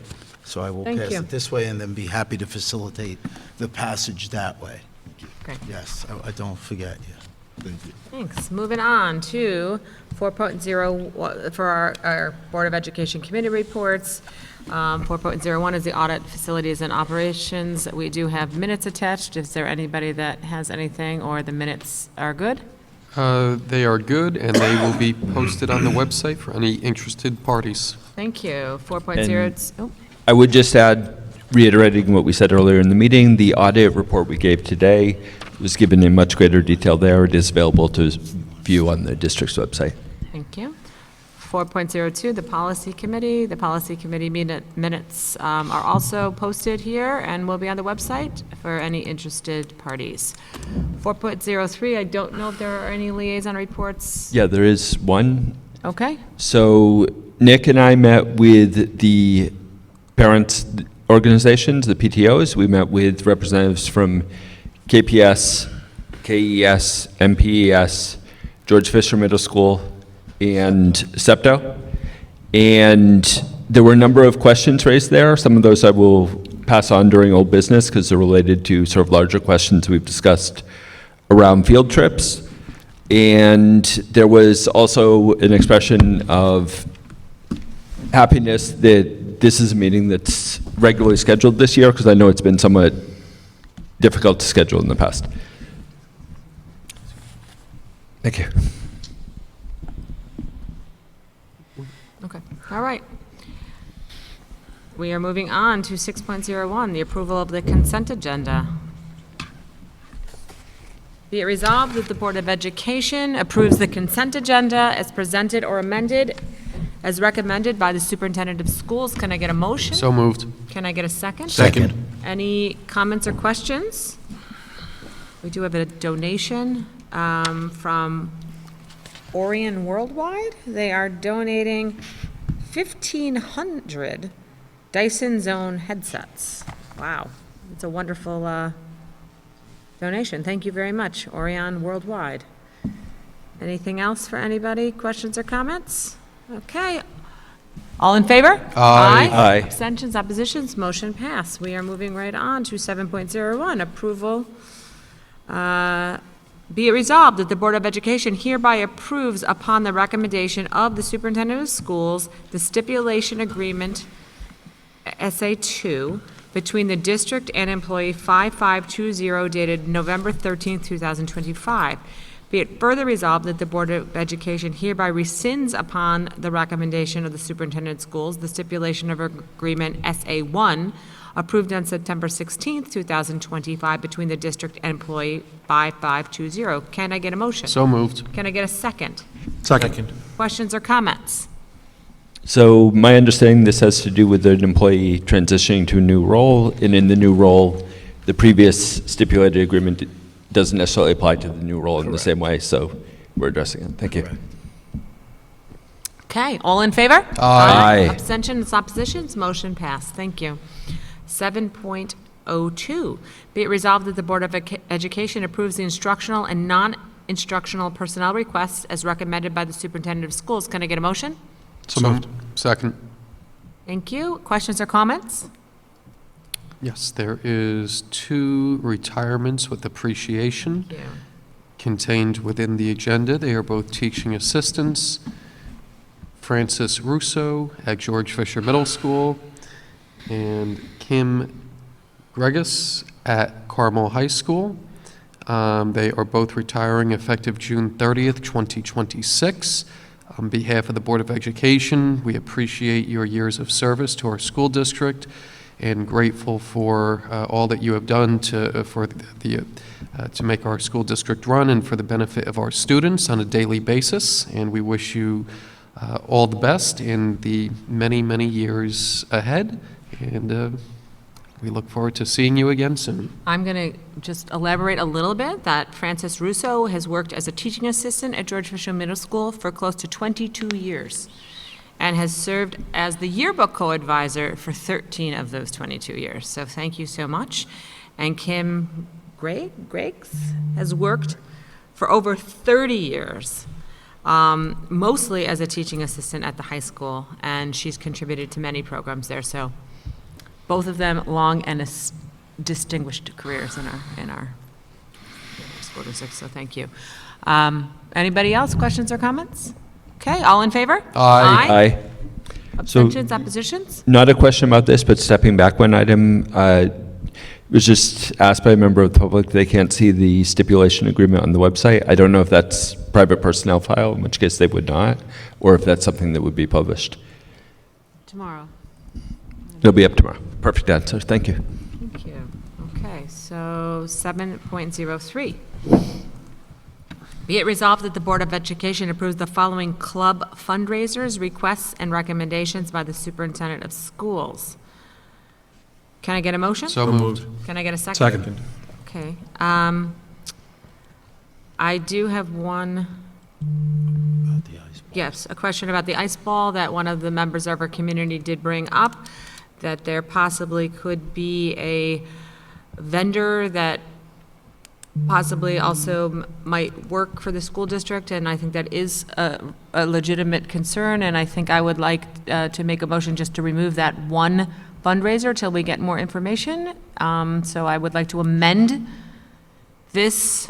So I will Thank pass you. it this way and then be happy to facilitate the passage that way. Great. Yes, I don't forget you. Thank you. Thanks. Moving on to 4.0 for our Board of Education committee reports. 4.01 is the audit facilities and operations. We do have minutes attached. Is there anybody that has anything, or the minutes are good? They are good, and they will be posted on the website for any interested parties. Thank you. 4.0. Oh, I would just add, reiterating what we said earlier in the meeting, the audit report we gave today was given in much greater detail there. It is available to view on the district's website. thank you. 4.02, the policy committee. The policy committee minutes are also posted here and will be on the website for any interested parties. 4.03, I don't know if there are any liaison reports. Yeah, there is one. Okay. So Nick and I met with the parents' organizations, the PTOs. We met with representatives from KPS, KES, MPES, George Fisher Middle School, and SEPTO. And there were a number of questions raised there. Some of those I will pass on during old business because they're related to sort of larger questions we've discussed around field trips. And there was also an expression of happiness that this is a meeting that's regularly scheduled this year, because I know it's been somewhat difficult to schedule in the past. Thank you. Okay, all right. We are moving on to 6.01, the approval of the consent agenda. Be it resolved that the Board of Education approves the consent agenda as presented or amended as recommended by the superintendent of schools. Can I get a motion? So moved. Can I get a second? Second. Any comments or questions? We do have a donation from Orion Worldwide. They are donating 1,500 Dyson Zone headsets. Wow, it's a wonderful donation. Thank you very much, Orion Worldwide. Anything else for anybody? Questions or comments? Okay. All in favor? Aye. Aye. Abstentions, oppositions, motion passed. We are moving right on to 7.01, approval Be it resolved that the Board of Education hereby approves, upon the recommendation of the superintendent of schools, the stipulation agreement, SA2, between the district and employee 5520 dated November 13, 2025. Be it further resolved that the Board of Education hereby rescinds, upon the recommendation of the superintendent of schools, the stipulation of agreement SA1 approved on September 16, 2025 between the district and employee 5520. Can I get a motion? So moved. Can I get a second? Second. Questions or comments? So my understanding, this has to do with an employee transitioning to a new role, and in the new role, the previous stipulated agreement doesn't necessarily apply to the new role in the same way, so we're addressing it. Thank you. Okay, all in favor? Aye. Abstentions, oppositions, motion passed. Thank you. 7.02, be it resolved that the Board of Education approves the instructional and non-instructional personnel requests as recommended by the superintendent of schools. Can I get a motion? So moved. Second. Thank you. Questions or comments? Yes, there is 2 retirements with appreciation contained within the agenda. They are both teaching assistants. Francis Russo at George Fisher Middle School and Kim Gregus at Carmel High School. They are both retiring effective June 30th, 2026. On behalf of the Board of Education, we appreciate your years of service to our school district and grateful for all that you have done to make our school district run and for the benefit of our students on a daily basis. And we wish you all the best in the many, many years ahead. And we look forward to seeing you again soon. I'm going to just elaborate a little bit that Francis Russo has worked as a teaching assistant at George Fisher Middle School for close to 22 years and has served as the yearbook co-advisor for 13 of those 22 years. So thank you so much. And Kim Gregs has worked for over 30 years, mostly as a teaching assistant at the high school, and she's contributed to many programs there. So both of them long and distinguished careers in our school district, so thank you. Anybody else, questions or comments? Okay, all in favor? Aye. Abstentions, oppositions? Not a question about this, but stepping back one item, was just asked by a member of the public, they can't see the stipulation agreement on the website. I don't know if that's private personnel file, in which case they would not, or if that's something that would be published. Tomorrow. It'll be up tomorrow. Perfect answer. Thank you. Thank you. Okay, so 7.03. Be it resolved that the Board of Education approves the following club fundraisers, requests, and recommendations by the superintendent of schools. Can I get a motion? So moved. Can I get a second? Second. Okay. I do have one. Yes, a question about the ice ball that one of the members of our community did bring up, that there possibly could be a vendor that possibly also might work for the school district, and I think that is a legitimate concern, and I think I would like to make a motion just to remove that one fundraiser till we get more information. So I would like to amend this.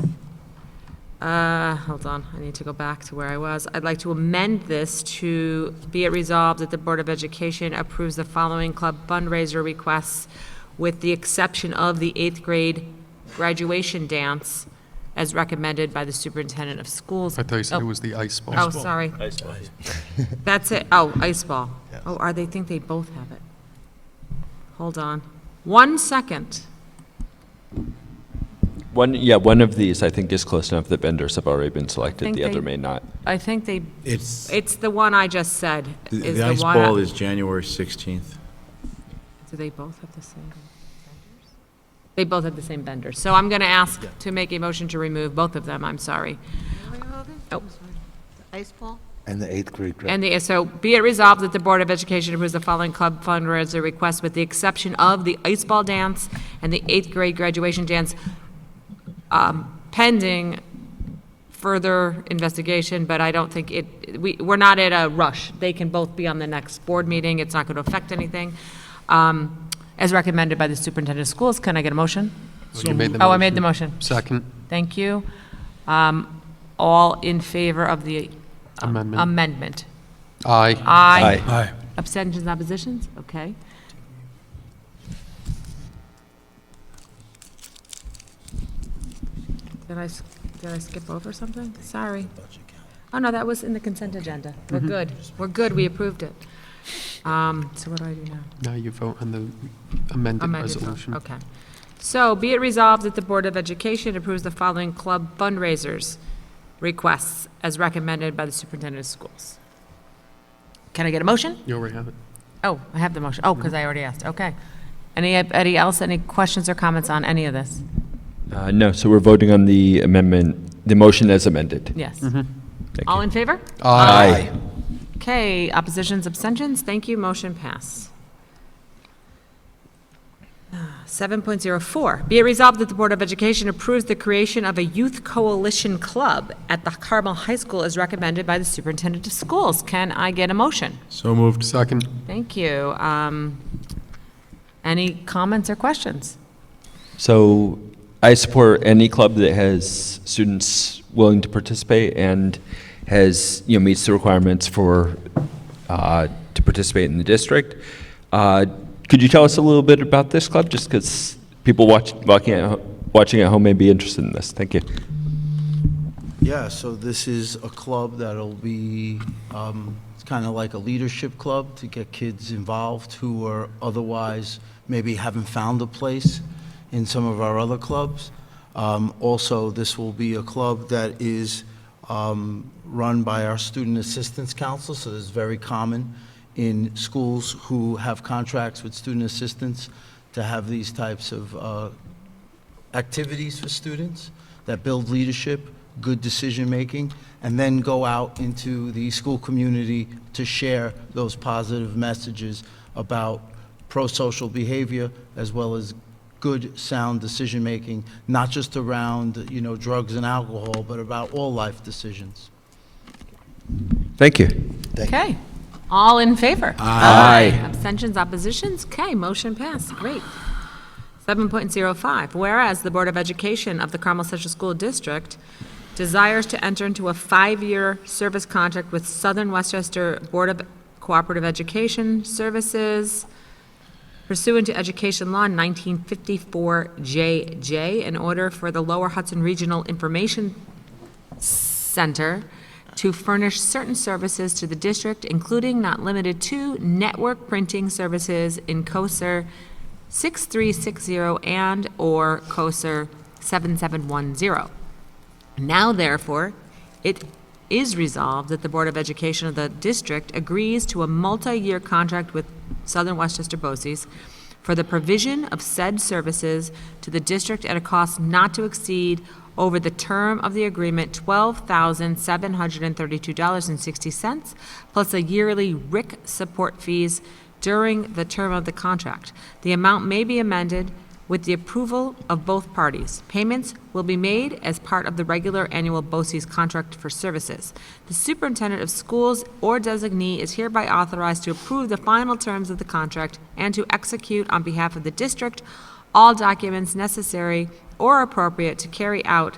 Hold on, I need to go back to where I was. I'd like to amend this to be it resolved that the Board of Education approves the following club fundraiser requests with the exception of the 8th grade graduation dance as recommended by the superintendent of schools. I thought you said it was the ice ball. Oh, sorry. Ice ball. That's it. Oh, ice ball. Oh, they think they both have it. Hold on. 1 second. One of these I think is close enough that vendors have already been selected. think The other they- may not. I think they, It's, it's the one I just said. is the ice one ball is January 16th. Do they both have the same vendors? They both have the same vendors. So I'm going to ask to make a motion to remove both of them. I'm sorry. Oh. Ice ball? And the 8th grade. And so be it resolved that the Board of Education approves the following club fundraiser request with the exception of the ice ball dance and the 8th grade graduation dance, pending further investigation, but I don't think we're not at a rush. They can both be on the next board meeting. It's not going to affect anything. As recommended by the superintendent of schools, can I get a motion? You made the Oh, I motion. made the motion. Second. Thank you. All in favor of the amendment? Aye. Aye. Aye. Abstentions, oppositions? Okay. Did I skip over something? Sorry. Oh, no, that was in the consent agenda. We're good. We're good. We approved it. So what do I do now? Now you vote on the amended Amended vote. resolution. Okay. So be it resolved that the Board of Education approves the following club fundraisers requests as recommended by the superintendent of schools. Can I get a motion? You already have it. Oh, I have the motion. Oh, because I already asked. Okay. Any else, any questions or comments on any of this? No, so we're voting on the amendment, the motion as amended. Yes. Thank All you. in favor? Aye. Okay, oppositions, abstentions? Thank you, motion pass. 7.04, be it resolved that the Board of Education approves the creation of a youth coalition club at the Carmel High School as recommended by the superintendent of schools. Can I get a motion? So moved. Second. Thank you. Any comments or questions? So I support any club that has students willing to participate and has, meets the requirements for, to participate in the district. Could you tell us a little bit about this club, just because people watching at home may be interested in this? Thank you. Yeah, so this is a club that'll be, it's kind of like a leadership club to get kids involved who are otherwise maybe haven't found a place in some of our other clubs. Also, this will be a club that is run by our Student Assistance Council, so it's very common in schools who have contracts with student assistants to have these types of activities for students that build leadership, good decision-making, and then go out into the school community to share those positive messages about pro-social behavior as well as good, sound decision-making, not just around, drugs and alcohol, but about all life decisions. Thank you. Okay. All in favor? Aye. Abstentions, oppositions? Okay, motion passed. Great. 7.05, whereas the Board of Education of the Carmel Central School District desires to enter into a 5-year service contract with Southern Westchester Board of Cooperative Education Services pursuant to Education Law 1954 JJ in order for the Lower Hudson Regional Information Center to furnish certain services to the district, including not limited to network printing services in COSER 6360 and/or COSER 7710. Now, therefore, it is resolved that the Board of Education of the district agrees to a multi-year contract with Southern Westchester BOCES for the provision of said services to the district at a cost not to exceed over the term of the agreement $12,732.60 plus a yearly RIC support fees during the term of the contract. The amount may be amended with the approval of both parties. Payments will be made as part of the regular annual BOCES contract for services. The superintendent of schools or designee is hereby authorized to approve the final terms of the contract and to execute on behalf of the district all documents necessary or appropriate to carry out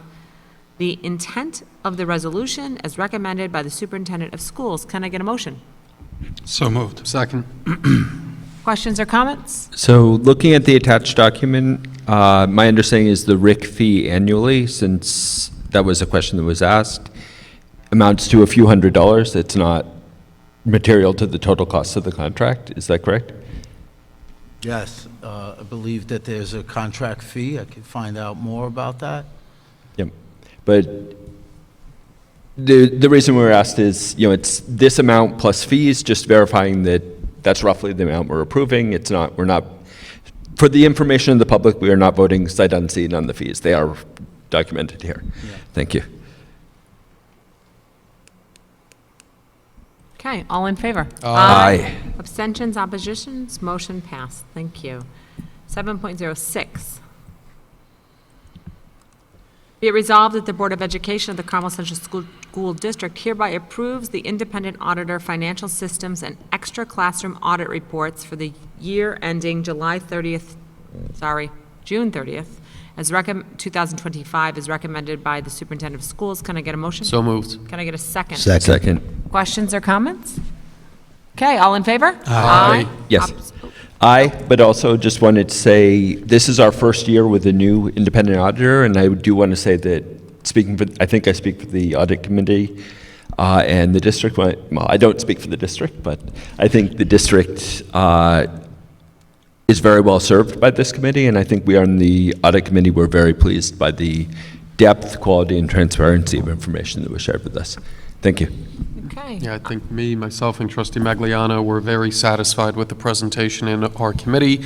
the intent of the resolution as recommended by the superintendent of schools. Can I get a motion? So moved. Second. Questions or comments? So looking at the attached document, my understanding is the RIC fee annually, since that was a question that was asked, amounts to a few $100s. It's not material to the total cost of the contract. Is that correct? Yes, I believe that there's a contract fee. I could find out more about that. Yep. But the reason we were asked is, it's this amount plus fees, just verifying that that's roughly the amount we're approving. It's not, we're not, for the information of the public, we are not voting sight unseen on the fees. They are documented here. Yeah. Thank you. Okay, all in favor? Aye. Abstentions, oppositions, motion passed. Thank you. 7.06. Be it resolved that the Board of Education of the Carmel Central School District hereby approves the independent auditor financial systems and extra classroom audit reports for the year ending June 30th, 2025 as recommended by the superintendent of schools. Can I get a motion? So moved. Can I get a second? Second. Questions or comments? Okay, all in favor? Aye. Yes. I, but also just wanted to say, this is our first year with a new independent auditor, and I do want to say that I think I speak for the audit committee and the district. Well, I don't speak for the district, but I think the district is very well served by this committee, and I think we on the audit committee were very pleased by the depth, quality, and transparency of information that was shared with us. Thank you. Okay. Yeah, I think myself, and Trustee Magliano were very satisfied with the presentation in our committee.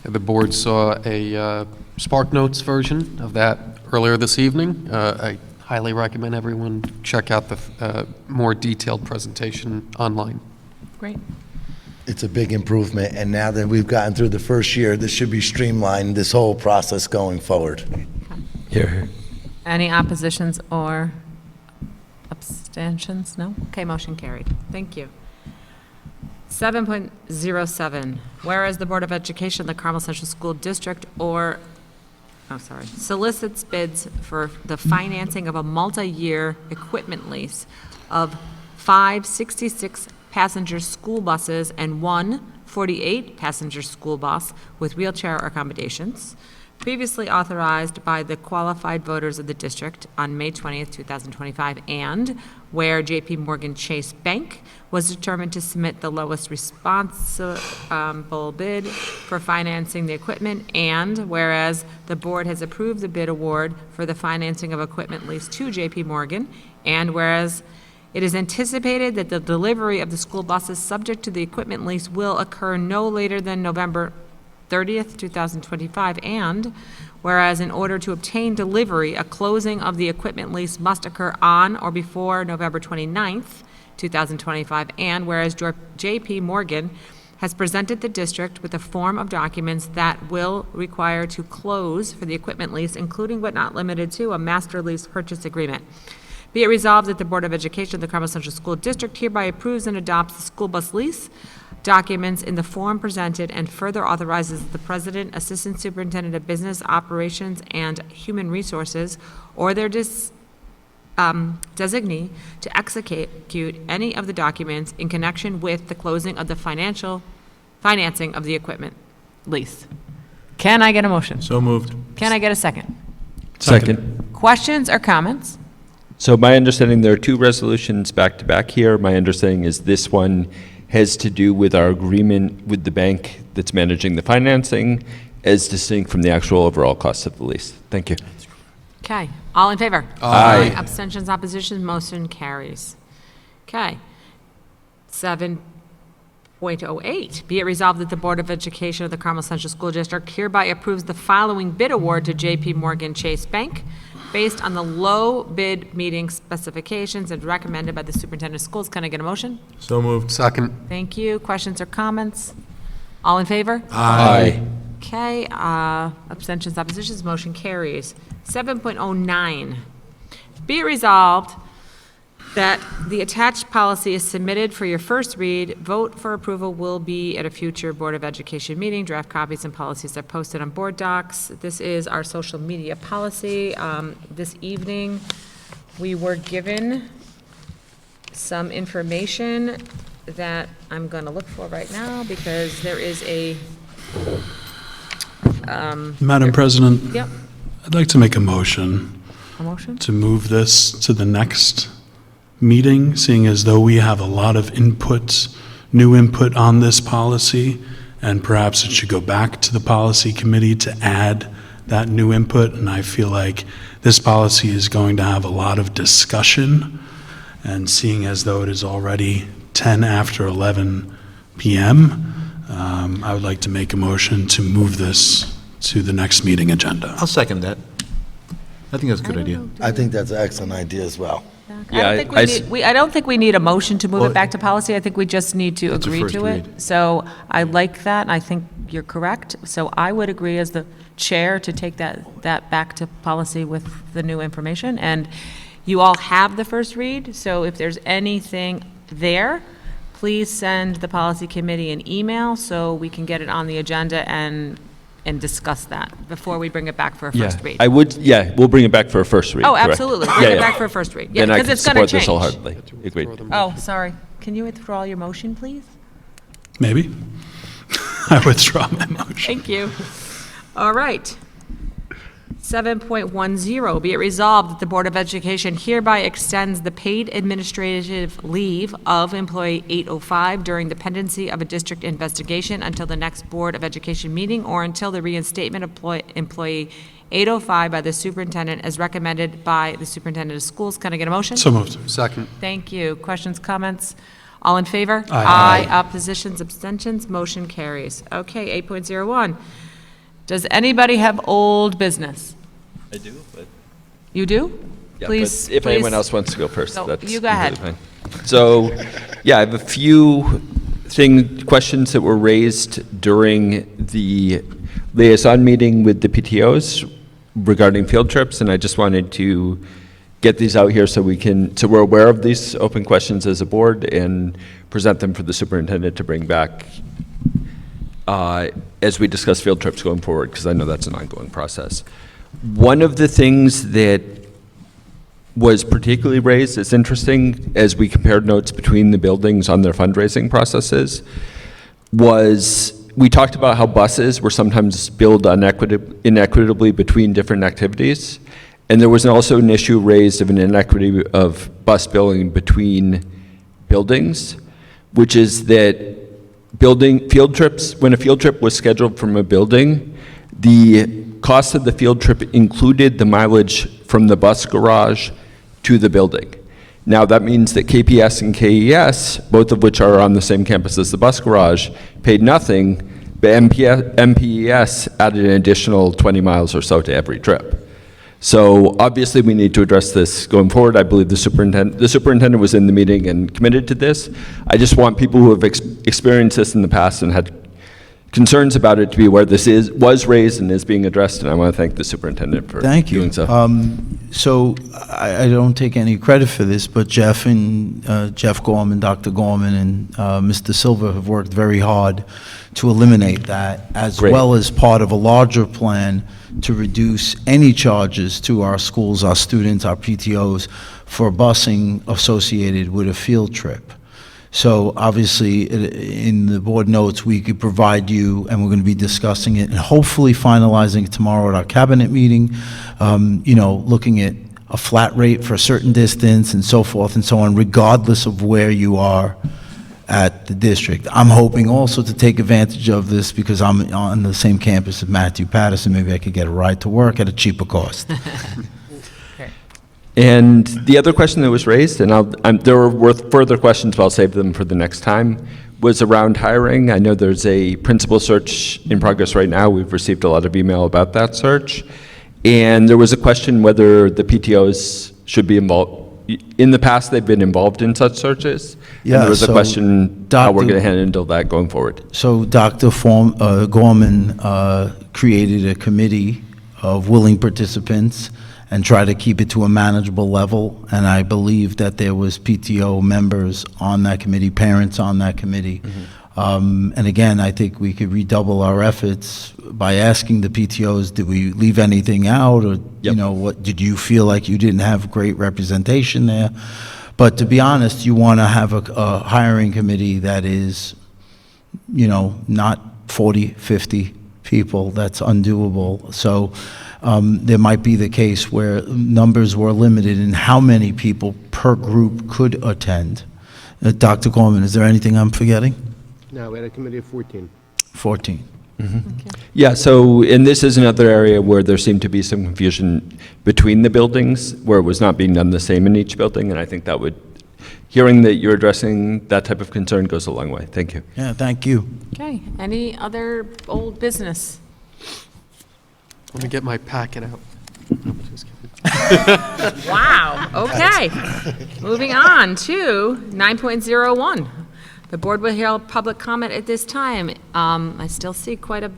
The board saw a Spark Notes version of that earlier this evening. I highly recommend everyone check out the more detailed presentation online. Great. It's a big improvement, and now that we've gotten through the first year, this should be streamlined, this whole process going forward. Here. Any oppositions or abstentions? No? Okay, motion carried. Thank you. 7.07, whereas the Board of Education, the Carmel Central School District, solicits bids for the financing of a multi-year equipment lease of 5 66-passenger school buses and 1 48-passenger school bus with wheelchair accommodations, previously authorized by the qualified voters of the district on May 20th, 2025, and where J.P. Morgan Chase Bank was determined to submit the lowest responsible bid for financing the equipment, and whereas the board has approved the bid award for the financing of equipment lease to J.P. Morgan, and whereas it is anticipated that the delivery of the school buses subject to the equipment lease will occur no later than November 30th, 2025, and whereas in order to obtain delivery, a closing of the equipment lease must occur on or before November 29th, 2025, and whereas J.P. Morgan has presented the district with a form of documents that will require to close for the equipment lease, including but not limited to a master lease purchase agreement. Be it resolved that the Board of Education of the Carmel Central School District hereby approves and adopts the school bus lease documents in the form presented and further authorizes the President, Assistant Superintendent of Business Operations and Human Resources, or their designee to execute any of the documents in connection with the closing of the financing of the equipment lease. Can I get a motion? So moved. Can I get a second? Second. Questions or comments? So my understanding, there are two resolutions back to back here. My understanding is this one has to do with our agreement with the bank that's managing the financing as distinct from the actual overall cost of the lease. Thank you. Okay, all in favor? Aye. Abstentions, oppositions, motion carries. Okay. 7.08, be it resolved that the Board of Education of the Carmel Central School District hereby approves the following bid award to J.P. Morgan Chase Bank based on the low bid meeting specifications and recommended by the Superintendent of Schools. Can I get a motion? So moved. Second. Thank you. Questions or comments? All in favor? Aye. Okay, abstentions, oppositions, motion carries. 7.09, be it resolved that the attached policy is submitted for your first read. Vote for approval will be at a future Board of Education meeting. Draft copies and policies are posted on board docs. This is our social media policy. This evening, we were given some information that I'm going to look for right now because there is a Madam President? Yep. I'd like to make a motion. A motion? To move this to the next meeting, seeing as though we have a lot of new input on this policy, and perhaps it should go back to the policy committee to add that new input. And I feel like this policy is going to have a lot of discussion, and seeing as though it is already 10 after 11 p.m., I would like to make a motion to move this to the next meeting agenda. I'll second that. I think that's a good idea. I think that's an excellent idea as well. I don't think we need a motion to move it back to policy. I think we just need to It's a agree first to it. read. So I like that, and I think you're correct. So I would agree as the chair to take that back to policy with the new information. And you all have the first read, so if there's anything there, please send the policy committee an email so we can get it on the agenda and and discuss that before we bring it back for a first read. I would, we'll bring it back for a first read. Oh, correct. absolutely. Bring it back for a first read. Yeah, Then I because can it's going to support this change. wholeheartedly. Agreed. Oh, sorry. Can you withdraw your motion, please? Maybe. I withdraw my motion. Thank you. All right. 7.10, be it resolved that the Board of Education hereby extends the paid administrative leave of employee 805 during the pendency of a district investigation until the next Board of Education meeting or until the reinstatement of employee 805 by the superintendent as recommended by the superintendent of schools. Can I get a motion? So moved. Second. Thank you. Questions, comments? All in favor? Aye. Oppositions, abstentions, motion carries. Okay, 8.01. Does anybody have old business? I do, but. You do? Yeah, Please, but if please. anyone else wants to go first, No, that's you go ahead. completely fine. So, I have a few questions that were raised during the liaison meeting with the PTOs regarding field trips, and I just wanted to get these out here so we're aware of these open questions as a board and present them for the superintendent to bring back as we discuss field trips going forward, because I know that's an ongoing process. One of the things that was particularly raised as interesting as we compared notes between the buildings on their fundraising processes was we talked about how buses were sometimes billed inequitably between different activities. And there was also an issue raised of an inequity of bus billing between buildings, which is that field trips, when a field trip was scheduled from a building, the cost of the field trip included the mileage from the bus garage to the building. Now that means that KPS and KES, both of which are on the same campus as the bus garage, paid nothing, but MPES added an additional 20 miles or so to every trip. So obviously we need to address this going forward. I believe the superintendent was in the meeting and committed to this. I just want people who have experienced this in the past and had concerns about it to be aware this was raised and is being addressed, and I want to thank the superintendent for doing so. So I don't take any credit for this, but Jeff Gorman, Dr. Gorman, and Mr. Silver have worked very hard to eliminate that, as well as part of a larger plan to reduce any charges to our schools, our students, our PTOs for busing associated with a field trip. So obviously, in the board notes, we could provide you, and we're going to be discussing it and hopefully finalizing it tomorrow at our cabinet meeting, looking at a flat rate for a certain distance and so forth and so on, regardless of where you are at the district. I'm hoping also to take advantage of this because I'm on the same campus as Matthew Patterson. Maybe I could get a ride to work at a cheaper cost. And the other question that was raised, and there were further questions, but I'll save them for the next time, was around hiring. I know there's a principal search in progress right now. We've received a lot of email about that search. And there was a question whether the PTOs should be involved. In the past, they've been involved in such searches. Yeah, and there was a so question how we're going to handle that going forward. So Dr. Gorman created a committee of willing participants and try to keep it to a manageable level. And I believe that there was PTO members on that committee, parents on that committee. And again, I think we could redouble our efforts by asking the PTOs, did we leave anything out? Or, what did you feel like you didn't have great representation there? But to be honest, you want to have a hiring committee that is, not 40, 50 people. That's undoable. So there might be the case where numbers were limited in how many people per group could attend. Dr. Gorman, is there anything I'm forgetting? No, we had a committee of 14. 14. Yeah, so, and this is another area where there seemed to be some confusion between the buildings, where it was not being done the same in each building, and I think that hearing that you're addressing that type of concern goes a long way. Thank you. Yeah, thank you. Okay, any other old business? Let me get my packet out. Wow, okay. Moving on to 9.01. The board will hear public comment at this time. I still see quite a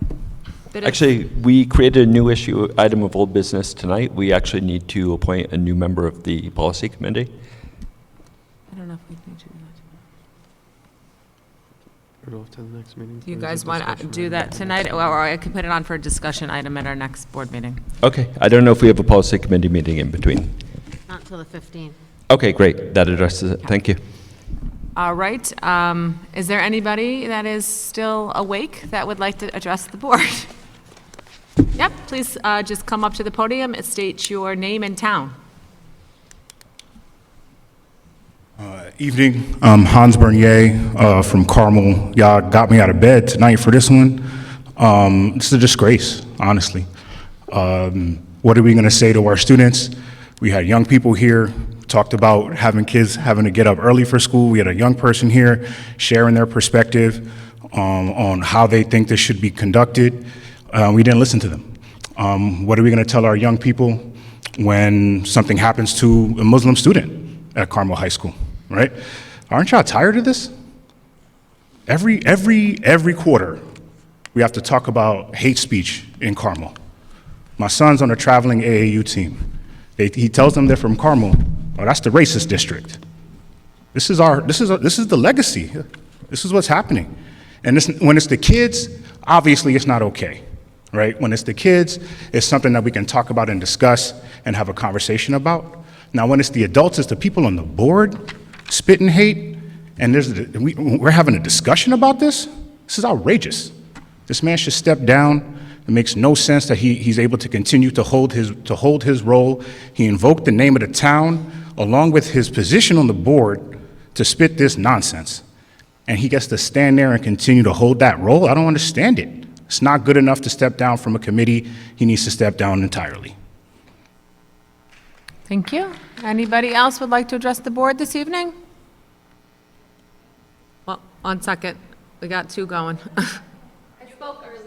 bit of... Actually, we created a new item of old business tonight. We actually need to appoint a new member of the policy committee. I don't know if we need to do Put it off to the next meeting. Do you Or is guys it want to discussion do item? that tonight, or I can put it on for a discussion item at our next board meeting? Okay, I don't know if we have a policy committee meeting in between. Not until the 15th. Okay, great, that addresses it, thank you. All right, is there anybody that is still awake that would like to address the board? Yep, please just come up to the podium and state your name and town. Evening, Hans Bernier from Carmel. Y'all got me out of bed tonight for this one. It's a disgrace, honestly. What are we going to say to our students? We had young people here, talked about having kids having to get up early for school. We had a young person here sharing their perspective on how they think this should be conducted. We didn't listen to them. What are we going to tell our young people when something happens to a Muslim student at Carmel High School, right? Aren't y'all tired of this? Every quarter, we have to talk about hate speech in Carmel. My son's on a traveling AAU team. He tells them they're from Carmel. Oh, that's the racist district. This is the legacy. This is what's happening. And when it's the kids, obviously it's not okay, right? When it's the kids, it's something that we can talk about and discuss and have a conversation about. Now, when it's the adults, it's the people on the board spitting hate, and we're having a discussion about this? This is outrageous. This man should step down. It makes no sense that he's able to continue to hold his role. He invoked the name of the town along with his position on the board to spit this nonsense. And he gets to stand there and continue to hold that role? I don't understand it. It's not good enough to step down from a committee. He needs to step down entirely. Thank you. Anybody else would like to address the board this evening? Well, 1 second. We got two going. I spoke earlier.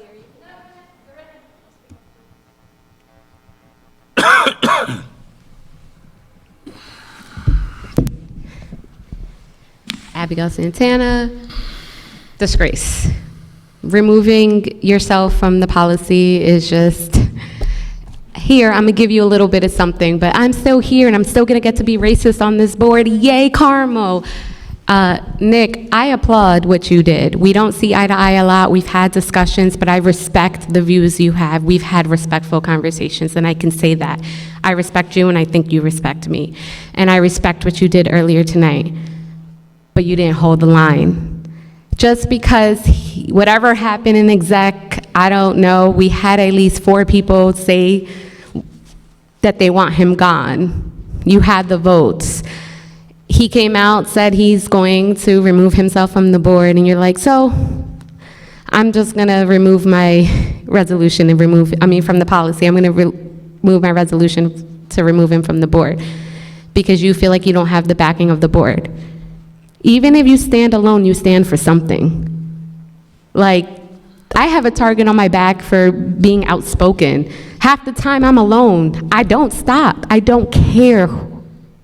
Abigail Santana, disgrace. Removing yourself from the policy is just, here, I'm gonna give you a little bit of something, but I'm still here and I'm still gonna get to be racist on this board. Yay, Carmel. Nick, I applaud what you did. We don't see eye to eye a lot. We've had discussions, but I respect the views you have. We've had respectful conversations, and I can say that. I respect you, and I think you respect me. And I respect what you did earlier tonight, but you didn't hold the line. Just because whatever happened in exec, I don't know, we had at least 4 people say that they want him gone. You had the votes. He came out, said he's going to remove himself from the board, and you're like, so I'm just gonna remove my resolution and from the policy. I'm gonna remove my resolution to remove him from the board because you feel like you don't have the backing of the board. Even if you stand alone, you stand for something. Like, I have a target on my back for being outspoken. Half the time I'm alone. I don't stop. I don't care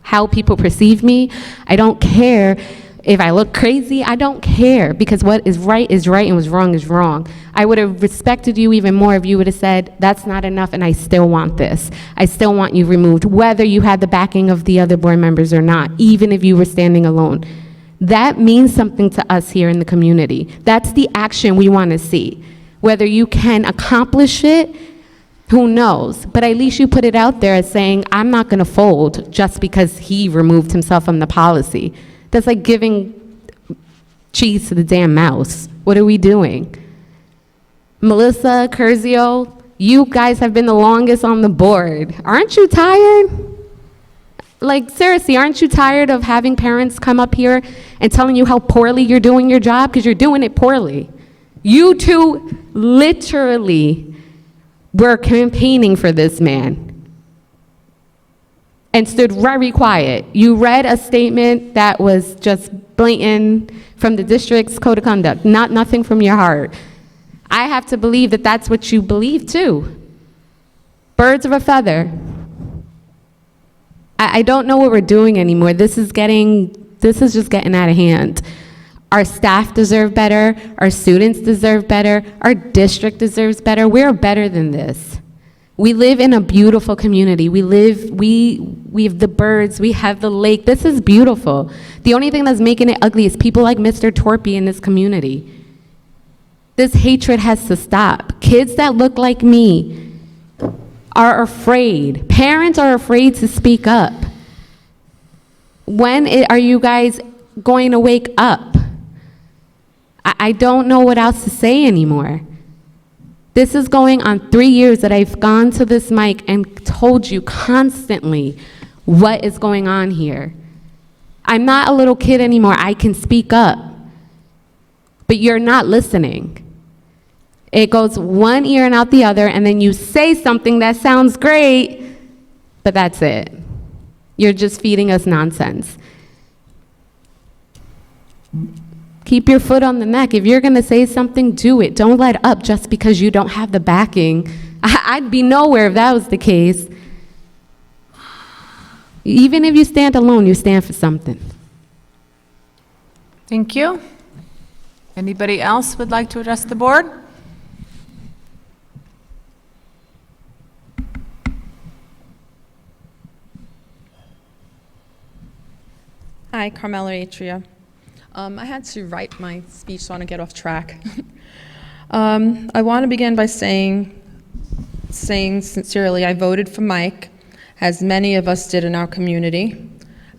how people perceive me. I don't care if I look crazy. I don't care, because what is right and what's wrong is wrong. I would have respected you even more if you would have said, that's not enough and I still want this. I still want you removed, whether you had the backing of the other board members or not, even if you were standing alone. That means something to us here in the community. That's the action we want to see. Whether you can accomplish it, who knows? But at least you put it out there as saying, I'm not going to fold just because he removed himself from the policy. That's like giving cheese to the damn mouse. What are we doing? Melissa, Curzio, you guys have been the longest on the board. Aren't you tired? Like, seriously, aren't you tired of having parents come up here and telling you how poorly you're doing your job? Because you're doing it poorly. You two literally were campaigning for this man and stood very quiet. You read a statement that was just blatant from the district's code of conduct, nothing from your heart. I have to believe that that's what you believe too. Birds of a feather. I don't know what we're doing anymore. This is just getting out of hand. Our staff deserve better. Our students deserve better. Our district deserves better. We're better than this. We live in a beautiful community. We have the birds. We have the lake. This is beautiful. The only thing that's making it ugly is people like Mr. Torpy in this community. This hatred has to stop. Kids that look like me are afraid. Parents are afraid to speak up. When are you guys going to wake up? I don't know what else to say anymore. This is going on 3 years that I've gone to this mic and told you constantly what is going on here. I'm not a little kid anymore. I can speak up. But you're not listening. It goes one ear and out the other, and then you say something that sounds great, but that's it. You're just feeding us nonsense. Keep your foot on the neck. If you're going to say something, do it. Don't let up just because you don't have the backing. I'd be nowhere if that was the case. Even if you stand alone, you stand for something. Thank you. Anybody else would like to address the board? Hi, Carmel Atria. I had to write my speech, so I want to get off track. I want to begin by saying sincerely, I voted for Mike, as many of us did in our community.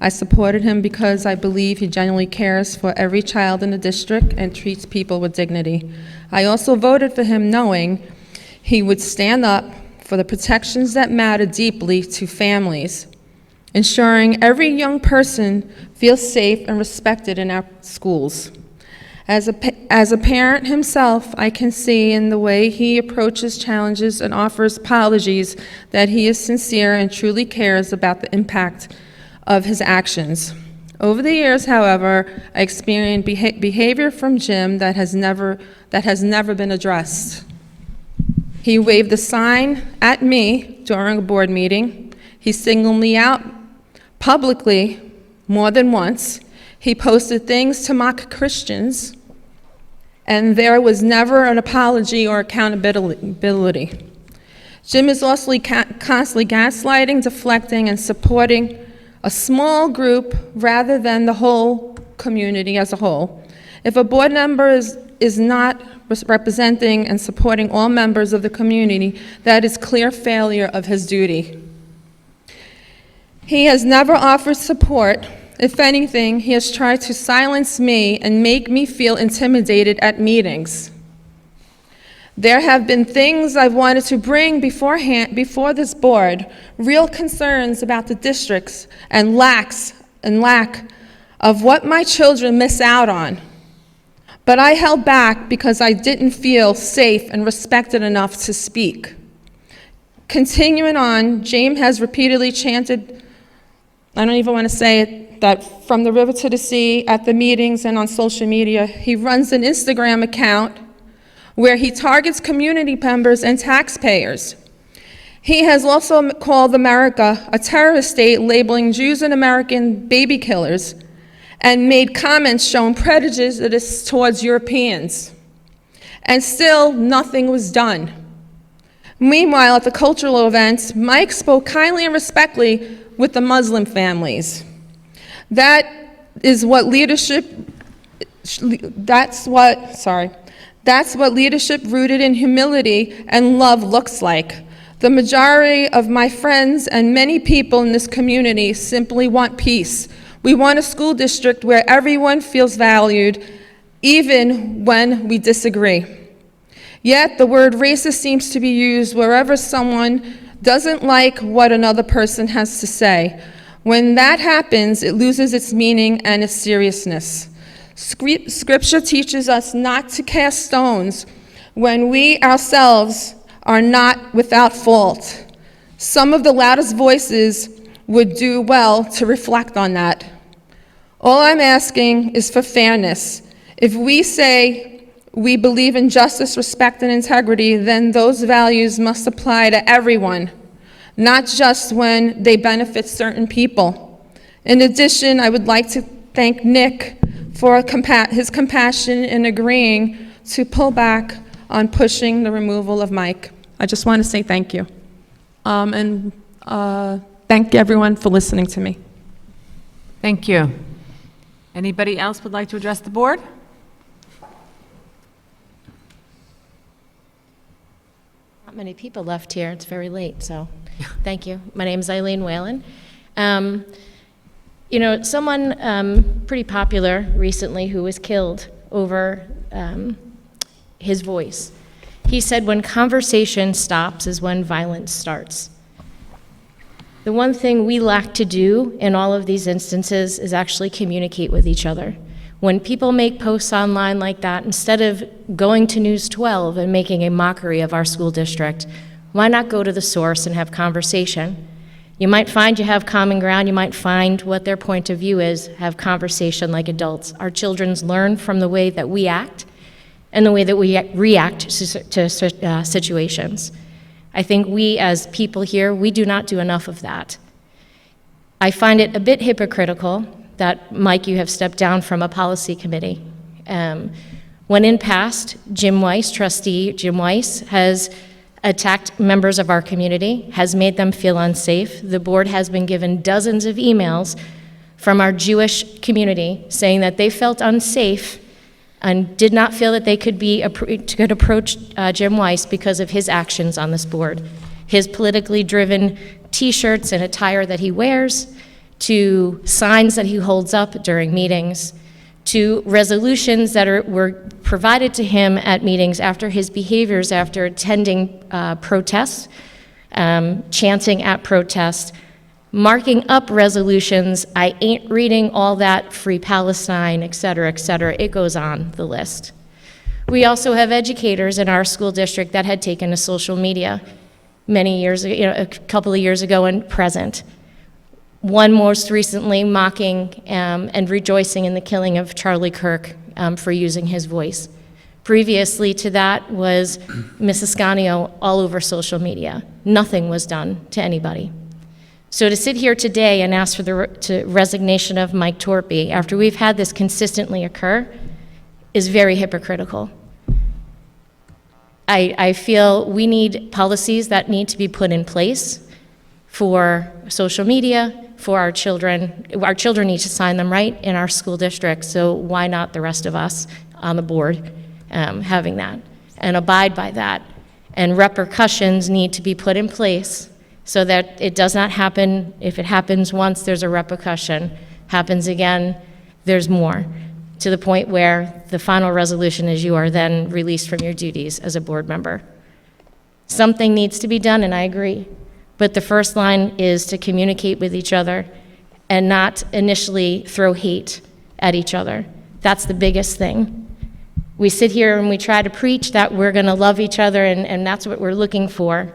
I supported him because I believe he genuinely cares for every child in the district and treats people with dignity. I also voted for him knowing he would stand up for the protections that matter deeply to families, ensuring every young person feels safe and respected in our schools. As a parent himself, I can see in the way he approaches challenges and offers apologies that he is sincere and truly cares about the impact of his actions. Over the years, however, I experienced behavior from Jim that has never been addressed. He waved a sign at me during a board meeting. He singled me out publicly more than once. He posted things to mock Christians, and there was never an apology or accountability. Jim is also constantly gaslighting, deflecting, and supporting a small group rather than the whole community as a whole. If a board member is not representing and supporting all members of the community, that is clear failure of his duty. He has never offered support. If anything, he has tried to silence me and make me feel intimidated at meetings. There have been things I've wanted to bring before this board, real concerns about the districts and lack of what my children miss out on. But I held back because I didn't feel safe and respected enough to speak. Continuing on, James has repeatedly chanted, I don't even want to say it, that from the river to the sea at the meetings and on social media. He runs an Instagram account where he targets community members and taxpayers. He has also called America a terrorist state, labeling Jews and American baby killers, and made comments showing prejudice towards Europeans. And still, nothing was done. Meanwhile, at the cultural events, Mike spoke kindly and respectfully with the Muslim families. That's what leadership rooted in humility and love looks like. The majority of my friends and many people in this community simply want peace. We want a school district where everyone feels valued, even when we disagree. Yet the word racist seems to be used wherever someone doesn't like what another person has to say. When that happens, it loses its meaning and its seriousness. Scripture teaches us not to cast stones when we ourselves are not without fault. Some of the loudest voices would do well to reflect on that. All I'm asking is for fairness. If we say we believe in justice, respect, and integrity, then those values must apply to everyone, not just when they benefit certain people. In addition, I would like to thank Nick for his compassion in agreeing to pull back on pushing the removal of Mike. I just want to say thank you. And thank everyone for listening to me. Thank you. Anybody else would like to address the board? not many people left here. It's very late, so thank you. My name's Eileen Whalen. You know, someone pretty popular recently who was killed over his voice. He said, when conversation stops is when violence starts. The one thing we lack to do in all of these instances is actually communicate with each other. When people make posts online like that, instead of going to News 12 and making a mockery of our school district, why not go to the source and have conversation? You might find you have common ground, you might find what their point of view is, have conversation like adults. Our children learn from the way that we act and the way that we react to situations. I think we as people here, we do not do enough of that. I find it a bit hypocritical that, Mike, you have stepped down from a policy committee. When in past, Jim Weiss, trustee Jim Weiss, has attacked members of our community, has made them feel unsafe. The board has been given dozens of emails from our Jewish community saying that they felt unsafe and did not feel that they could approach Jim Weiss because of his actions on this board. His politically driven t-shirts and attire that he wears, to signs that he holds up during meetings, to resolutions that were provided to him at meetings after his behaviors after attending protests, chanting at protests, marking up resolutions, I ain't reading all that, free Palestine, et cetera, et cetera. It goes on the list. We also have educators in our school district that had taken to social media many years ago, a couple of years ago and present. One most recently mocking and rejoicing in the killing of Charlie Kirk for using his voice. Previously to that was Mrs. Scanio all over social media. Nothing was done to anybody. So to sit here today and ask for the resignation of Mike Torpy after we've had this consistently occur is very hypocritical. I feel we need policies that need to be put in place for social media, for our children. Our children need to sign them right in our school district, so why not the rest of us on the board having that and abide by that? And repercussions need to be put in place so that it does not happen. If it happens once, there's a repercussion. Happens again, there's more, to the point where the final resolution is you are then released from your duties as a board member. Something needs to be done, and I agree. But the first line is to communicate with each other and not initially throw hate at each other. That's the biggest thing. We sit here and we try to preach that we're going to love each other, and that's what we're looking for.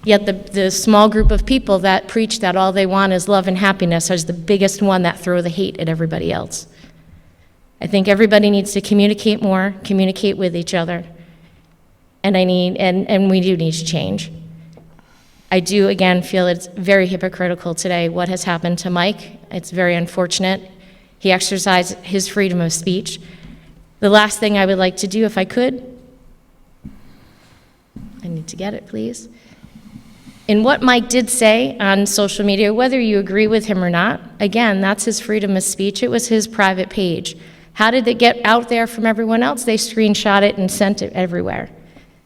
Yet the small group of people that preach that all they want is love and happiness is the biggest one that throw the hate at everybody else. I think everybody needs to communicate more, communicate with each other, and we do need to change. I do, again, feel it's very hypocritical today what has happened to Mike. It's very unfortunate. He exercised his freedom of speech. The last thing I would like to do, if I could, I need to get it, please. In what Mike did say on social media, whether you agree with him or not, again, that's his freedom of speech. It was his private page. How did it get out there from everyone else? They screenshot it and sent it everywhere.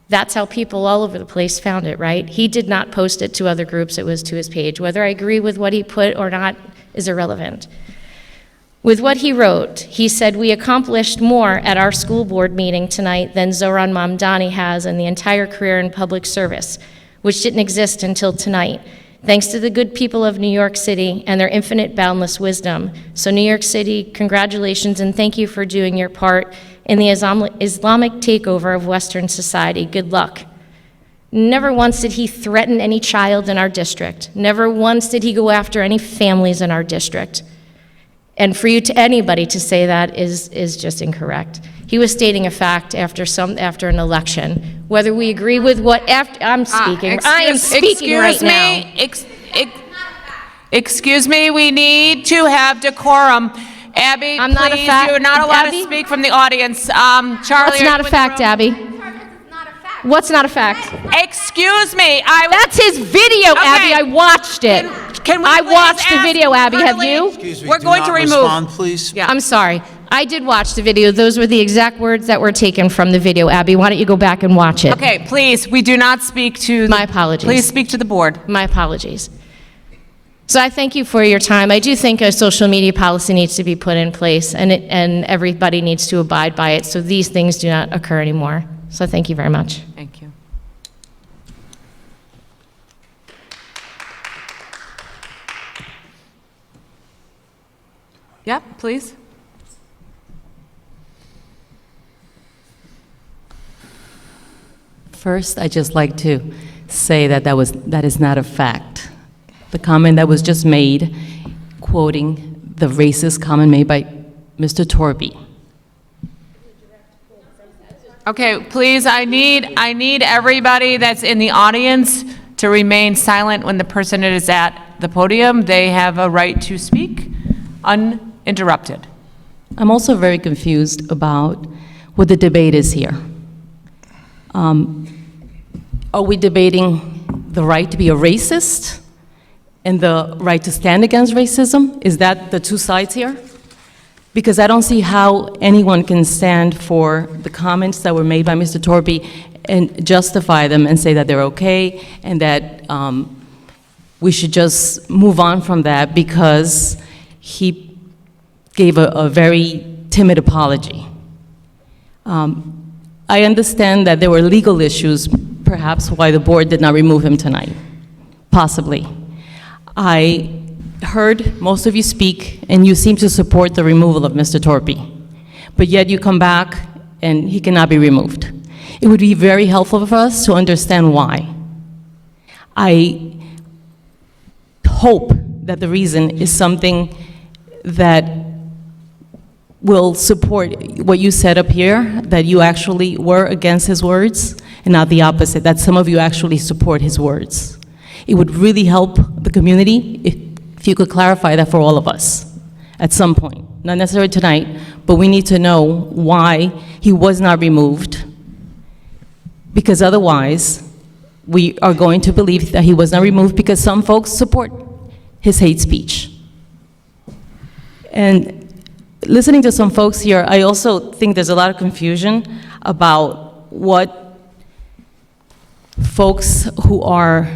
That's how people all over the place found it, right? He did not post it to other groups, it was to his page. Whether I agree with what he put or not is irrelevant. With what he wrote, he said, "We accomplished more at our school board meeting tonight than Zoran Mamdani has in the entire career in public service, which didn't exist until tonight, thanks to the good people of New York City and their infinite boundless wisdom. So New York City, congratulations and thank you for doing your part in the Islamic takeover of Western society. Good luck." Never once did he threaten any child in our district. Never once did he go after any families in our district. And for anybody to say that is just incorrect. He was stating a fact after an election. Whether we agree with what I'm speaking, I am speaking right now. Excuse me, we need to have decorum. Abby, I'm not a please, fact. you're not allowed Abby? to speak from the audience. Charlie, What's not a fact, Abby? What's not a fact? Excuse me. That's his video, Abby. I watched it. Can we I please watched the ask video, Abby. her to Have you? leave? We're going to remove. Respond, please. I'm sorry. I did watch the video. Those were the exact words that were taken from the video. Abby, why don't you go back and watch it? Okay, please, we do not speak to... My apologies. Please speak to the board. My apologies. So I thank you for your time. I do think a social media policy needs to be put in place, and everybody needs to abide by it, so these things do not occur anymore. So thank you very much. Thank you. Yep, please. First, I'd just like to say that that is not a fact. The comment that was just made, quoting the racist comment made by Mr. Torby. Okay, please, I need everybody that's in the audience to remain silent when the person is at the podium. They have a right to speak uninterrupted. I'm also very confused about what the debate is here. Are we debating the right to be a racist and the right to stand against racism? Is that the two sides here? Because I don't see how anyone can stand for the comments that were made by Mr. Torby and justify them and say that they're okay and that we should just move on from that because he gave a very timid apology. I understand that there were legal issues, perhaps, why the board did not remove him tonight, possibly. I heard most of you speak, and you seem to support the removal of Mr. Torpy, but yet you come back and he cannot be removed. It would be very helpful for us to understand why. I hope that the reason is something that will support what you said up here, that you actually were against his words, and not the opposite, that some of you actually support his words. It would really help the community if you could clarify that for all of us at some point. Not necessarily tonight, but we need to know why he was not removed, because otherwise we are going to believe that he was not removed because some folks support his hate speech. And listening to some folks here, I also think there's a lot of confusion about what folks who are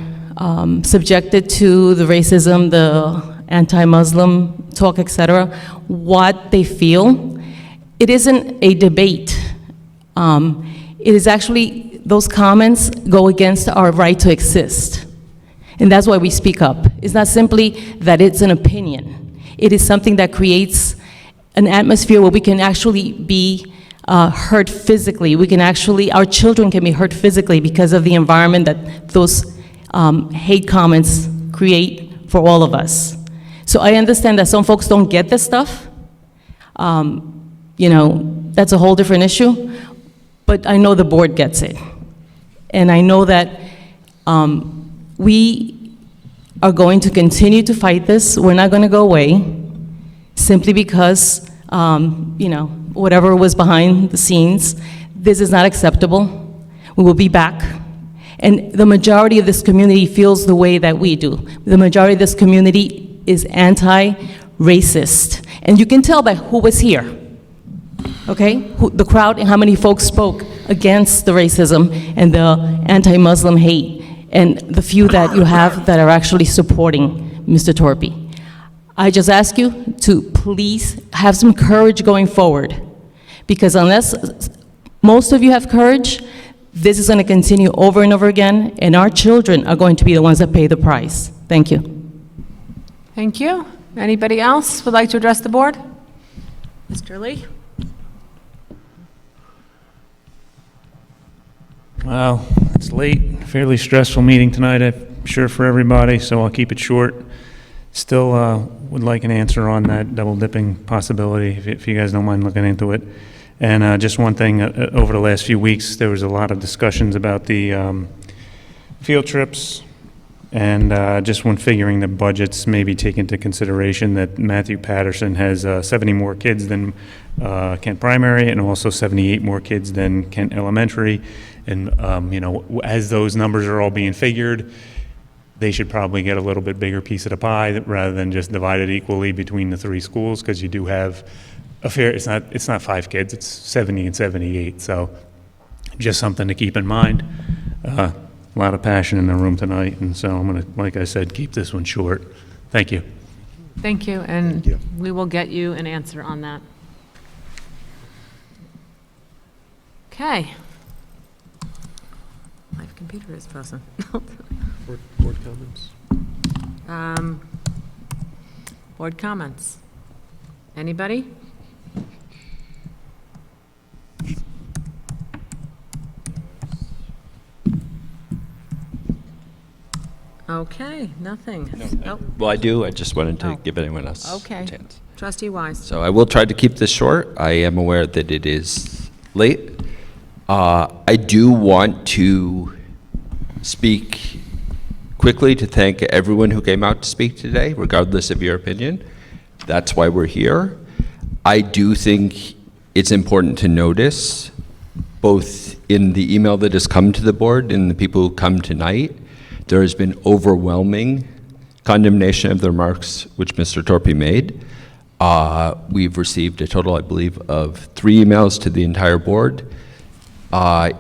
subjected to the racism, the anti-Muslim talk, etc., what they feel. It isn't a debate. It is actually, those comments go against our right to exist. And that's why we speak up. It's not simply that it's an opinion. It is something that creates an atmosphere where we can actually be hurt physically. We can actually, our children can be hurt physically because of the environment that those hate comments create for all of us. So I understand that some folks don't get this stuff. You know, that's a whole different issue. But I know the board gets it. And I know that we are going to continue to fight this. We're not going to go away simply because, you know, whatever was behind the scenes, this is not acceptable. We will be back. And the majority of this community feels the way that we do. The majority of this community is anti-racist. And you can tell by who was here, okay? The crowd and how many folks spoke against the racism and the anti-Muslim hate, and the few that you have that are actually supporting Mr. Torpy. I just ask you to please have some courage going forward, because unless most of you have courage, this is going to continue over and over again, and our children are going to be the ones that pay the price. Thank you. Thank you. Anybody else would like to address the board? Mr. Lee? Well, it's late, fairly stressful meeting tonight, I'm sure, for everybody, so I'll keep it short. Still would like an answer on that double dipping possibility, if you guys don't mind looking into it. And just one thing, over the last few weeks, there was a lot of discussions about the field trips, and just when figuring the budgets, maybe take into consideration that Matthew Patterson has 70 more kids than Kent Primary, and also 78 more kids than Kent Elementary. And you know, as those numbers are all being figured, they should probably get a little bit bigger piece of the pie rather than just divide it equally between the three schools, because you do have it's not 5 kids, it's 70 and 78, so just something to keep in mind. A lot of passion in the room tonight, and so I'm gonna, like I said, keep this one short. Thank you. Thank you, and we will get you an answer on that. Okay. My computer is frozen. Board comments? Board comments. Anybody? Okay, nothing. Nope. Well, I do. I just wanted to give anyone else Okay. a chance. Trustee Wise. So I will try to keep this short. I am aware that it is late. I do want to speak quickly to thank everyone who came out to speak today, regardless of your opinion. That's why we're here. I do think it's important to notice, both in the email that has come to the board and the people who come tonight, there has been overwhelming condemnation of the remarks which Mr. Torpy made. We've received a total, I believe, of 3 emails to the entire board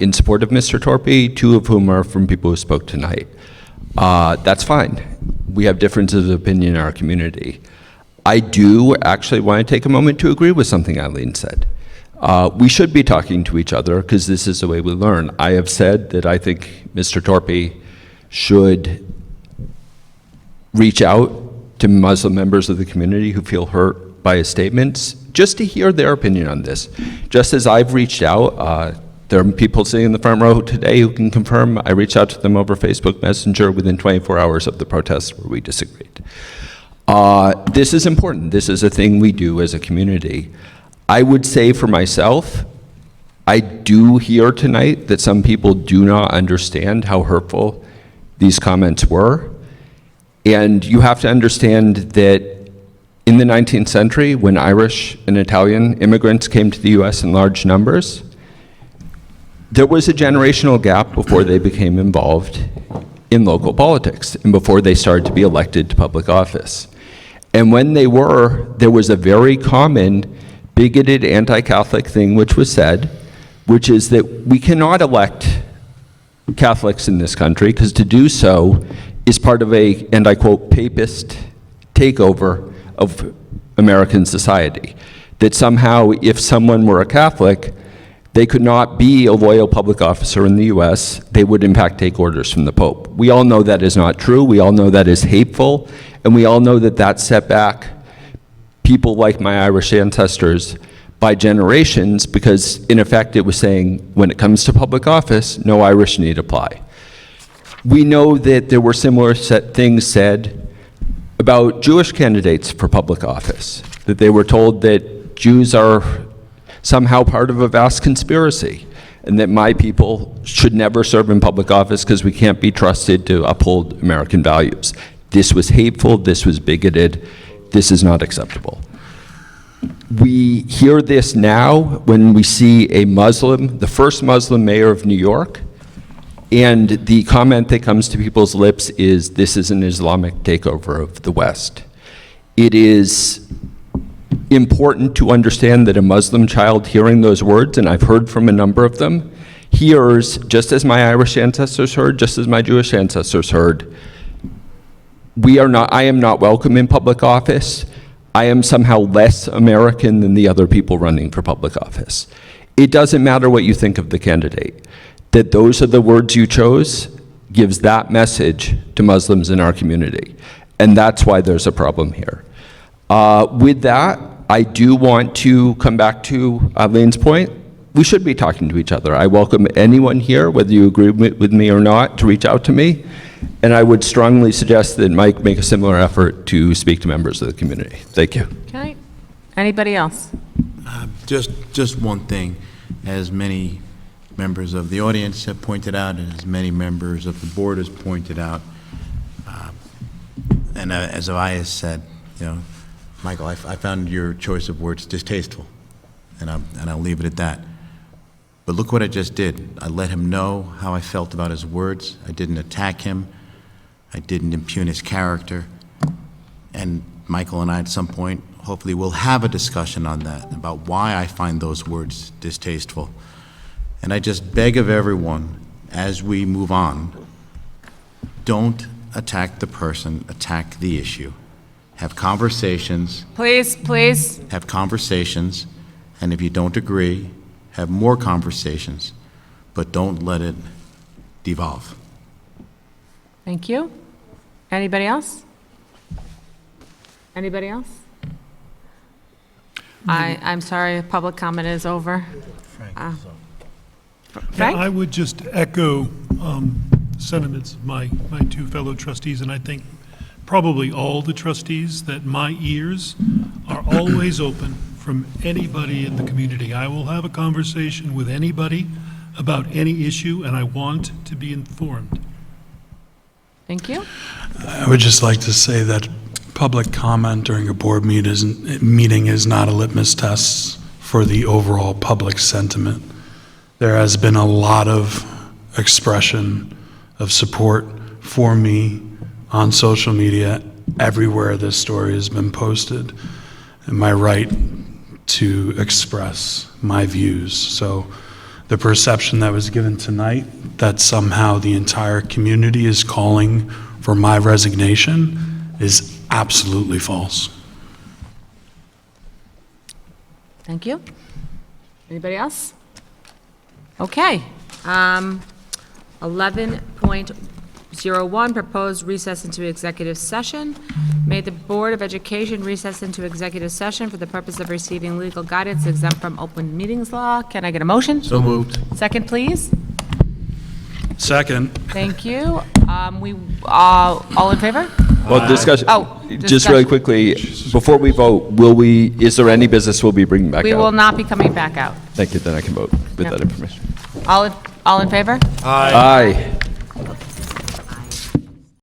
in support of Mr. Torpy, 2 of whom are from people who spoke tonight. That's fine. We have differences of opinion in our community. I do actually want to take a moment to agree with something Eileen said. We should be talking to each other because this is the way we learn. I have said that I think Mr. Torpy should reach out to Muslim members of the community who feel hurt by his statements, just to hear their opinion on this. Just as I've reached out, there are people sitting in the front row today who can confirm I reached out to them over Facebook Messenger within 24 hours of the protest where we disagreed. This is important. This is a thing we do as a community. I would say for myself, I do hear tonight that some people do not understand how hurtful these comments were. And you have to understand that in the 19th century, when Irish and Italian immigrants came to the US in large numbers, there was a generational gap before they became involved in local politics and before they started to be elected to public office. And when they were, there was a very common bigoted anti-Catholic thing which was said, which is that we cannot elect Catholics in this country because to do so is part of a, and I quote, papist takeover of American society. That somehow if someone were a Catholic, they could not be a loyal public officer in the US, they would in fact take orders from the Pope. We all know that is not true, we all know that is hateful, and we all know that that set back people like my Irish ancestors by generations because in effect it was saying when it comes to public office, no Irish need apply. We know that there were similar things said about Jewish candidates for public office, that they were told that Jews are somehow part of a vast conspiracy and that my people should never serve in public office because we can't be trusted to uphold American values. This was hateful, this was bigoted, this is not acceptable. We hear this now when we see a Muslim, the first Muslim mayor of New York, and the comment that comes to people's lips is, this is an Islamic takeover of the West. It is important to understand that a Muslim child hearing those words, and I've heard from a number of them, hears, just as my Irish ancestors heard, just as my Jewish ancestors heard, I am not welcome in public office. I am somehow less American than the other people running for public office. It doesn't matter what you think of the candidate. That those are the words you chose gives that message to Muslims in our community. And that's why there's a problem here. With that, I do want to come back to Eileen's point. We should be talking to each other. I welcome anyone here, whether you agree with me or not, to reach out to me. And I would strongly suggest that Mike make a similar effort to speak to members of the community. Thank you. Okay. Anybody else? Just one thing, as many members of the audience have pointed out, and as many members of the board has pointed out, and as I said, you know, Michael, I found your choice of words distasteful, and I'll leave it at that. But look what I just did. I let him know how I felt about his words. I didn't attack him. I didn't impugn his character. And Michael and I at some point, hopefully we'll have a discussion on that, about why I find those words distasteful. And I just beg of everyone, as we move on, don't attack the person, attack the issue. Have conversations. Please, please. Have conversations, and if you don't agree, have more conversations, but don't let it devolve. Thank you. Anybody else? Anybody else? I'm sorry, public comment is over. Frank? I would just echo sentiments of my two fellow trustees, and I think probably all the trustees, that my ears are always open from anybody in the community. I will have a conversation with anybody about any issue, and I want to be informed. Thank you. I would just like to say that public comment during a board meeting is not a litmus test for the overall public sentiment. There has been a lot of expression of support for me on social media everywhere this story has been posted, and my right to express my views. So the perception that was given tonight that somehow the entire community is calling for my resignation is absolutely false. Thank you. Anybody else? Okay. 11.01, proposed recess into executive session. May the Board of Education recess into executive session for the purpose of receiving legal guidance exempt from open meetings law. Can I get a motion? So moved. Second, please. Second. Thank you. All in favor? Well, discussion, Oh, just really quickly, before we vote, is there any business we'll be bringing back out? We will not be coming back out. Thank you, then I can vote with Yep. that information. All in favor? Aye.